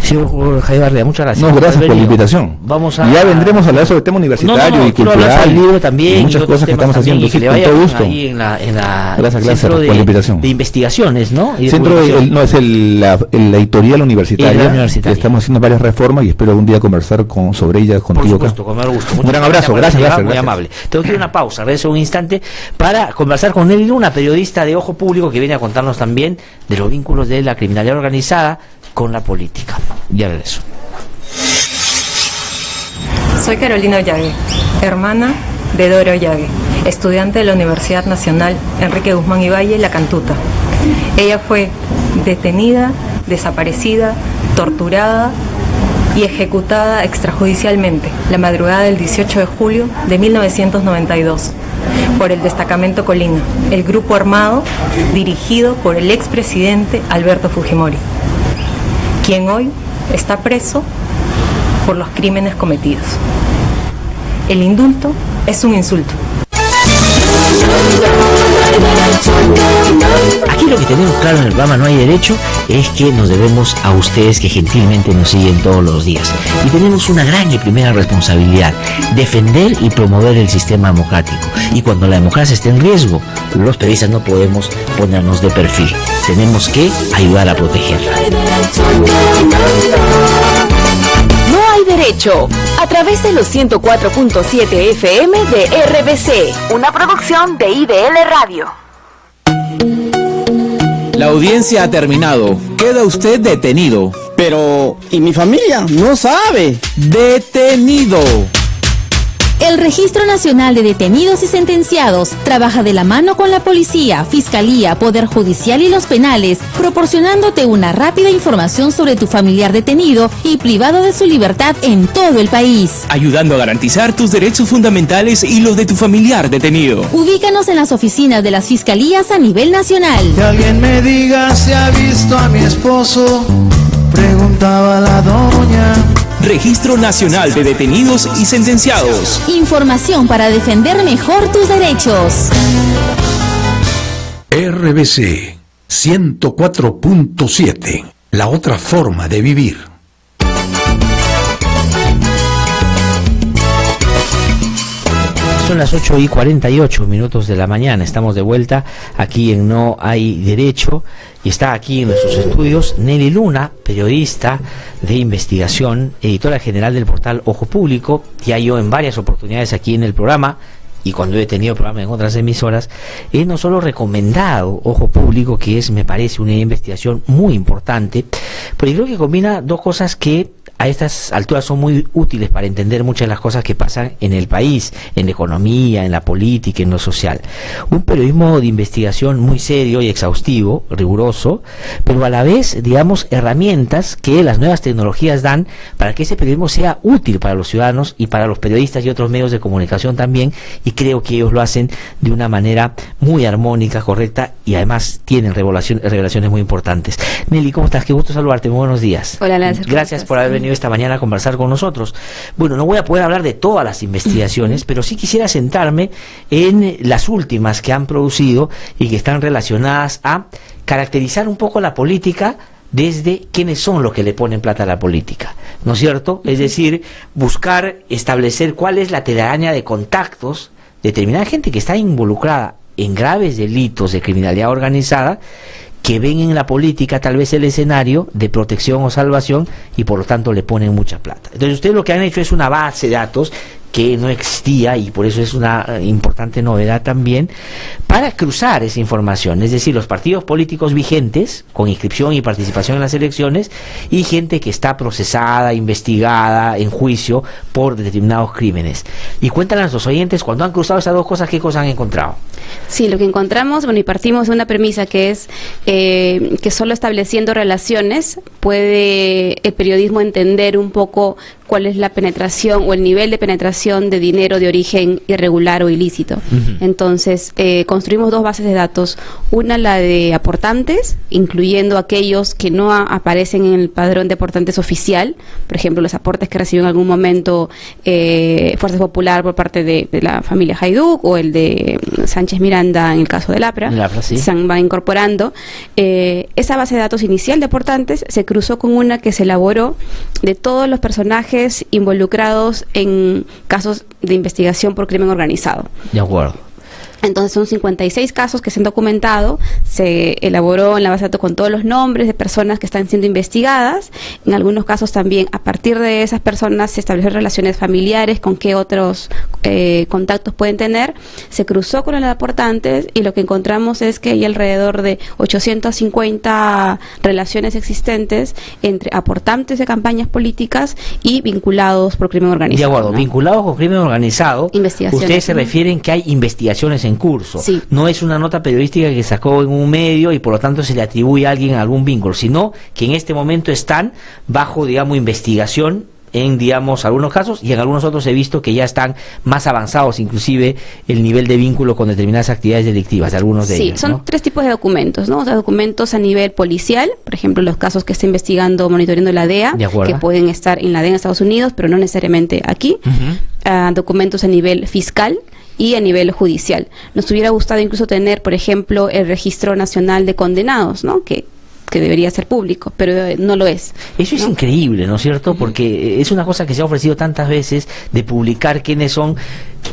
Señor Javier Bardea, muchas gracias. No, gracias por la invitación. Ya vendremos a hablar sobre el tema universitario y cultural, libro también, y muchas cosas que estamos haciendo. Y que le vaya con todo gusto. Ahí en la gracias por la invitación. De investigaciones, ¿no? Es la editorial universitaria. Estamos haciendo varias reformas y espero algún día conversar sobre ellas contigo. Por supuesto, con el gusto. Un gran abrazo, gracias. Muy amable. Tengo que ir a una pausa, regreso un instante para conversar con Nelly Luna, periodista de Ojo Público, que viene a contarnos también de los vínculos de la criminalidad organizada con la política. Ya regreso. Soy Carolina Ollague, hermana de Dora Ollague, estudiante de la Universidad Nacional Enrique Guzmán y Valle, La Cantuta. Ella fue detenida, desaparecida, torturada y ejecutada extrajudicialmente la madrugada del 18 de julio de 1992 por el Destacamento Colina, el grupo armado dirigido por el expresidente Alberto Fujimori, quien hoy está preso por los crímenes cometidos. El indulto es un insulto. Aquí lo que tenemos claro en el programa No Hay Derecho es que nos debemos a ustedes que gentilmente nos siguen todos los días. Y tenemos una gran y primera responsabilidad: defender y promover el sistema democrático. Y cuando la democracia esté en riesgo, los periodistas no podemos ponernos de perfil. Tenemos que ayudar a protegerla. No hay derecho, a través de los 104.7 FM de RBC, una producción de IDL Radio. La audiencia ha terminado. Queda usted detenido. Pero, ¿y mi familia? No sabe. Detenido. El Registro Nacional de Detenidos y Sentenciados trabaja de la mano con la policía, fiscalía, poder judicial y los penales, proporcionándote una rápida información sobre tu familiar detenido y privado de su libertad en todo el país. Ayudando a garantizar tus derechos fundamentales y los de tu familiar detenido. Ubícanos en las oficinas de las fiscalías a nivel nacional. Que alguien me diga si ha visto a mi esposo, preguntaba la doña. Registro Nacional de Detenidos y Sentenciados. Información para defender mejor tus derechos. RBC 104.7. La otra forma de vivir. Son las 8:48 de la mañana. Estamos de vuelta aquí en No Hay Derecho. Y está aquí en nuestros estudios Nelly Luna, periodista de investigación, editora general del portal Ojo Público. Ya yo en varias oportunidades aquí en el programa, y cuando he tenido programas en otras emisoras, he no solo recomendado Ojo Público, que es, me parece, una investigación muy importante, pero creo que combina dos cosas que a estas alturas son muy útiles para entender muchas de las cosas que pasan en el país, en la economía, en la política, en lo social. Un periodismo de investigación muy serio y exhaustivo, riguroso, pero a la vez, digamos, herramientas que las nuevas tecnologías dan para que ese periodismo sea útil para los ciudadanos y para los periodistas y otros medios de comunicación también, y creo que ellos lo hacen de una manera muy armónica, correcta, y además tienen revelaciones muy importantes. Nelly, ¿cómo estás? Qué gusto saludarte, muy buenos días. Hola, Lázaro. Gracias por haber venido esta mañana a conversar con nosotros. Bueno, no voy a poder hablar de todas las investigaciones, pero sí quisiera sentarme en las últimas que han producido y que están relacionadas a caracterizar un poco la política desde quiénes son los que le ponen plata a la política, ¿no es cierto? Es decir, buscar establecer cuál es la telaraña de contactos de determinada gente que está involucrada en graves delitos de criminalidad organizada, que ven en la política tal vez el escenario de protección o salvación y por lo tanto le ponen mucha plata. Entonces ustedes lo que han hecho es una base de datos que no existía, y por eso es una importante novedad también, para cruzar esa información, es decir, los partidos políticos vigentes con inscripción y participación en las elecciones y gente que está procesada, investigada, en juicio por determinados crímenes. Y cuéntanos a nuestros oyentes, cuando han cruzado esas dos cosas, ¿qué cosas han encontrado? Sí, lo que encontramos, bueno, y partimos de una premisa que es que solo estableciendo relaciones puede el periodismo entender un poco cuál es la penetración o el nivel de penetración de dinero de origen irregular o ilícito. Entonces, construimos dos bases de datos. Una, la de aportantes, incluyendo aquellos que no aparecen en el padrón de aportantes oficial, por ejemplo, los aportes que recibió en algún momento Fuerza Popular por parte de la familia Hajduk, o el de Sánchez Miranda en el caso del APRA, sí. Se van incorporando. Esa base de datos inicial de aportantes se cruzó con una que se elaboró de todos los personajes involucrados en casos de investigación por crimen organizado. De acuerdo. Entonces son 56 casos que se han documentado, se elaboró en la base de datos con todos los nombres de personas que están siendo investigadas. En algunos casos también, a partir de esas personas, se establecen relaciones familiares, con qué otros contactos pueden tener. Se cruzó con los aportantes y lo que encontramos es que hay alrededor de 850 relaciones existentes entre aportantes de campañas políticas y vinculados por crimen organizado. De acuerdo, ¿no? Vinculados con crimen organizado, ustedes se refieren que hay investigaciones en en curso. Sí. No es una nota periodística que sacó en un medio y por lo tanto se le atribuye a alguien algún vínculo, sino que en este momento están bajo, digamos, investigación en, digamos, algunos casos, y en algunos otros he visto que ya están más avanzados, inclusive el nivel de vínculo con determinadas actividades delictivas de algunos de ellos. Sí, son 3 tipos de documentos, ¿no? O sea, documentos a nivel policial, por ejemplo, los casos que está investigando, monitoreando la DEA, que pueden estar en la DEA en Estados Unidos, pero no necesariamente aquí. Documentos a nivel fiscal y a nivel judicial. Nos hubiera gustado incluso tener, por ejemplo, el Registro Nacional de Condenados, ¿no? Que debería ser público, pero no lo es. Eso es increíble, ¿no es cierto? Porque es una cosa que se ha ofrecido tantas veces, de publicar quiénes son,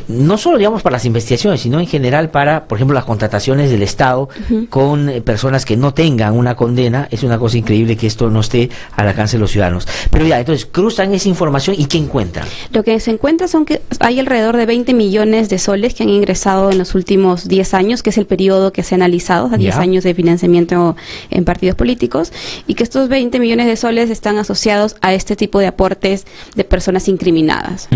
no solo, digamos, para las investigaciones, sino en general para, por ejemplo, las contrataciones del Estado con personas que no tengan una condena. Es una cosa increíble que esto no esté al alcance de los ciudadanos. Pero ya, entonces, cruzan esa información y ¿qué encuentran? Lo que se encuentra son que hay alrededor de 20 millones de soles que han ingresado en los últimos 10 años, que es el periodo que se ha analizado, 10 años de financiamiento en partidos políticos, y que estos 20 millones de soles están asociados a este tipo de aportes de personas incriminadas.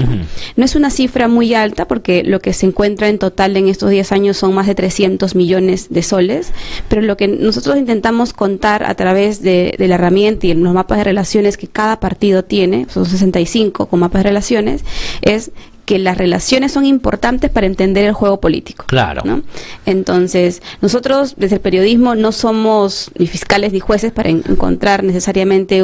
No es una cifra muy alta, porque lo que se encuentra en total en estos 10 años son más de 300 millones de soles, pero lo que nosotros intentamos contar a través de la herramienta y en los mapas de relaciones que cada partido tiene, son 65 con mapas de relaciones, es que las relaciones son importantes para entender el juego político. Claro. ¿No? Entonces, nosotros desde el periodismo no somos ni fiscales ni jueces para encontrar necesariamente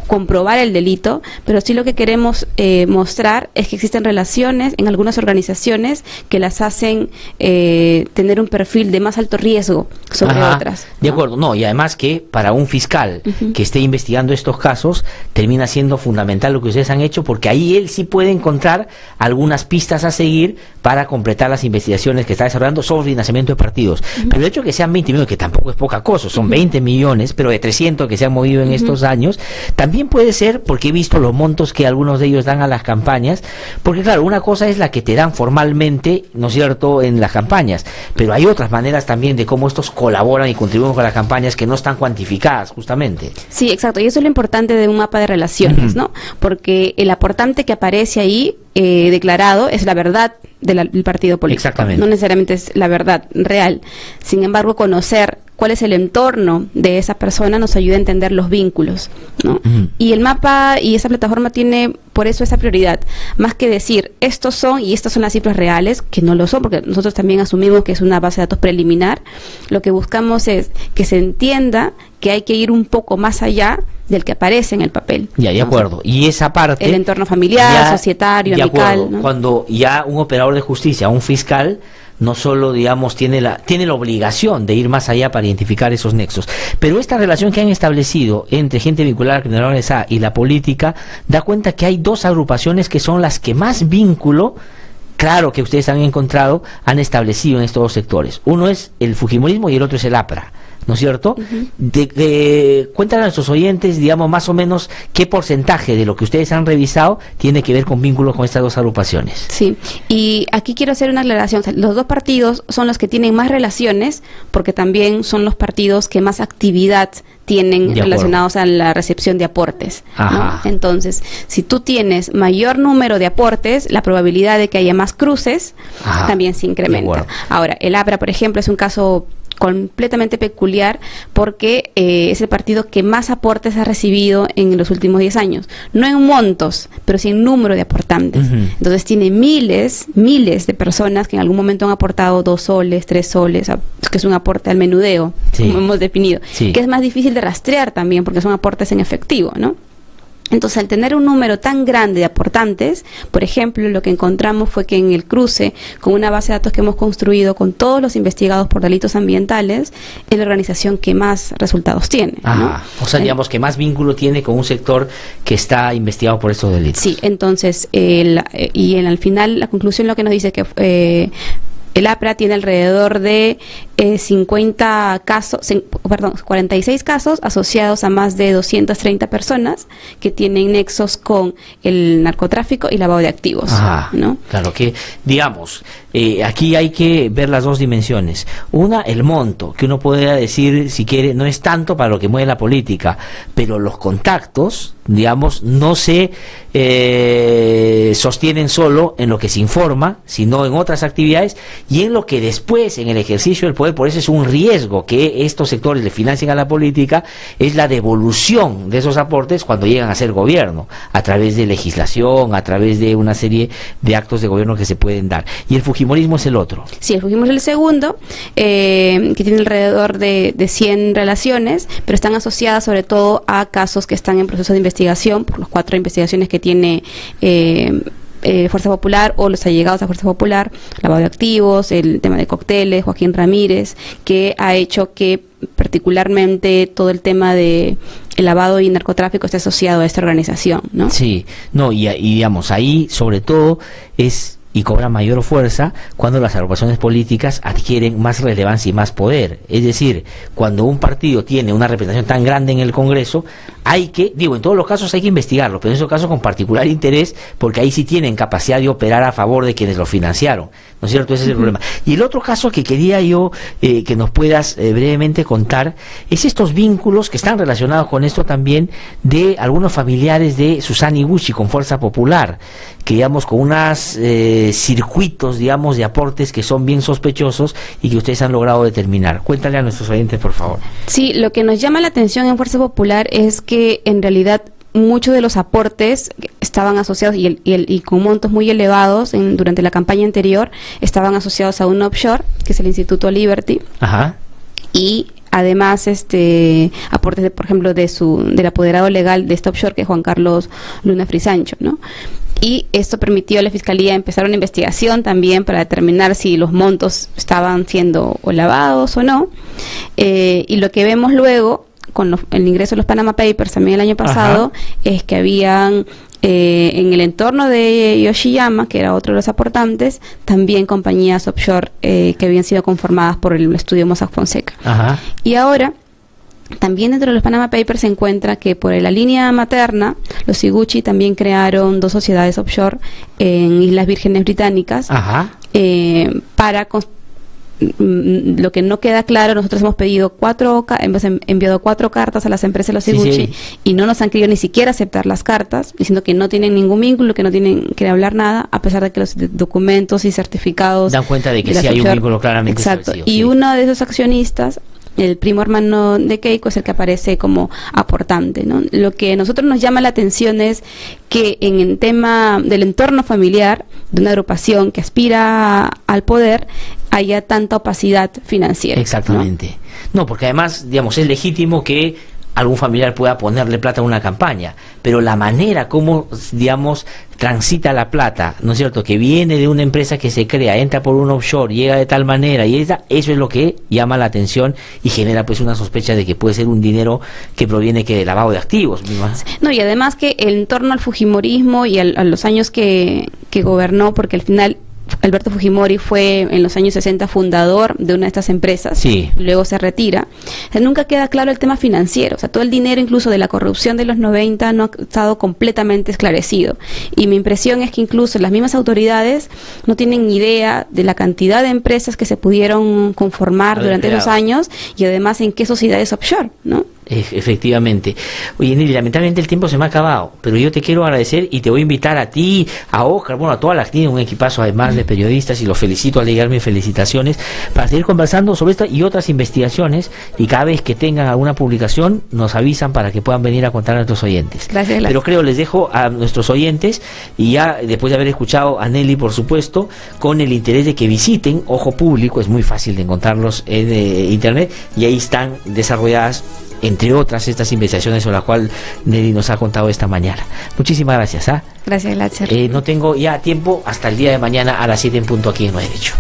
comprobar el delito, pero sí lo que queremos mostrar es que existen relaciones en algunas organizaciones que las hacen tener un perfil de más alto riesgo sobre otras, ¿no? De acuerdo, no, y además que para un fiscal que esté investigando estos casos, termina siendo fundamental lo que ustedes han hecho, porque ahí él sí puede encontrar algunas pistas a seguir para completar las investigaciones que está desarrollando sobre financiamiento de partidos. Pero el hecho de que sean 20 millones, que tampoco es poca cosa, son 20 millones, pero de 300 que se han movido en estos años, también puede ser, porque he visto los montos que algunos de ellos dan a las campañas, porque claro, una cosa es la que te dan formalmente, ¿no es cierto?, en las campañas, pero hay otras maneras también de cómo estos colaboran y contribuyen con las campañas que no están cuantificadas, justamente. Sí, exacto, y eso es lo importante de un mapa de relaciones, ¿no? Porque el aportante que aparece ahí declarado es la verdad del partido político. Exactamente. No necesariamente es la verdad real. Sin embargo, conocer cuál es el entorno de esa persona nos ayuda a entender los vínculos, ¿no? Y el mapa y esa plataforma tiene por eso esa prioridad, más que decir estos son y estas son las cifras reales, que no lo son, porque nosotros también asumimos que es una base de datos preliminar. Lo que buscamos es que se entienda que hay que ir un poco más allá del que aparece en el papel. Ya, de acuerdo. Y esa parte... El entorno familiar, societario, amical, ¿no? Cuando ya un operador de justicia, un fiscal, no solo, digamos, tiene la obligación de ir más allá para identificar esos nexos. Pero esta relación que han establecido entre gente vinculada a la criminalidad organizada y la política da cuenta que hay dos agrupaciones que son las que más vínculo, claro, que ustedes han encontrado, han establecido en estos dos sectores. Uno es el fujimorismo y el otro es el APRA, ¿no es cierto? Cuéntanos a nuestros oyentes, digamos, más o menos qué porcentaje de lo que ustedes han revisado tiene que ver con vínculos con estas dos agrupaciones. Sí, y aquí quiero hacer una aclaración. O sea, los dos partidos son los que tienen más relaciones, porque también son los partidos que más actividad tienen relacionados a la recepción de aportes, ¿no? Entonces, si tú tienes mayor número de aportes, la probabilidad de que haya más cruces también se incrementa. Ahora, el APRA, por ejemplo, es un caso completamente peculiar porque es el partido que más aportes ha recibido en los últimos 10 años, no en montos, pero sí en número de aportantes. Entonces tiene miles de personas que en algún momento han aportado 2 soles, 3 soles, que es un aporte al menudeo, como hemos definido, que es más difícil de rastrear también porque son aportes en efectivo, ¿no? Entonces, al tener un número tan grande de aportantes, por ejemplo, lo que encontramos fue que en el cruce, con una base de datos que hemos construido con todos los investigados por delitos ambientales, es la organización que más resultados tiene, ¿no? O sea, digamos que más vínculo tiene con un sector que está investigado por estos delitos. Sí, entonces, al final, la conclusión lo que nos dice que el APRA tiene alrededor de 46 casos asociados a más de 230 personas que tienen nexos con el narcotráfico y lavado de activos. Ajá, ¿no? Claro que, digamos, aquí hay que ver las dos dimensiones. Una, el monto, que uno podría decir, si quiere, no es tanto para lo que mueve la política, pero los contactos, digamos, no se sostienen solo en lo que se informa, sino en otras actividades y en lo que después, en el ejercicio del poder. Por eso es un riesgo que estos sectores le financien a la política, es la devolución de esos aportes cuando llegan a ser gobierno, a través de legislación, a través de una serie de actos de gobierno que se pueden dar. Y el fujimorismo es el otro. Sí, el fujimorismo es el segundo, que tiene alrededor de 100 relaciones, pero están asociadas sobre todo a casos que están en proceso de investigación, por las 4 investigaciones que tiene Fuerza Popular o los allegados a Fuerza Popular, lavado de activos, el tema de cócteles, Joaquín Ramírez, que ha hecho que particularmente todo el tema de el lavado y narcotráfico esté asociado a esta organización, ¿no? Sí, no, y digamos, ahí sobre todo es y cobra mayor fuerza cuando las agrupaciones políticas adquieren más relevancia y más poder. Es decir, cuando un partido tiene una representación tan grande en el Congreso, hay que, digo, en todos los casos hay que investigarlo, pero en esos casos con particular interés, porque ahí sí tienen capacidad de operar a favor de quienes lo financiaron, ¿no es cierto? Ese es el problema. Y el otro caso que quería yo que nos puedas brevemente contar es estos vínculos que están relacionados con esto también de algunos familiares de Susana Iguchi con Fuerza Popular, que digamos con unas circuitos, digamos, de aportes que son bien sospechosos y que ustedes han logrado determinar. Cuéntale a nuestros oyentes, por favor. Sí, lo que nos llama la atención en Fuerza Popular es que en realidad muchos de los aportes estaban asociados y con montos muy elevados durante la campaña anterior estaban asociados a un offshore, que es el Instituto Liberty. Ajá. Y además aportes por ejemplo del apoderado legal de este offshore, que es Juan Carlos Luna Frisancho, ¿no? Y esto permitió a la Fiscalía empezar una investigación también para determinar si los montos estaban siendo o lavados o no. Y lo que vemos luego, con el ingreso de los Panama Papers también el año pasado, es que habían en el entorno de Yoshiyama, que era otro de los aportantes, también compañías offshore que habían sido conformadas por el estudio Mossack Fonseca. Ajá. Y ahora también dentro de los Panama Papers se encuentra que por la línea materna, los Iguchi también crearon 2 sociedades offshore en Islas Vírgenes Británicas. Ajá. Para lo que no queda claro, nosotros hemos pedido hemos enviado 4 cartas a las empresas de los Iguchi, y no nos han querido ni siquiera aceptar las cartas, diciendo que no tienen ningún vínculo, que no tienen que hablar nada, a pesar de que los documentos y certificados dan cuenta de que sí hay un vínculo claramente establecido. Y uno de esos accionistas, el primo hermano de Keiko, es el que aparece como aportante, ¿no? Lo que a nosotros nos llama la atención es que en el tema del entorno familiar de una agrupación que aspira al poder haya tanta opacidad financiera. Exactamente. No, porque además, digamos, es legítimo que algún familiar pueda ponerle plata a una campaña, pero la manera como, digamos, transita la plata, ¿no es cierto?, que viene de una empresa que se crea, entra por un offshore, llega de tal manera, y eso es lo que llama la atención y genera pues una sospecha de que puede ser un dinero que proviene de lavado de activos. No, y además que en torno al fujimorismo y a los años que gobernó, porque al final Alberto Fujimori fue en los años 60 fundador de una de estas empresas, sí. Luego se retira. Nunca queda claro el tema financiero, o sea, todo el dinero incluso de la corrupción de los 90 no ha estado completamente esclarecido. Y mi impresión es que incluso las mismas autoridades no tienen ni idea de la cantidad de empresas que se pudieron conformar durante esos años y además en qué sociedades offshore, ¿no? Efectivamente. Oye, Nelly, lamentablemente el tiempo se me ha acabado, pero yo te quiero agradecer y te voy a invitar a ti, a Oscar, bueno, a toda la que tiene un equipazo además de periodistas, y los felicito al llegar mis felicitaciones, para seguir conversando sobre esta y otras investigaciones, y cada vez que tengan alguna publicación nos avisan para que puedan venir a contar a nuestros oyentes. Gracias. Pero creo les dejo a nuestros oyentes, y ya después de haber escuchado a Nelly, por supuesto, con el interés de que visiten Ojo Público. Es muy fácil de encontrarlos en internet, y ahí están desarrolladas, entre otras, estas investigaciones sobre las cuales Nelly nos ha contado esta mañana. Muchísimas gracias. Gracias, Glatzer. No tengo ya tiempo, hasta el día de mañana a las 7 en punto aquí en No Hay Derecho.